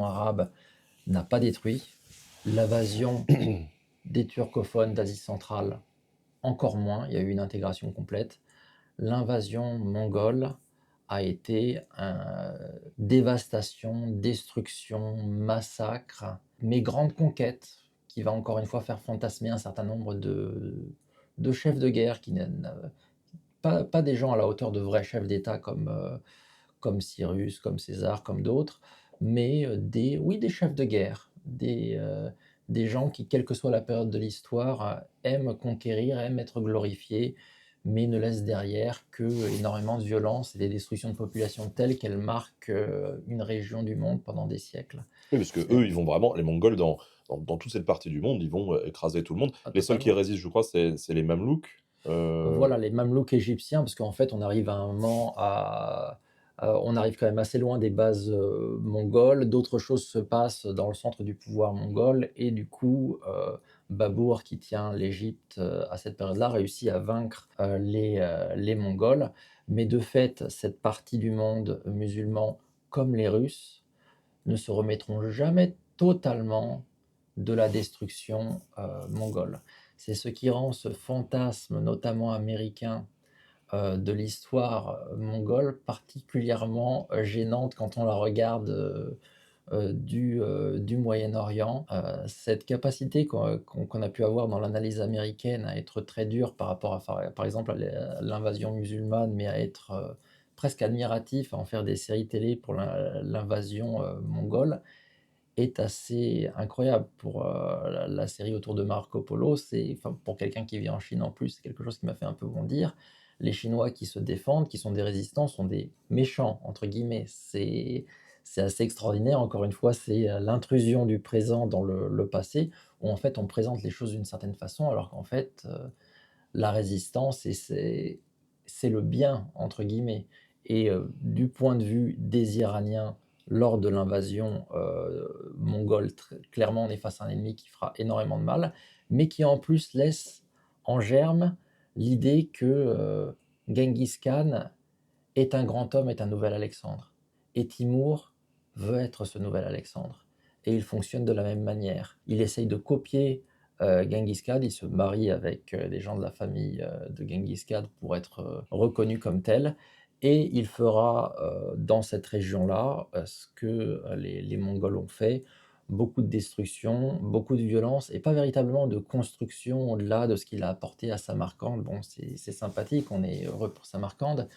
arabe n'a pas détruit, l'invasion des turcophones d'Asie centrale encore moins, il y a eu une intégration complète. L'invasion mongole a été dévastation, destruction, massacre, mais grande conquête qui va encore une fois faire fantasmer un certain nombre de chefs de guerre qui pas des gens à la hauteur de vrais chefs d'État comme Cyrus, comme César, comme d'autres, mais oui, des chefs de guerre, des gens qui, quelle que soit la période de l'histoire, aiment conquérir, aiment être glorifiés, mais ne laissent derrière que énormément de violence et des destructions de population telles qu'elles marquent une région du monde pendant des siècles. Oui, parce que C'est eux, ils vont vraiment, les Mongols, dans toute cette partie du monde, ils vont écraser tout le monde. Les seuls qui totalement. résistent, je crois, c'est les Mamelouks. Voilà, les Mamelouks égyptiens, parce qu'en fait, on arrive à un moment on arrive quand même assez loin des bases mongoles. D'autres choses se passent dans le centre du pouvoir mongol, et du coup, Babour, qui tient l'Égypte à cette période-là, réussit à vaincre les Mongols. Mais de fait, cette partie du monde musulman, comme les Russes, ne se remettront jamais totalement de la destruction mongole. C'est ce qui rend ce fantasme, notamment américain, de l'histoire mongole particulièrement gênante quand on la regarde du Moyen-Orient. Cette capacité qu'on a pu avoir dans l'analyse américaine à être très dure par rapport par exemple à l'invasion musulmane, mais à être presque admiratif, à en faire des séries télé pour l'invasion mongole, est assez incroyable. Pour la série autour de Marco Polo, enfin, pour quelqu'un qui vit en Chine en plus, c'est quelque chose qui m'a fait un peu bondir. Les Chinois qui se défendent, qui sont des résistants, sont des «méchants» entre guillemets. C'est assez extraordinaire. Encore une fois, c'est l'intrusion du présent dans le passé, où en fait on présente les choses d'une certaine façon, alors qu'en fait la résistance, c'est le «bien» entre guillemets. Et du point de vue des Iraniens, lors de l'invasion mongole, clairement on est face à un ennemi qui fera énormément de mal, mais qui en plus laisse en germe l'idée que Genghis Khan est un grand homme, est un nouvel Alexandre. Et Timour veut être ce nouvel Alexandre. Et il fonctionne de la même manière. Il essaye de copier Genghis Khan, il se marie avec des gens de la famille de Genghis Khan pour être reconnu comme tel. Et il fera dans cette région-là ce que les Mongols ont fait, beaucoup de destruction, beaucoup de violence, et pas véritablement de construction au-delà de ce qu'il a apporté à Samarcande. Bon, c'est sympathique, on est heureux pour Samarcande,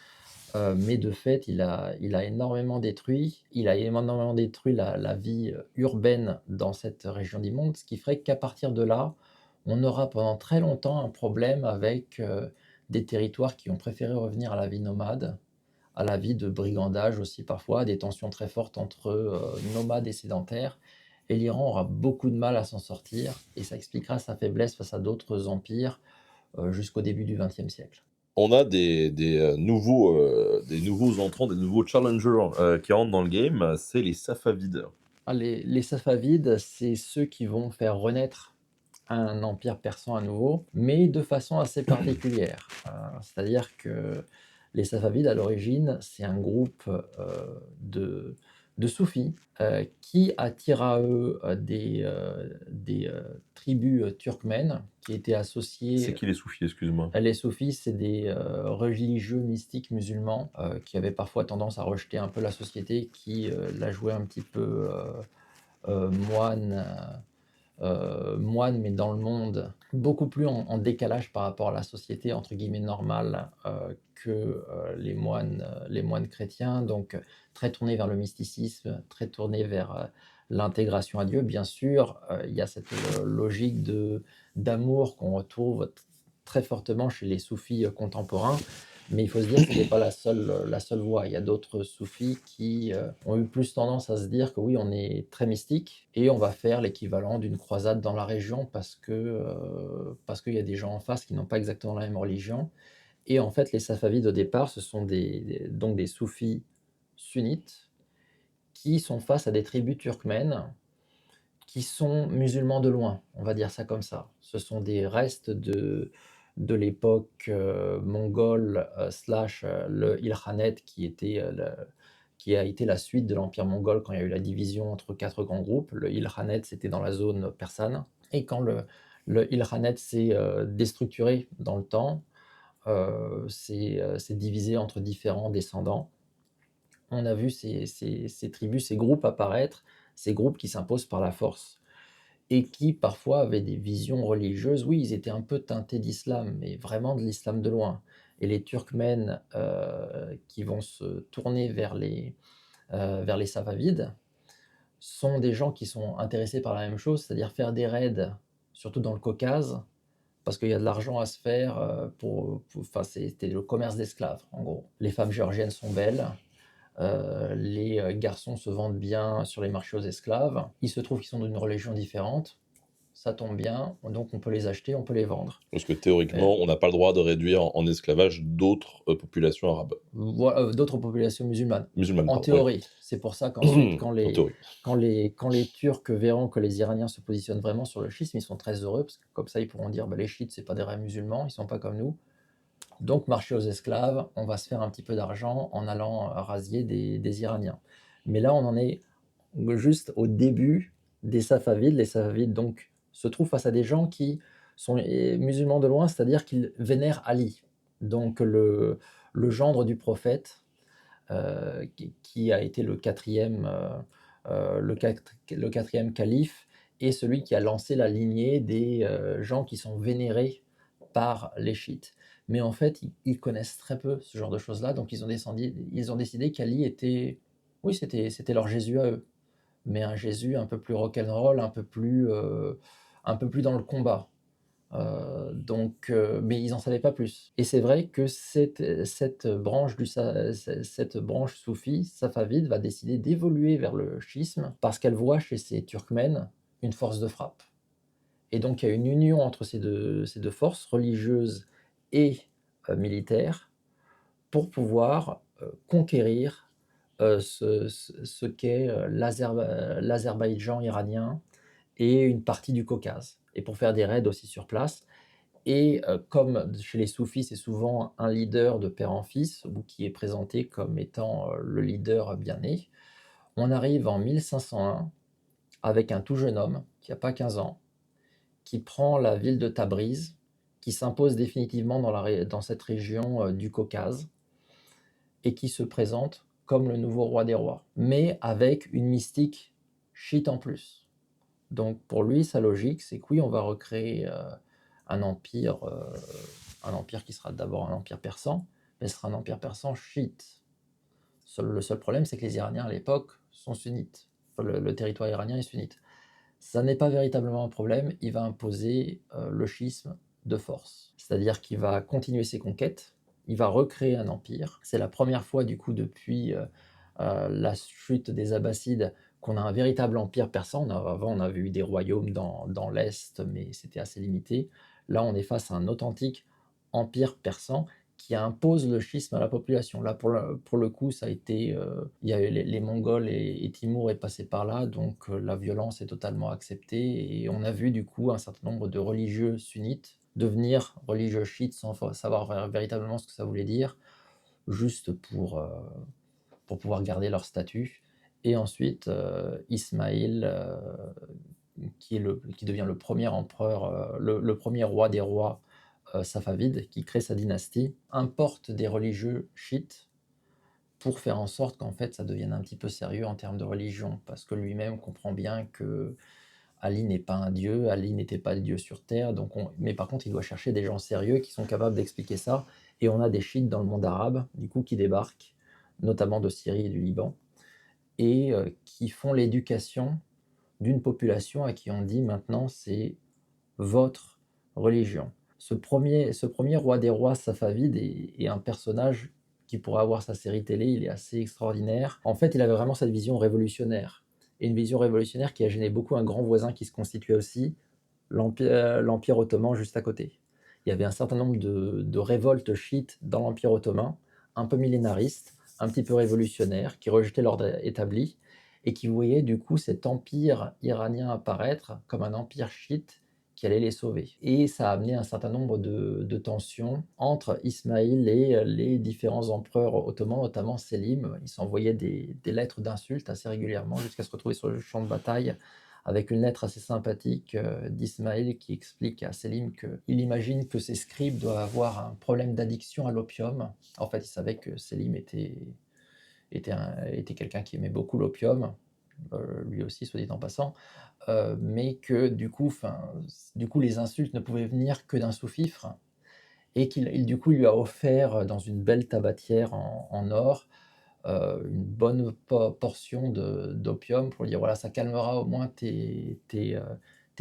mais de fait, il a énormément détruit. Il a énormément détruit la vie urbaine dans cette région du monde, ce qui ferait qu'à partir de là, on aura pendant très longtemps un problème avec des territoires qui ont préféré revenir à la vie nomade, à la vie de brigandage aussi parfois, des tensions très fortes entre nomades et sédentaires. Et l'Iran aura beaucoup de mal à s'en sortir, et ça expliquera sa faiblesse face à d'autres empires jusqu'au début du XXe siècle. On a des nouveaux entrants, des nouveaux challengers qui rentrent dans le game, c'est les Safavides. Ah, les Safavides, c'est ceux qui vont faire renaître un empire persan à nouveau, mais de façon assez particulière. C'est-à-dire que les Safavides, à l'origine, c'est un groupe de, de soufis qui attirent à eux des tribus turkmènes qui étaient C'est associées. qui les soufis, excuse-moi? Les soufis, c'est des religieux mystiques musulmans qui avaient parfois tendance à rejeter un peu la société, qui la jouaient un petit peu moine, moine, mais dans le monde, beaucoup plus en décalage par rapport à la société, entre guillemets, normale que les moines chrétiens, donc très tournés vers le mysticisme, très tournés vers l'intégration à Dieu. Bien sûr, il y a cette logique d'amour qu'on retrouve très fortement chez les soufis contemporains, mais il faut se dire que ce n'est pas la seule voie. Il y a d'autres soufis qui ont eu plus tendance à se dire que oui, on est très mystique et on va faire l'équivalent d'une croisade dans la région parce qu'il y a des gens en face qui n'ont pas exactement la même religion. Et en fait, les Safavides, au départ, ce sont donc des soufis sunnites qui sont face à des tribus turkmènes qui sont musulmans de loin, on va dire ça comme ça. Ce sont des restes de l'époque mongole slash le Ilkhanate qui a été la suite de l'Empire mongol quand il y a eu la division entre quatre grands groupes. Le Ilkhanate, c'était dans la zone persane. Et quand le Ilkhanate s'est déstructuré dans le temps, c'est divisé entre différents descendants. On a vu ces tribus, ces groupes apparaître, ces groupes qui s'imposent par la force et qui parfois avaient des visions religieuses. Oui, ils étaient un peu teintés d'islam, mais vraiment de l'islam de loin. Et les Turkmènes qui vont se tourner vers les Safavides sont des gens qui sont intéressés par la même chose, c'est-à-dire faire des raids, surtout dans le Caucase, parce qu'il y a de l'argent à se faire enfin, c'était le commerce d'esclaves, en gros. Les femmes géorgiennes sont belles, les garçons se vendent bien sur les marchés aux esclaves. Il se trouve qu'ils sont d'une religion différente, ça tombe bien, donc on peut les acheter, on peut les vendre. Parce que théoriquement, on n'a pas le droit de réduire en esclavage d'autres populations arabes. D'autres populations musulmanes. Musulmanes, En pardon, oui. théorie, c'est pour ça qu'ensuite, En théorie. quand les Turcs verront que les Iraniens se positionnent vraiment sur le schisme, ils sont très heureux, parce que comme ça, ils pourront dire bah, les chiites, c'est pas des vrais musulmans, ils sont pas comme nous. Donc, marché aux esclaves, on va se faire un petit peu d'argent en allant rasier des Iraniens. Mais là, on en est juste au début des Safavides. Les Safavides, donc, se trouvent face à des gens qui sont musulmans de loin, c'est-à-dire qu'ils vénèrent Ali, donc le gendre du prophète, qui a été le quatrième calife et celui qui a lancé la lignée des gens qui sont vénérés par les chiites. Mais en fait, ils connaissent très peu ce genre de choses-là, donc ils ont décidé qu'Ali était, oui, c'était leur Jésus à eux, mais un Jésus un peu plus rock'n'roll, un peu plus dans le combat. Mais ils n'en savaient pas plus. Et c'est vrai que cette branche soufie, safavide, va décider d'évoluer vers le schisme parce qu'elle voit chez ces Turkmènes une force de frappe. Et donc il y a une union entre ces deux forces, religieuses et militaires, pour pouvoir conquérir ce qu'est l'Azerbaïdjan iranien et une partie du Caucase, et pour faire des raids aussi sur place. Et comme chez les soufis, c'est souvent un leader de père en fils, ou qui est présenté comme étant le leader bien né, on arrive en 1501 avec un tout jeune homme qui n'a pas 15 ans, qui prend la ville de Tabriz, qui s'impose définitivement dans cette région du Caucase, et qui se présente comme le nouveau roi des rois, mais avec une mystique chiite en plus. Donc pour lui, sa logique, c'est que oui, on va recréer un empire qui sera d'abord un empire persan, mais ce sera un empire persan chiite. Le seul problème, c'est que les Iraniens à l'époque sont sunnites. Enfin, le territoire iranien est sunnite. Ça n'est pas véritablement un problème, il va imposer le schisme de force. C'est-à-dire qu'il va continuer ses conquêtes, il va recréer un empire. C'est la première fois du coup depuis la chute des Abbassides qu'on a un véritable empire persan. Avant, on avait eu des royaumes dans l'Est, mais c'était assez limité. Là, on est face à un authentique empire persan qui impose le schisme à la population. Là, pour le coup, ça a été, il y a eu les Mongols et Timour est passé par là, donc la violence est totalement acceptée. Et on a vu du coup un certain nombre de religieux sunnites devenir religieux chiites sans savoir véritablement ce que ça voulait dire, juste pour pouvoir garder leur statut. Et ensuite, Ismaïl, qui devient le premier empereur, le premier roi des rois safavides, qui crée sa dynastie, importe des religieux chiites pour faire en sorte qu'en fait ça devienne un petit peu sérieux en termes de religion, parce que lui-même comprend bien que Ali n'est pas un dieu, Ali n'était pas le dieu sur terre, mais par contre il doit chercher des gens sérieux qui sont capables d'expliquer ça, et on a des chiites dans le monde arabe, du coup, qui débarquent, notamment de Syrie et du Liban, et qui font l'éducation d'une population à qui on dit maintenant c'est votre religion. Ce premier roi des rois safavide est un personnage qui pourrait avoir sa série télé, il est assez extraordinaire. En fait, il avait vraiment cette vision révolutionnaire. Et une vision révolutionnaire qui a gêné beaucoup un grand voisin qui se constituait aussi, l'Empire ottoman juste à côté. Il y avait un certain nombre de révoltes chiites dans l'Empire ottoman, un peu millénaristes, un petit peu révolutionnaires, qui rejetaient l'ordre établi et qui voyaient du coup cet empire iranien apparaître comme un empire chiite qui allait les sauver. Et ça a amené un certain nombre de tensions entre Ismaïl et les différents empereurs ottomans, notamment Sélim. Ils s'envoyaient des lettres d'insultes assez régulièrement jusqu'à se retrouver sur le champ de bataille avec une lettre assez sympathique d'Ismaïl qui explique à Sélim qu'il imagine que ses scribes doivent avoir un problème d'addiction à l'opium. En fait, il savait que Sélim était quelqu'un qui aimait beaucoup l'opium, lui aussi, soit dit en passant, mais que du coup, les insultes ne pouvaient venir que d'un sous-fifre, et du coup, il lui a offert dans une belle tabatière en or une bonne portion d'opium pour lui dire voilà, ça calmera au moins tes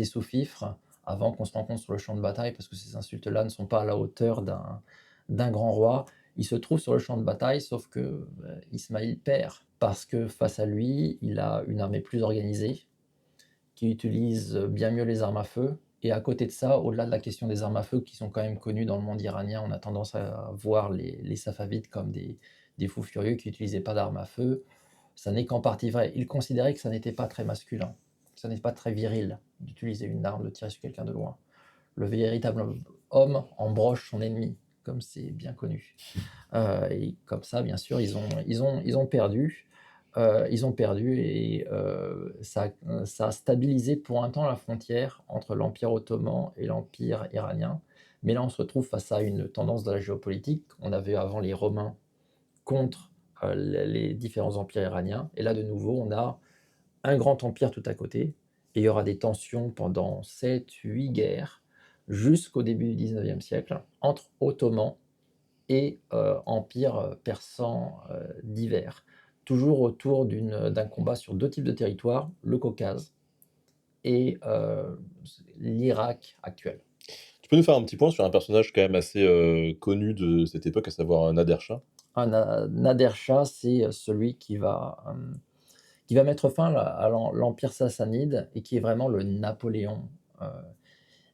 sous-fifres avant qu'on se rencontre sur le champ de bataille, parce que ces insultes-là ne sont pas à la hauteur d'un grand roi. Il se trouve sur le champ de bataille, sauf que Ismaïl perd, parce que face à lui, il a une armée plus organisée, qui utilise bien mieux les armes à feu. Et à côté de ça, au-delà de la question des armes à feu, qui sont quand même connues dans le monde iranien, on a tendance à voir les Safavides comme des fous furieux qui n'utilisaient pas d'armes à feu. Ça n'est qu'en partie vrai. Ils considéraient que ça n'était pas très masculin, que ça n'était pas très viril d'utiliser une arme, de tirer sur quelqu'un de loin. Le véritable homme embroche son ennemi, comme c'est bien connu. Et comme ça, bien sûr, ils ont perdu. Ils ont perdu, et ça a stabilisé pour un temps la frontière entre l'Empire ottoman et l'Empire iranien. Mais là, on se retrouve face à une tendance de la géopolitique. On avait avant les Romains contre les différents empires iraniens. Et là, de nouveau, on a un grand empire tout à côté. Et il y aura des tensions pendant 7, 8 guerres jusqu'au début du 19e siècle entre Ottomans et empire persan divers. Toujours autour d'un combat sur deux types de territoires, le Caucase et l'Irak actuel. Tu peux nous faire un petit point sur un personnage quand même assez connu de cette époque, à savoir Nader Shah? Nader Shah, c'est celui qui va mettre fin à l'Empire sassanide et qui est vraiment le Napoléon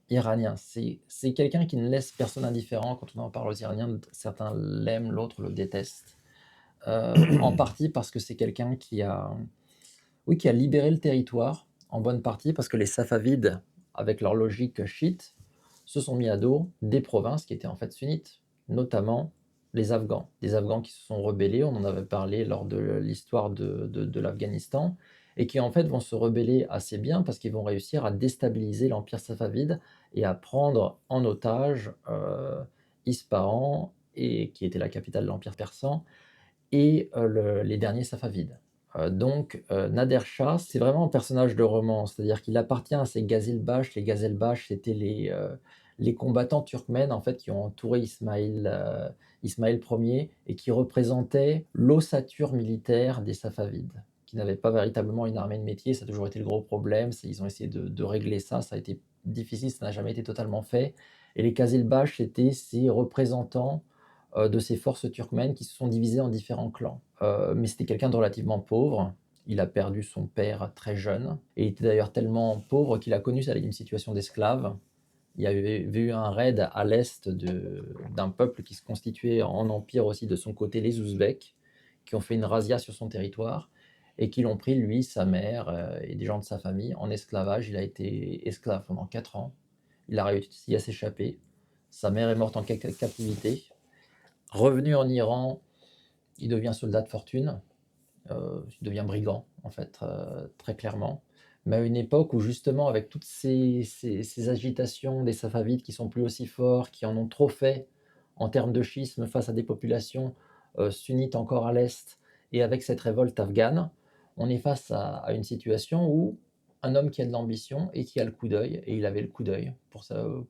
iranien. C'est quelqu'un qui ne laisse personne indifférent quand on en parle aux Iraniens. Certains l'aiment, l'autre le déteste. En partie parce que c'est quelqu'un qui a libéré le territoire, en bonne partie parce que les Safavides, avec leur logique chiite, se sont mis à dos des provinces qui étaient en fait sunnites, notamment les Afghans. Des Afghans qui se sont rebellés, on en avait parlé lors de l'histoire de l'Afghanistan, et qui en fait vont se rebeller assez bien parce qu'ils vont réussir à déstabiliser l'Empire safavide et à prendre en otage Ispahan, qui était la capitale de l'Empire persan, et les derniers Safavides. Nader Shah, c'est vraiment un personnage de roman, c'est-à-dire qu'il appartient à ces Gazilbash. Les Gazilbash, c'était les combattants turkmènes en fait, qui ont entouré Ismaël Ier et qui représentaient l'ossature militaire des Safavides, qui n'avaient pas véritablement une armée de métier. Ça a toujours été le gros problème. Ils ont essayé de régler ça. Ça a été difficile, ça n'a jamais été totalement fait. Et les Gazilbash, c'était ces représentants de ces forces turkmènes qui se sont divisées en différents clans. Mais c'était quelqu'un de relativement pauvre. Il a perdu son père très jeune, et il était d'ailleurs tellement pauvre qu'il a connu une situation d'esclave. Il y avait eu un raid à l'est d'un peuple qui se constituait en empire aussi de son côté, les Ouzbeks, qui ont fait une razzia sur son territoire et qui l'ont pris, lui, sa mère et des gens de sa famille, en esclavage. Il a été esclave pendant 4 ans. Il a réussi à s'échapper. Sa mère est morte en captivité. Revenu en Iran, il devient soldat de fortune. il devient brigand, en fait, très clairement. Mais à une époque où justement avec toutes ces agitations des Safavides qui sont plus aussi forts, qui en ont trop fait en termes de schisme face à des populations, sunnites encore à l'est et avec cette révolte afghane, on est face à une situation où un homme qui a de l'ambition et qui a le coup d'œil, et il avait le coup d'œil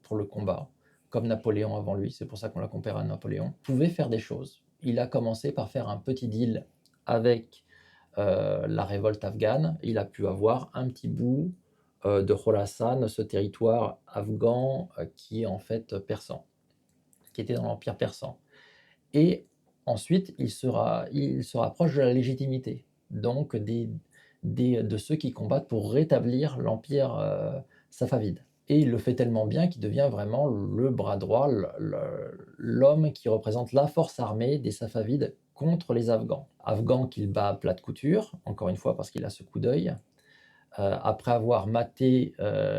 pour le combat, comme Napoléon avant lui, c'est pour ça qu'on l'a comparé à Napoléon, pouvait faire des choses. Il a commencé par faire un petit deal avec la révolte afghane. Il a pu avoir un petit bout de Khorasan, ce territoire afghan qui est en fait persan, qui était dans l'empire persan. Et ensuite, il se rapproche de la légitimité, donc de ceux qui combattent pour rétablir l'empire safavide. Et il le fait tellement bien qu'il devient vraiment le bras droit, l'homme qui représente la force armée des Safavides contre les Afghans. Afghans qu'il bat à plat de couture, encore une fois parce qu'il a ce coup d'œil, après avoir maté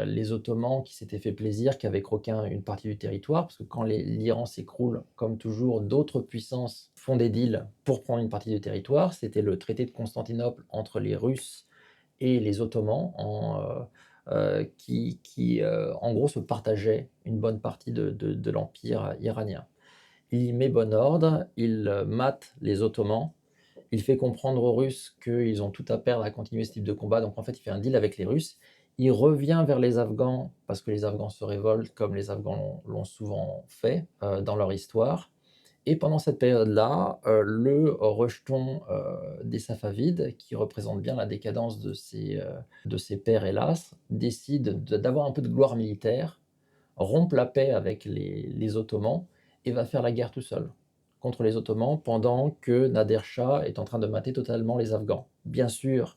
les Ottomans qui s'étaient fait plaisir, qui avaient croqué une partie du territoire, parce que quand l'Iran s'écroule, comme toujours, d'autres puissances font des deals pour prendre une partie du territoire. C'était le traité de Constantinople entre les Russes et les Ottomans, en gros se partageaient une bonne partie de l'empire iranien. Il y met bon ordre, il mate les Ottomans, il fait comprendre aux Russes qu'ils ont tout à perdre à continuer ce type de combat, donc en fait il fait un deal avec les Russes. Il revient vers les Afghans, parce que les Afghans se révoltent comme les Afghans l'ont souvent fait dans leur histoire. Et pendant cette période-là, le rejeton des Safavides, qui représente bien la décadence de ses pères, hélas, décide d'avoir un peu de gloire militaire, rompt la paix avec les Ottomans et va faire la guerre tout seul contre les Ottomans pendant que Nader Shah est en train de mater totalement les Afghans. Bien sûr,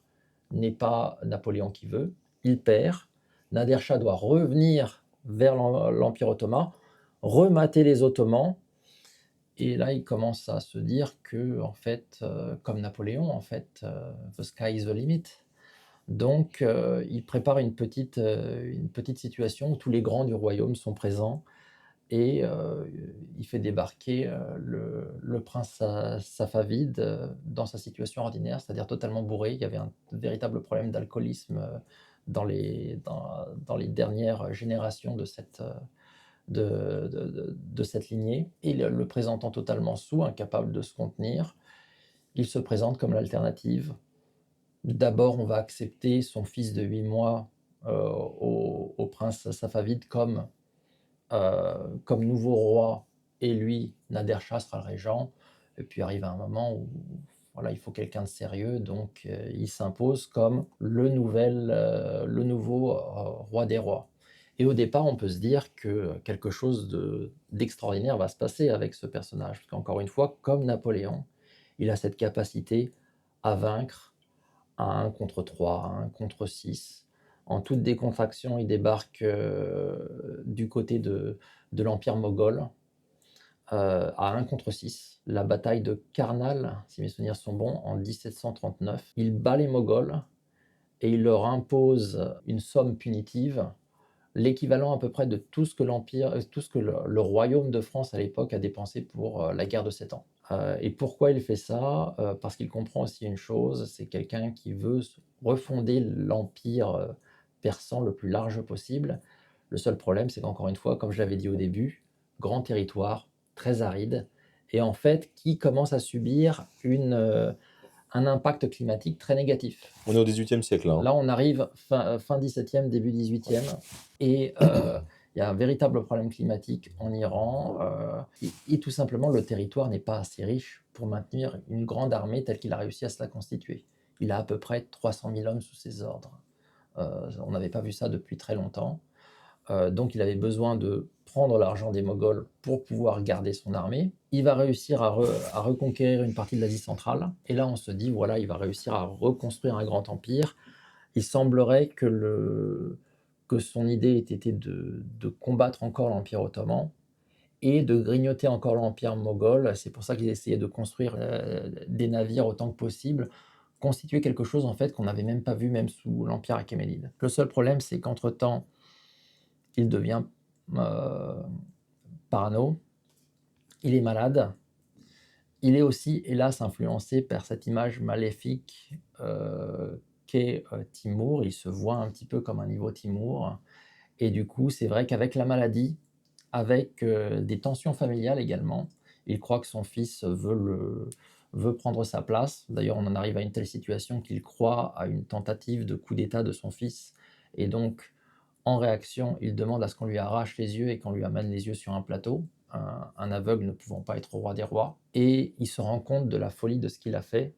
n'est pas Napoléon qui veut, il perd. Nader Shah doit revenir vers l'Empire ottoman, remater les Ottomans, et là il commence à se dire que, en fait, comme Napoléon, en fait, the sky is the limit. Donc, il prépare une petite situation où tous les grands du royaume sont présents et il fait débarquer le prince Safavid dans sa situation ordinaire, c'est-à-dire totalement bourré. Il y avait un véritable problème d'alcoolisme dans les dernières générations de cette lignée. Et le présentant totalement sous, incapable de se contenir, il se présente comme l'alternative. D'abord, on va accepter son fils de 8 mois au prince Safavid comme nouveau roi, et lui, Nader Shah, sera le régent. Et puis arrive un moment où voilà, il faut quelqu'un de sérieux, donc il s'impose comme le nouveau roi des rois. Et au départ, on peut se dire que quelque chose d'extraordinaire va se passer avec ce personnage, parce qu'encore une fois, comme Napoléon, il a cette capacité à vaincre à 1 contre 3, à 1 contre 6. En toute décontraction, il débarque du côté de l'Empire moghol à 1 contre 6. La bataille de Karnal, si mes souvenirs sont bons, en 1739. Il bat les Moghols et il leur impose une somme punitive, l'équivalent à peu près de tout ce que le royaume de France à l'époque a dépensé pour la guerre de 7 ans. Et pourquoi il fait ça? Parce qu'il comprend aussi une chose, c'est quelqu'un qui veut refonder l'empire persan le plus large possible. Le seul problème, c'est qu'encore une fois, comme je l'avais dit au début, grand territoire, très aride, et en fait qui commence à subir un impact climatique très négatif. On est au XVIIIe siècle, là. Là, on arrive fin 17e, début 18e, et il y a un véritable problème climatique en Iran, et tout simplement, le territoire n'est pas assez riche pour maintenir une grande armée telle qu'il a réussi à se la constituer. Il a à peu près 300 000 hommes sous ses ordres. On n'avait pas vu ça depuis très longtemps. Donc il avait besoin de prendre l'argent des Moghols pour pouvoir garder son armée. Il va réussir à reconquérir une partie de l'Asie centrale. Et là, on se dit, voilà, il va réussir à reconstruire un grand empire. Il semblerait que son idée ait été de combattre encore l'Empire ottoman et de grignoter encore l'Empire moghol. C'est pour ça qu'il essayait de construire des navires autant que possible, constituer quelque chose en fait qu'on n'avait même pas vu même sous l'Empire achéménide. Le seul problème, c'est qu'entre-temps, il devient parano, il est malade, Il est aussi, hélas, influencé par cette image maléfique qu'est Timur. Il se voit un petit peu comme un nouveau Timur. Et du coup, c'est vrai qu'avec la maladie, avec des tensions familiales également, il croit que son fils veut prendre sa place. D'ailleurs, on en arrive à une telle situation qu'il croit à une tentative de coup d'État de son fils. Et donc, en réaction, il demande à ce qu'on lui arrache les yeux et qu'on lui amène les yeux sur un plateau, un aveugle ne pouvant pas être roi des rois. Et il se rend compte de la folie de ce qu'il a fait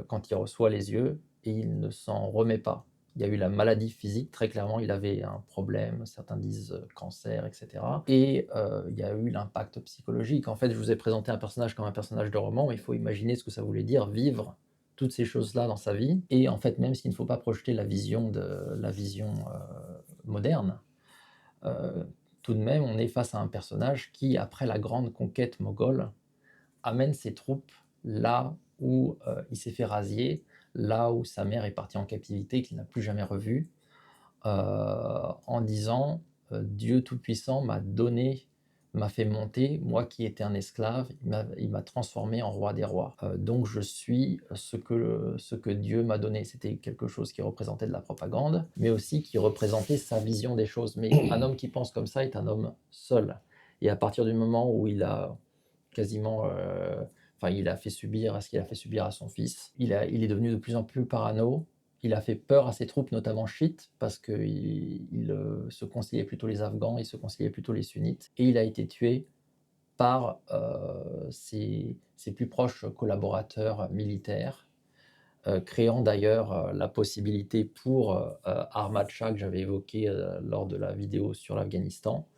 quand il reçoit les yeux et il ne s'en remet pas. Il y a eu la maladie physique, très clairement, il avait un problème, certains disent cancer, etc. Et il y a eu l'impact psychologique. En fait, je vous ai présenté un personnage comme un personnage de roman, mais il faut imaginer ce que ça voulait dire, vivre toutes ces choses-là dans sa vie. Et en fait, même s'il ne faut pas projeter la vision moderne, euh, tout de même, on est face à un personnage qui, après la grande conquête moghole, amène ses troupes là où il s'est fait rasier, là où sa mère est partie en captivité, qu'il n'a plus jamais revue, en disant Dieu Tout-Puissant m'a fait monter, moi qui étais un esclave, il m'a transformé en roi des rois. Donc je suis ce que Dieu m'a donné. C'était quelque chose qui représentait de la propagande, mais aussi qui représentait sa vision des choses. Mais un homme qui pense comme ça est un homme seul. Et à partir du moment où il a quasiment, il a fait subir ce qu'il a fait subir à son fils. Il est devenu de plus en plus parano. Il a fait peur à ses troupes, notamment chiites, parce qu'il se conciliait plutôt les Afghans, il se conciliait plutôt les sunnites. Et il a été tué par ses plus proches collaborateurs militaires, créant d'ailleurs la possibilité pour Ahmad Shah, que j'avais évoqué lors de la vidéo sur l'Afghanistan,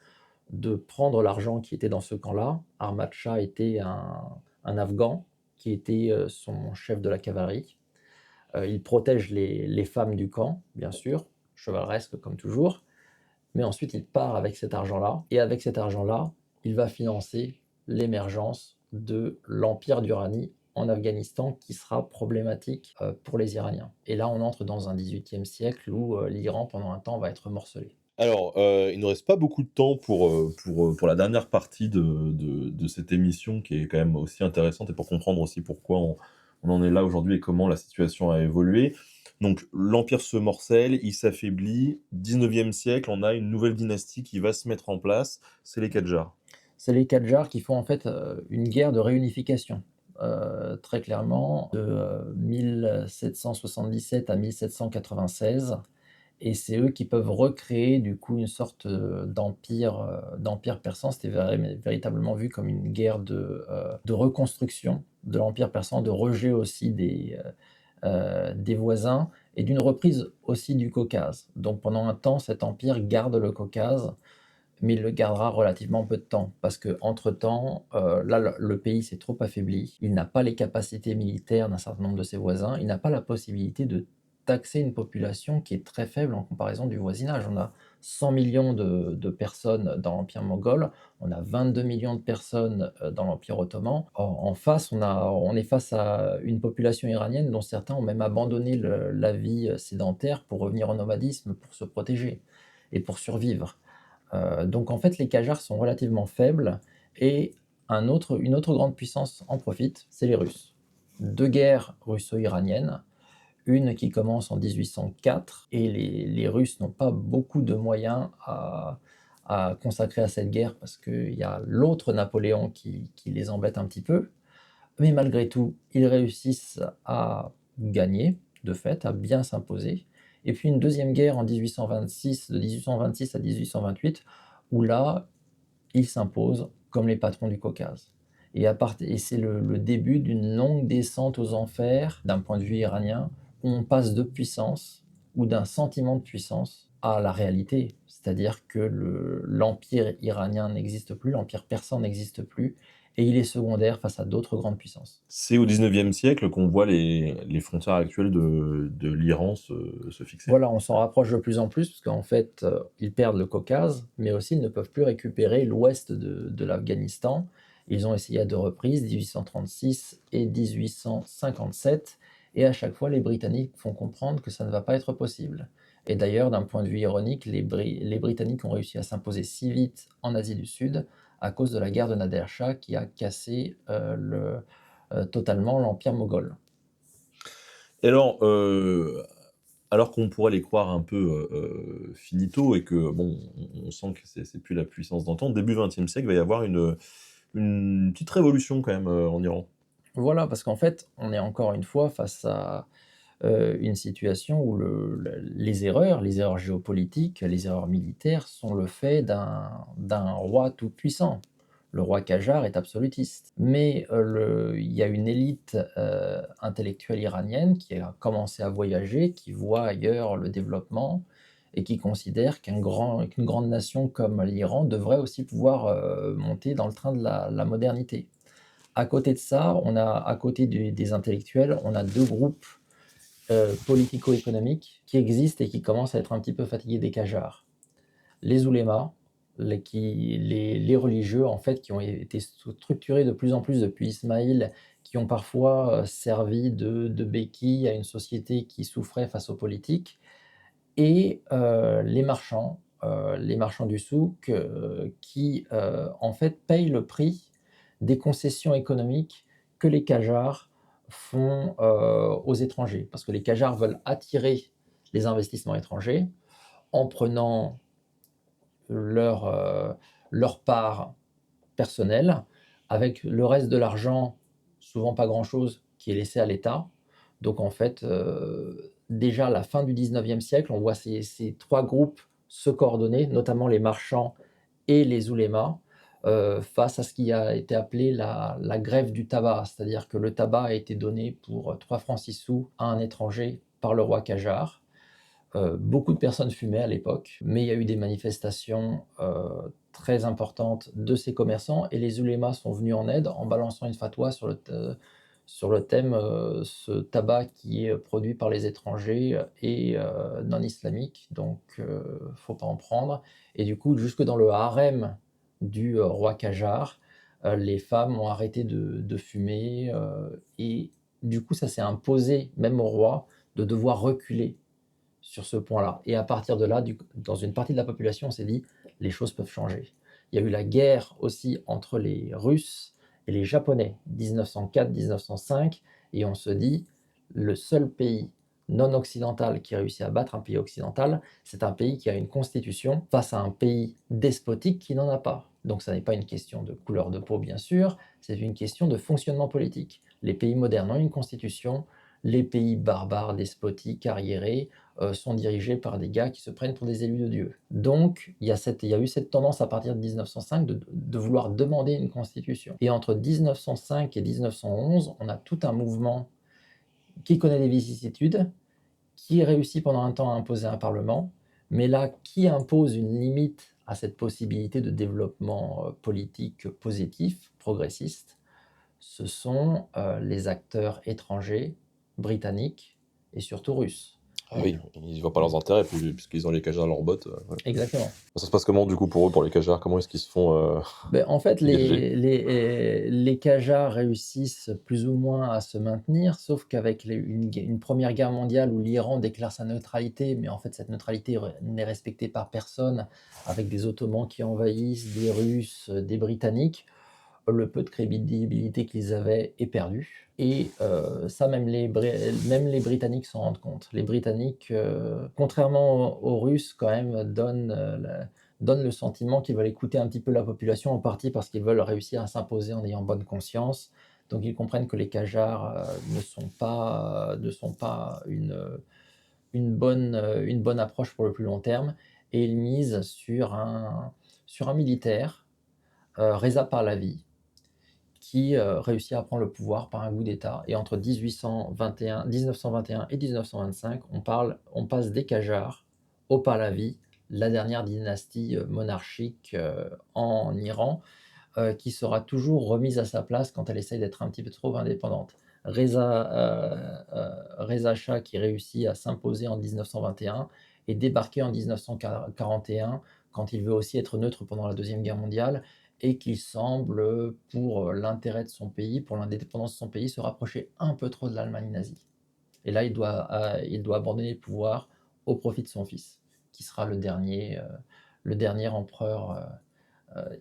de prendre l'argent qui était dans ce camp-là. Ahmad Shah était un Afghan qui était son chef de la cavalerie. Il protège les femmes du camp, bien sûr, chevaleresque comme toujours, mais ensuite il part avec cet argent-là, et avec cet argent-là, il va financer l'émergence de l'empire d'Uranie en Afghanistan qui sera problématique pour les Iraniens. Et là, on entre dans un XVIIIe siècle où l'Iran, pendant un temps, va être morcelé. Alors, il ne reste pas beaucoup de temps pour la dernière partie de cette émission qui est quand même aussi intéressante et pour comprendre aussi pourquoi on en est là aujourd'hui et comment la situation a évolué. Donc, l'Empire se morcelle, il s'affaiblit. 19e siècle, on a une nouvelle dynastie qui va se mettre en place, c'est les Kadjars. C'est les Kadjars qui font en fait une guerre de réunification. Très clairement, de 1777 à 1796, et c'est eux qui peuvent recréer du coup une sorte d'empire persan. C'était véritablement vu comme une guerre de reconstruction de l'empire persan, de rejet aussi des voisins et d'une reprise aussi du Caucase. Donc pendant un temps, cet empire garde le Caucase, mais il le gardera relativement peu de temps, parce qu'entre-temps, là, le pays s'est trop affaibli, il n'a pas les capacités militaires d'un certain nombre de ses voisins, il n'a pas la possibilité de taxer une population qui est très faible en comparaison du voisinage. On a 100 millions de personnes dans l'Empire moghol, on a 22 millions de personnes dans l'Empire ottoman. En face, on est face à une population iranienne dont certains ont même abandonné la vie sédentaire pour revenir au nomadisme, pour se protéger et pour survivre. Donc en fait, les Qajars sont relativement faibles et une autre grande puissance en profite, c'est les Russes. Deux guerres russo-iraniennes, une qui commence en 1804 et les Russes n'ont pas beaucoup de moyens à consacrer à cette guerre parce qu'il y a l'autre Napoléon qui les embête un petit peu. Mais malgré tout, ils réussissent à gagner, de fait, à bien s'imposer. Et puis une deuxième guerre en 1826, de 1826 à 1828, où là, ils s'imposent comme les patrons du Caucase. Et c'est le début d'une longue descente aux enfers, d'un point de vue iranien, où on passe de puissance, ou d'un sentiment de puissance, à la réalité. C'est-à-dire que l'empire iranien n'existe plus, l'empire persan n'existe plus, et il est secondaire face à d'autres grandes puissances. C'est au 19e siècle qu'on voit les frontières actuelles de l'Iran se fixer. Voilà, on s'en rapproche de plus en plus, parce qu'en fait, ils perdent le Caucase, mais aussi ils ne peuvent plus récupérer l'ouest de l'Afghanistan. Ils ont essayé à deux reprises, 1836 et 1857, et à chaque fois, les Britanniques font comprendre que ça ne va pas être possible. Et d'ailleurs, d'un point de vue ironique, les Britanniques ont réussi à s'imposer si vite en Asie du Sud, à cause de la guerre de Nader Shah qui a cassé totalement l'empire moghol. Et alors qu'on pourrait les croire un peu, finito et que bon, on sent que c'est plus la puissance d'antan, début XXe siècle, il va y avoir une petite révolution quand même, en Iran. Voilà, parce qu'en fait, on est encore une fois face à une situation où les erreurs géopolitiques, les erreurs militaires sont le fait d'un roi tout-puissant. Le roi Qajar est absolutiste. Mais il y a une élite intellectuelle iranienne qui a commencé à voyager, qui voit ailleurs le développement et qui considère qu'une grande nation comme l'Iran devrait aussi pouvoir monter dans le train de la modernité. À côté de ça, à côté des intellectuels, on a deux groupes politico-économiques qui existent et qui commencent à être un petit peu fatigués des Qajars. Les oulémas, les religieux en fait, qui ont été structurés de plus en plus depuis Ismaïl, qui ont parfois servi de béquille à une société qui souffrait face aux politiques, et les marchands du souk, qui en fait payent le prix des concessions économiques que les Qajars font aux étrangers. Parce que les Qajars veulent attirer les investissements étrangers en prenant leur, leur part personnelle, avec le reste de l'argent, souvent pas grand-chose, qui est laissé à l'État. Donc en fait, déjà à la fin du 19e siècle, on voit ces trois groupes se coordonner, notamment les marchands et les oulémas, face à ce qui a été appelé la grève du tabac. C'est-à-dire que le tabac a été donné pour 3 francs 6 sous à un étranger par le roi Qajar. Beaucoup de personnes fumaient à l'époque, mais il y a eu des manifestations très importantes de ces commerçants et les oulémas sont venus en aide en balançant une fatwa sur le thème ce tabac qui est produit par les étrangers et non islamique, donc faut pas en prendre. Et du coup, jusque dans le harem du roi Qajar, les femmes ont arrêté de fumer et du coup, ça s'est imposé même au roi de devoir reculer sur ce point-là. Et à partir de là, dans une partie de la population, on s'est dit, les choses peuvent changer. Il y a eu la guerre aussi entre les Russes et les Japonais, 1904-1905, et on se dit, le seul pays non occidental qui réussit à battre un pays occidental, c'est un pays qui a une constitution face à un pays despotique qui n'en a pas. Donc ça n'est pas une question de couleur de peau, bien sûr, c'est une question de fonctionnement politique. Les pays modernes ont une constitution, les pays barbares, despotiques, arriérés, sont dirigés par des gars qui se prennent pour des élus de Dieu. Donc, il y a eu cette tendance à partir de 1905 de vouloir demander une constitution. Et entre 1905 et 1911, on a tout un mouvement qui connaît des vicissitudes, qui réussit pendant un temps à imposer un parlement, mais là, qui impose une limite à cette possibilité de développement politique positif, progressiste, ce sont les acteurs étrangers, britanniques et surtout russes. Ah oui, ils voient pas leurs intérêts puisqu'ils ont les Qajars à leurs bottes, ouais. Exactement. Ça se passe comment du coup pour eux, pour les Qajars? Comment est-ce qu'ils se font, Ben en fait, dégager? les Qajars réussissent plus ou moins à se maintenir, sauf qu'avec une Première Guerre mondiale où l'Iran déclare sa neutralité, mais en fait cette neutralité n'est respectée par personne, avec des Ottomans qui envahissent, des Russes, des Britanniques, le peu de crédibilité qu'ils avaient est perdu. Et ça, même les Britanniques s'en rendent compte. Les Britanniques, contrairement aux Russes, quand même, donnent le sentiment qu'ils veulent écouter un petit peu la population, en partie parce qu'ils veulent réussir à s'imposer en ayant bonne conscience. Donc ils comprennent que les Qajars ne sont pas une bonne approche pour le plus long terme, et ils misent sur un militaire, Reza Pahlavi, qui réussit à prendre le pouvoir par un coup d'État. Et entre 1921 et 1925, on passe des Qajars au Pahlavi, la dernière dynastie monarchique en Iran, qui sera toujours remise à sa place quand elle essaye d'être un petit peu trop indépendante. Reza Shah, qui réussit à s'imposer en 1921 et débarqué en 1941 quand il veut aussi être neutre pendant la Deuxième Guerre mondiale et qui semble, pour l'intérêt de son pays, pour l'indépendance de son pays, se rapprocher un peu trop de l'Allemagne nazie. Et là, il doit abandonner le pouvoir au profit de son fils, qui sera le dernier empereur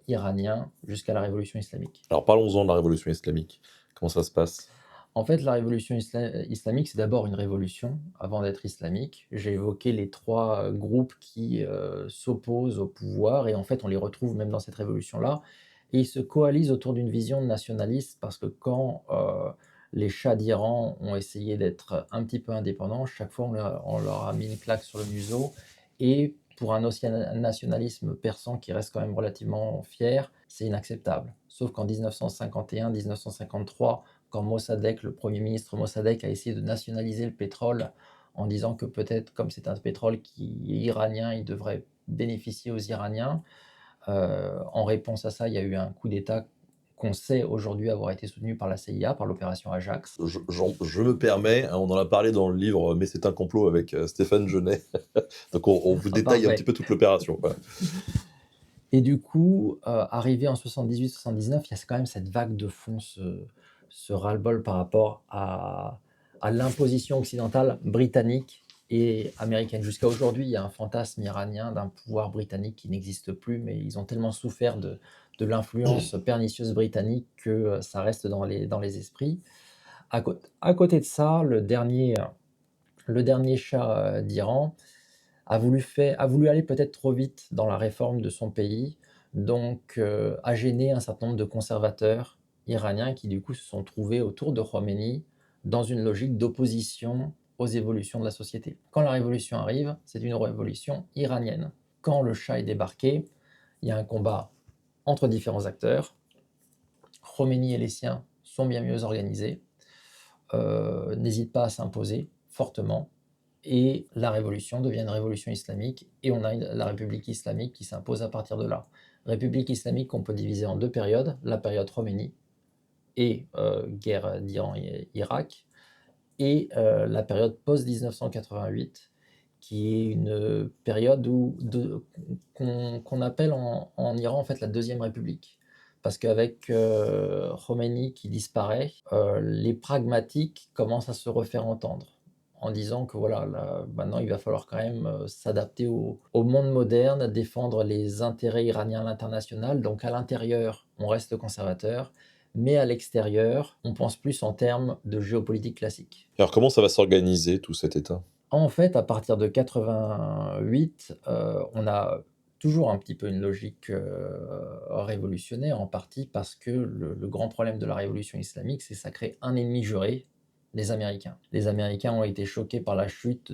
iranien jusqu'à la révolution islamique. Alors parlons-en de la révolution islamique. Comment ça se passe? En fait, la révolution islamique, c'est d'abord une révolution avant d'être islamique. J'ai évoqué les 3 groupes qui, s'opposent au pouvoir et en fait, on les retrouve même dans cette révolution-là et ils se coalisent autour d'une vision nationaliste parce que quand, les shahs d'Iran ont essayé d'être un petit peu indépendants, chaque fois on leur a mis une claque sur le museau et pour un nationalisme persan qui reste quand même relativement fier, c'est inacceptable. Sauf qu'en 1951-1953, quand Mossadegh, le premier ministre Mossadegh, a essayé de nationaliser le pétrole en disant que peut-être, comme c'est un pétrole qui est iranien, il devrait bénéficier aux Iraniens. En réponse à ça, il y a eu un coup d'État qu'on sait aujourd'hui avoir été soutenu par la CIA, par l'opération Ajax. Je me permets, hein, on en a parlé dans le livre Mais c'est un complot avec Stéphane Genet. Donc on vous détaille un petit Parfait. peu toute l'opération, quoi. Et du coup, arrivé en 78-79, il y a quand même cette vague de fond, ce ras-le-bol par rapport à l'imposition occidentale britannique et américaine. Jusqu'à aujourd'hui, il y a un fantasme iranien d'un pouvoir britannique qui n'existe plus, mais ils ont tellement souffert de l'influence pernicieuse britannique que ça reste dans les esprits. À côté de ça, le dernier shah d'Iran a voulu aller peut-être trop vite dans la réforme de son pays, donc a gêné un certain nombre de conservateurs iraniens qui du coup se sont trouvés autour de Khomeini dans une logique d'opposition aux évolutions de la société. Quand la révolution arrive, c'est une révolution iranienne. Quand le Shah est débarqué, il y a un combat entre différents acteurs. Khomeini et les siens sont bien mieux organisés, n'hésitent pas à s'imposer fortement et la révolution devient une révolution islamique et on a la République islamique qui s'impose à partir de là. République islamique qu'on peut diviser en 2 périodes, la période Khomeini et guerre d'Iran-Irak et la période post-1988 qui est une période qu'on appelle en Iran en fait la deuxième République. Parce qu'avec Khomeini qui disparaît, les pragmatiques commencent à se refaire entendre en disant que voilà, là, maintenant il va falloir quand même s'adapter au monde moderne, défendre les intérêts iraniens à l'international. Donc à l'intérieur, on reste conservateur, mais à l'extérieur, on pense plus en termes de géopolitique classique. Alors comment ça va s'organiser, tout cet État? En fait, à partir de 88, on a toujours un petit peu une logique révolutionnaire, en partie parce que le grand problème de la révolution islamique, c'est que ça crée un ennemi juré, les Américains. Les Américains ont été choqués par la chute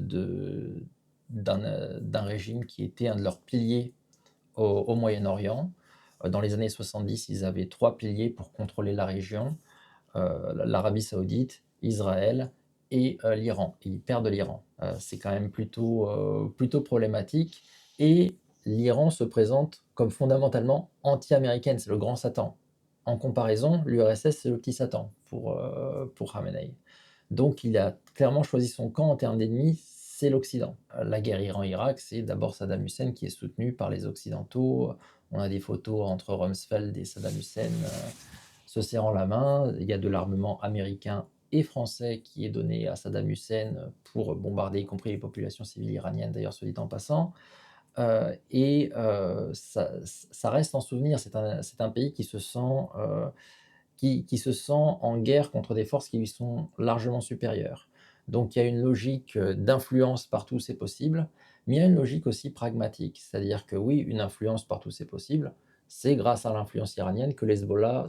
d'un régime qui était un de leurs piliers au Moyen-Orient. Dans les années 70, ils avaient 3 piliers pour contrôler la région, l'Arabie Saoudite, Israël et l'Iran. Et ils perdent l'Iran. C'est quand même plutôt problématique. Et l'Iran se présente comme fondamentalement anti-américaine, c'est le grand Satan. En comparaison, l'URSS, c'est le petit Satan pour Khamenei. Donc il a clairement choisi son camp en termes d'ennemis, c'est l'Occident. La guerre Iran-Irak, c'est d'abord Saddam Hussein qui est soutenu par les Occidentaux. On a des photos entre Rumsfeld et Saddam Hussein se serrant la main. Il y a de l'armement américain et français qui est donné à Saddam Hussein pour bombarder, y compris les populations civiles iraniennes, d'ailleurs, soit dit en passant. Ça reste en souvenir. C'est un pays qui se sent en guerre contre des forces qui lui sont largement supérieures. Donc il y a une logique d'influence partout c'est possible, mais il y a une logique aussi pragmatique. C'est-à-dire que oui, une influence partout c'est possible, c'est grâce à l'influence iranienne que le Hezbollah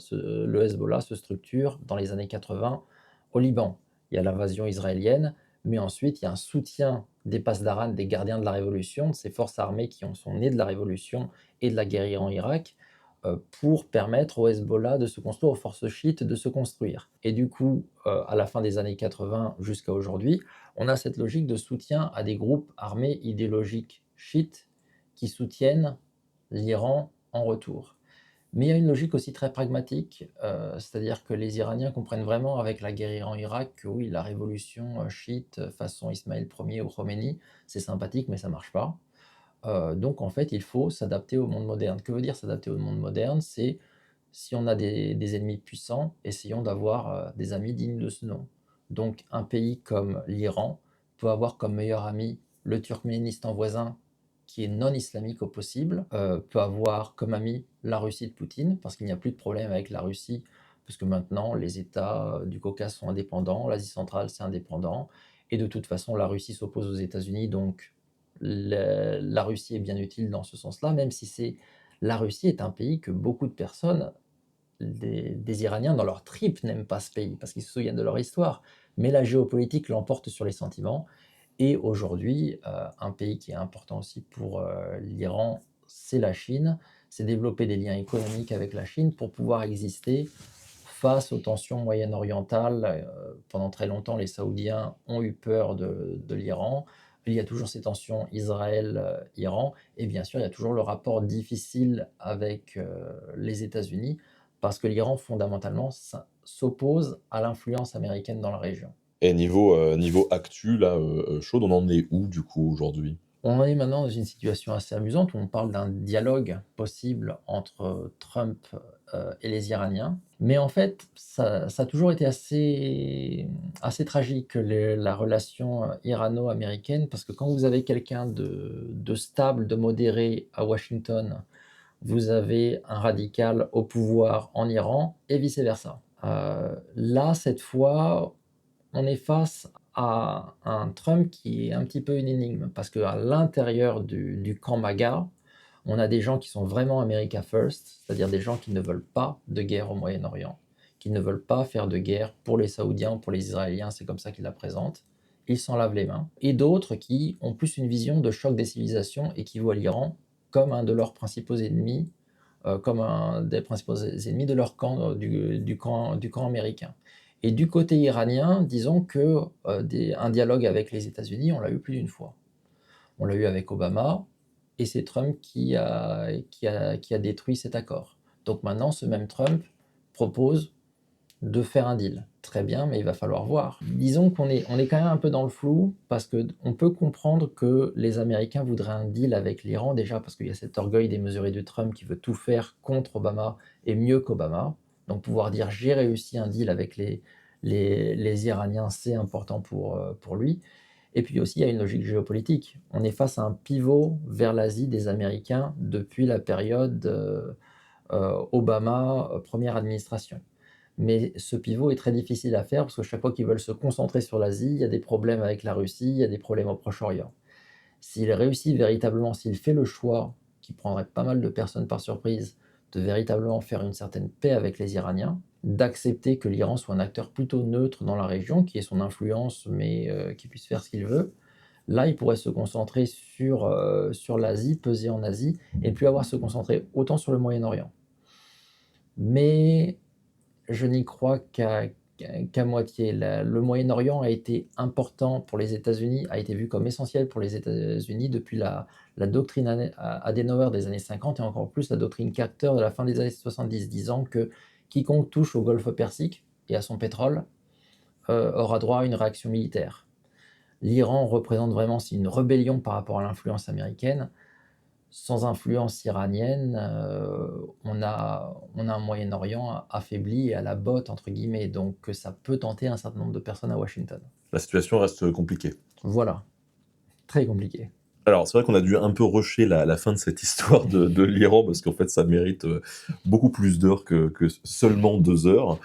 se structure dans les années 80 au Liban. Il y a l'invasion israélienne, mais ensuite il y a un soutien des Pasdaran, des gardiens de la révolution, de ces forces armées qui sont nées de la révolution et de la guerre Iran-Irak, pour permettre au Hezbollah de se construire, aux forces chiites de se construire. Et du coup, à la fin des années 80 jusqu'à aujourd'hui, on a cette logique de soutien à des groupes armés idéologiques chiites qui soutiennent l'Iran en retour. Mais il y a une logique aussi très pragmatique, c'est-à-dire que les Iraniens comprennent vraiment avec la guerre Iran-Irak que oui, la révolution chiite façon Ismaël Ier ou Khomeini, c'est sympathique mais ça marche pas. Donc en fait, il faut s'adapter au monde moderne. Que veut dire s'adapter au monde moderne? C'est si on a des ennemis puissants, essayons d'avoir des amis dignes de ce nom. Donc un pays comme l'Iran peut avoir comme meilleur ami le Turkménistan voisin, qui est non islamique au possible, peut avoir comme ami la Russie de Poutine, parce qu'il n'y a plus de problème avec la Russie, parce que maintenant les États du Caucase sont indépendants, l'Asie centrale c'est indépendant, et de toute façon la Russie s'oppose aux États-Unis, donc la Russie est bien utile dans ce sens-là, même si la Russie est un pays que beaucoup de personnes, des Iraniens dans leur trip n'aiment pas ce pays, parce qu'ils se souviennent de leur histoire, mais la géopolitique l'emporte sur les sentiments. Et aujourd'hui, un pays qui est important aussi pour l'Iran, c'est la Chine. C'est développer des liens économiques avec la Chine pour pouvoir exister face aux tensions moyen-orientales. Pendant très longtemps, les Saoudiens ont eu peur de l'Iran. Il y a toujours ces tensions Israël-Iran. Et bien sûr, il y a toujours le rapport difficile avec les États-Unis, parce que l'Iran, fondamentalement, s'oppose à l'influence américaine dans la région. Et niveau actu, là, chaude, on en est où, du coup, aujourd'hui? On est maintenant dans une situation assez amusante où on parle d'un dialogue possible entre Trump et les Iraniens. Mais en fait, ça a toujours été assez tragique, la relation irano-américaine, parce que quand vous avez quelqu'un de stable, de modéré à Washington, vous avez un radical au pouvoir en Iran, et vice-versa. Là, cette fois, on est face à un Trump qui est un petit peu une énigme, parce qu'à l'intérieur du camp MAGA, on a des gens qui sont vraiment America First, c'est-à-dire des gens qui ne veulent pas de guerre au Moyen-Orient, qui ne veulent pas faire de guerre pour les Saoudiens, pour les Israéliens, c'est comme ça qu'ils la présentent. Ils s'en lavent les mains. Et d'autres qui ont plus une vision de choc des civilisations et qui voient l'Iran comme un de leurs principaux ennemis, comme un des principaux ennemis de leur camp, du camp américain. Et du côté iranien, disons que un dialogue avec les États-Unis, on l'a eu plus d'une fois. On l'a eu avec Obama, et c'est Trump qui a détruit cet accord. Donc maintenant, ce même Trump propose de faire un deal. Très bien, mais il va falloir voir. Disons qu'on est quand même un peu dans le flou, parce qu'on peut comprendre que les Américains voudraient un deal avec l'Iran, déjà parce qu'il y a cet orgueil démesuré de Trump qui veut tout faire contre Obama et mieux qu'Obama. Donc pouvoir dire j'ai réussi un deal avec les Iraniens, c'est important pour lui. Et puis aussi, il y a une logique géopolitique. On est face à un pivot vers l'Asie des Américains depuis la période Obama, première administration. Mais ce pivot est très difficile à faire, parce que chaque fois qu'ils veulent se concentrer sur l'Asie, il y a des problèmes avec la Russie, il y a des problèmes au Proche-Orient. S'il réussit véritablement, s'il fait le choix, qui prendrait pas mal de personnes par surprise, de véritablement faire une certaine paix avec les Iraniens, d'accepter que l'Iran soit un acteur plutôt neutre dans la région, qui ait son influence, mais qui puisse faire ce qu'il veut, là, il pourrait se concentrer sur l'Asie, peser en Asie, et ne plus avoir à se concentrer autant sur le Moyen-Orient. Mais je n'y crois qu'à moitié. Le Moyen-Orient a été important pour les États-Unis, a été vu comme essentiel pour les États-Unis depuis la doctrine Adenauer des années 50, et encore plus la doctrine Carter de la fin des années 70, disant que quiconque touche au Golfe Persique et à son pétrole aura droit à une réaction militaire. L'Iran représente vraiment une rébellion par rapport à l'influence américaine. Sans influence iranienne, on a un Moyen-Orient affaibli et à la botte, entre guillemets, donc ça peut tenter un certain nombre de personnes à Washington. La situation reste compliquée. Voilà, très compliqué. Alors, c'est vrai qu'on a dû un peu rusher la fin de cette histoire de l'Iran, parce qu'en fait, ça mérite beaucoup plus d'heures que seulement 2 heures.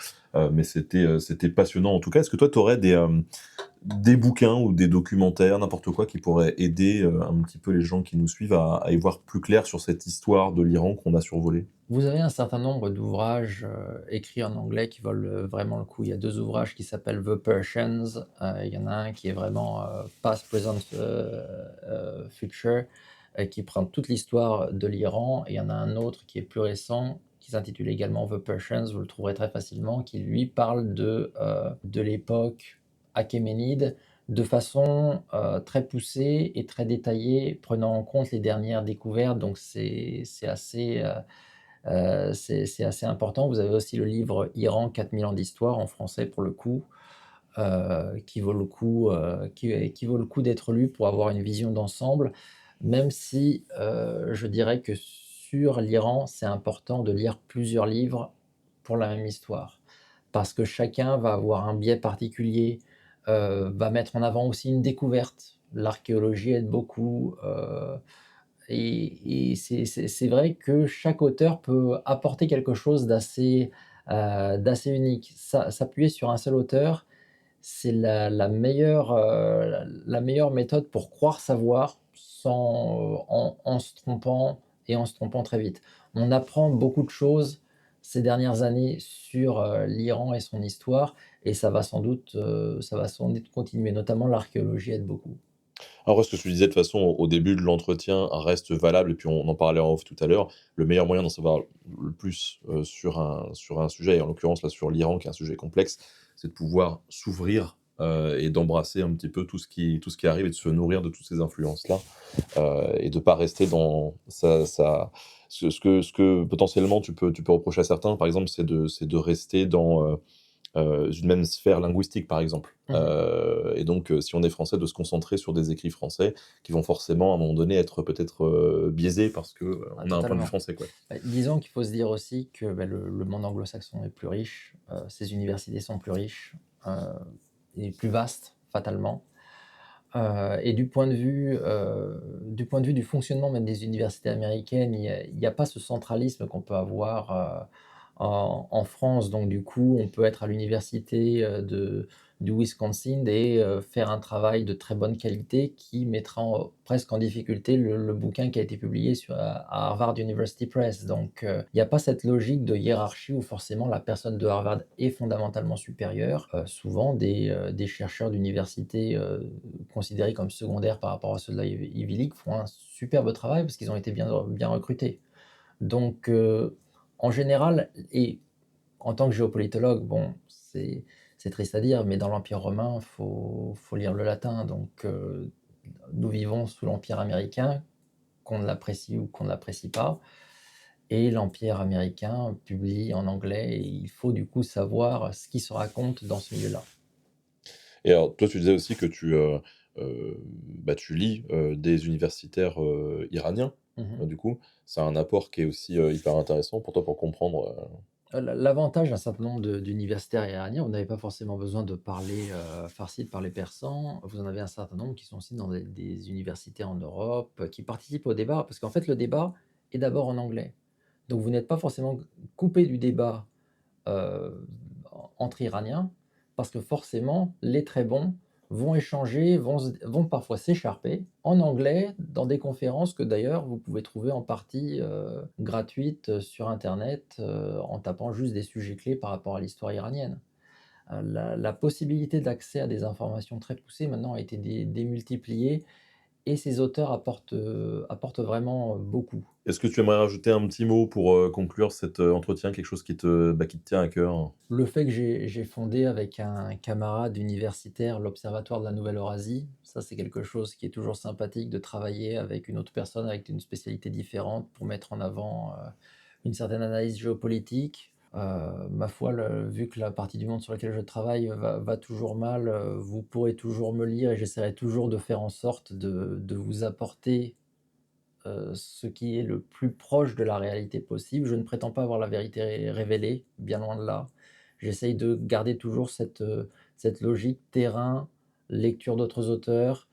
Mais c'était passionnant en tout cas. Est-ce que toi, tu aurais des bouquins ou des documentaires, n'importe quoi, qui pourraient aider un petit peu les gens qui nous suivent à y voir plus clair sur cette histoire de l'Iran qu'on a survolée? Vous avez un certain nombre d'ouvrages écrits en anglais qui valent vraiment le coup. Il y a 2 ouvrages qui s'appellent The Persians. Il y en a un qui est vraiment Past, Present, Future, qui prend toute l'histoire de l'Iran. Et il y en a un autre qui est plus récent, qui s'intitule également The Persians, vous le trouverez très facilement, qui lui parle de l'époque achéménide de façon très poussée et très détaillée, prenant en compte les dernières découvertes. Donc c'est assez important. Vous avez aussi le livre Iran, 4000 ans d'histoire, en français pour le coup, qui vaut le coup, qui vaut le coup d'être lu pour avoir une vision d'ensemble, même si je dirais que sur l'Iran, c'est important de lire plusieurs livres pour la même histoire. Parce que chacun va avoir un biais particulier, va mettre en avant aussi une découverte. L'archéologie aide beaucoup, et c'est vrai que chaque auteur peut apporter quelque chose d'assez unique. S'appuyer sur un seul auteur, c'est la meilleure méthode pour croire savoir sans en se trompant et en se trompant très vite. On apprend beaucoup de choses ces dernières années sur, l'Iran et son histoire et ça va sans doute continuer, notamment l'archéologie aide beaucoup. Après, ce que tu disais de toute façon au début de l'entretien reste valable et puis on en parlait en off tout à l'heure. Le meilleur moyen d'en savoir le plus, sur un sujet et en l'occurrence là sur l'Iran qui est un sujet complexe, c'est de pouvoir s'ouvrir, et d'embrasser un petit peu tout ce qui arrive et de se nourrir de toutes ces influences-là, et de pas rester dans ce que potentiellement tu peux reprocher à certains par exemple, c'est de rester dans, une même sphère linguistique, par exemple. Mmh. Et donc, si on est français, de se concentrer sur des écrits français qui vont forcément, à un moment donné, être peut-être, biaisés parce que, Ah on a un point de vue totalement. français, quoi. Disons qu'il faut se dire aussi que, le monde anglo-saxon est plus riche, ses universités sont plus riches, et plus vastes, fatalement. Et du point de vue du fonctionnement même des universités américaines, il y a pas ce centralisme qu'on peut avoir, en France. Donc du coup, on peut être à l'université, du Wisconsin et faire un travail de très bonne qualité qui mettra presque en difficulté le bouquin qui a été publié à Harvard University Press. Donc il n'y a pas cette logique de hiérarchie où forcément la personne de Harvard est fondamentalement supérieure. Souvent des chercheurs d'université considérés comme secondaires par rapport à ceux de la Ivy League font un superbe travail parce qu'ils ont été bien recrutés. Donc, en général, et en tant que géopolitologue, bon, c'est triste à dire, mais dans l'Empire romain, faut lire le latin. Donc, nous vivons sous l'Empire américain, qu'on l'apprécie ou qu'on ne l'apprécie pas, et l'Empire américain publie en anglais, et il faut du coup savoir ce qui se raconte dans ce milieu-là. Et alors, toi, tu disais aussi que tu lis, des universitaires, iraniens. Mmh. Du coup, c'est un apport qui est aussi, hyper intéressant pour toi pour comprendre, L'avantage d'un certain nombre d'universitaires iraniens, vous n'avez pas forcément besoin de parler, farsi, de parler persan. Vous en avez un certain nombre qui sont aussi dans des universités en Europe, qui participent au débat. Parce qu'en fait, le débat est d'abord en anglais. Donc vous n'êtes pas forcément coupé du débat, entre Iraniens, parce que forcément, les très bons vont échanger, vont parfois s'écharper en anglais dans des conférences que d'ailleurs vous pouvez trouver en partie gratuites sur Internet en tapant juste des sujets clés par rapport à l'histoire iranienne. La possibilité d'accès à des informations très poussées maintenant a été démultipliée et ces auteurs apportent vraiment beaucoup. est-ce que tu aimerais rajouter un petit mot pour, conclure cet, entretien? Quelque chose qui te tient à cœur? Le fait que j'ai fondé avec un camarade universitaire l'Observatoire de la Nouvelle-Eurasie, ça c'est quelque chose qui est toujours sympathique de travailler avec une autre personne avec une spécialité différente pour mettre en avant, une certaine analyse géopolitique. Ma foi, vu que la partie du monde sur laquelle je travaille va toujours mal, vous pourrez toujours me lire et j'essaierai toujours de faire en sorte de vous apporter ce qui est le plus proche de la réalité possible. Je ne prétends pas avoir la vérité révélée, bien loin de là. J'essaye de garder toujours cette logique terrain, lecture d'autres auteurs,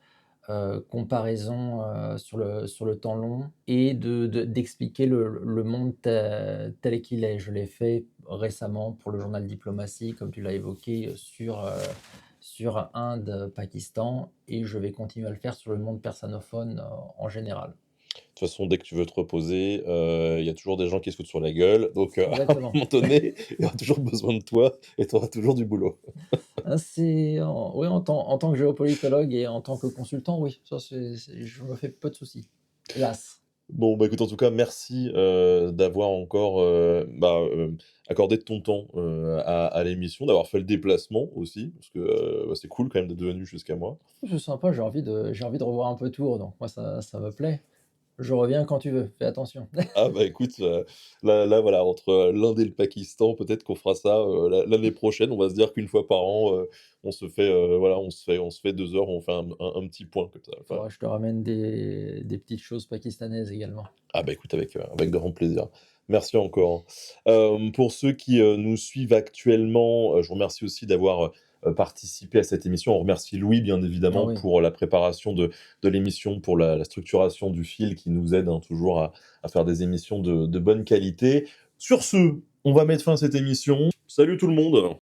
comparaison, sur le temps long et d'expliquer le monde tel qu'il est. Je l'ai fait récemment pour le journal Diplomatie, comme tu l'as évoqué, sur Inde, Pakistan, et je vais continuer à le faire sur le monde persanophone, en général. De toute façon, dès que tu veux te reposer, il y a toujours des gens qui se foutent sur la gueule, donc à un Exactement. moment donné, il y aura toujours besoin de toi et tu auras toujours du boulot. Oui, en tant que géopolitologue et en tant que consultant, oui, ça je me fais peu de soucis, hélas. Bon, bah, écoute, en tout cas, merci, d'avoir encore, accordé de ton temps, à l'émission, d'avoir fait le déplacement aussi, parce que, bah, c'est cool quand même d'être venu jusqu'à moi. C'est sympa, j'ai envie de revoir un peu Tours, donc moi ça me plaît. Je reviens quand tu veux, fais attention. Ah bah, écoute, voilà, entre, l'Inde et le Pakistan, peut-être qu'on fera ça, l'année prochaine. On va se dire qu'une fois par an, on se fait, voilà, on se fait 2 heures, on fait un petit point comme ça, enfin Faudra que je te ramène des petites choses pakistanaises également. ah bah, écoute avec grand plaisir. Merci encore, hein. Pour ceux qui, nous suivent actuellement, je vous remercie aussi d'avoir, participer à cette émission. On remercie Louis, bien Ah évidemment, oui. pour la préparation de l'émission, pour la structuration du fil qui nous aide, hein, toujours à faire des émissions de bonne qualité. Sur ce, on va mettre fin à cette émission. Salut tout le monde!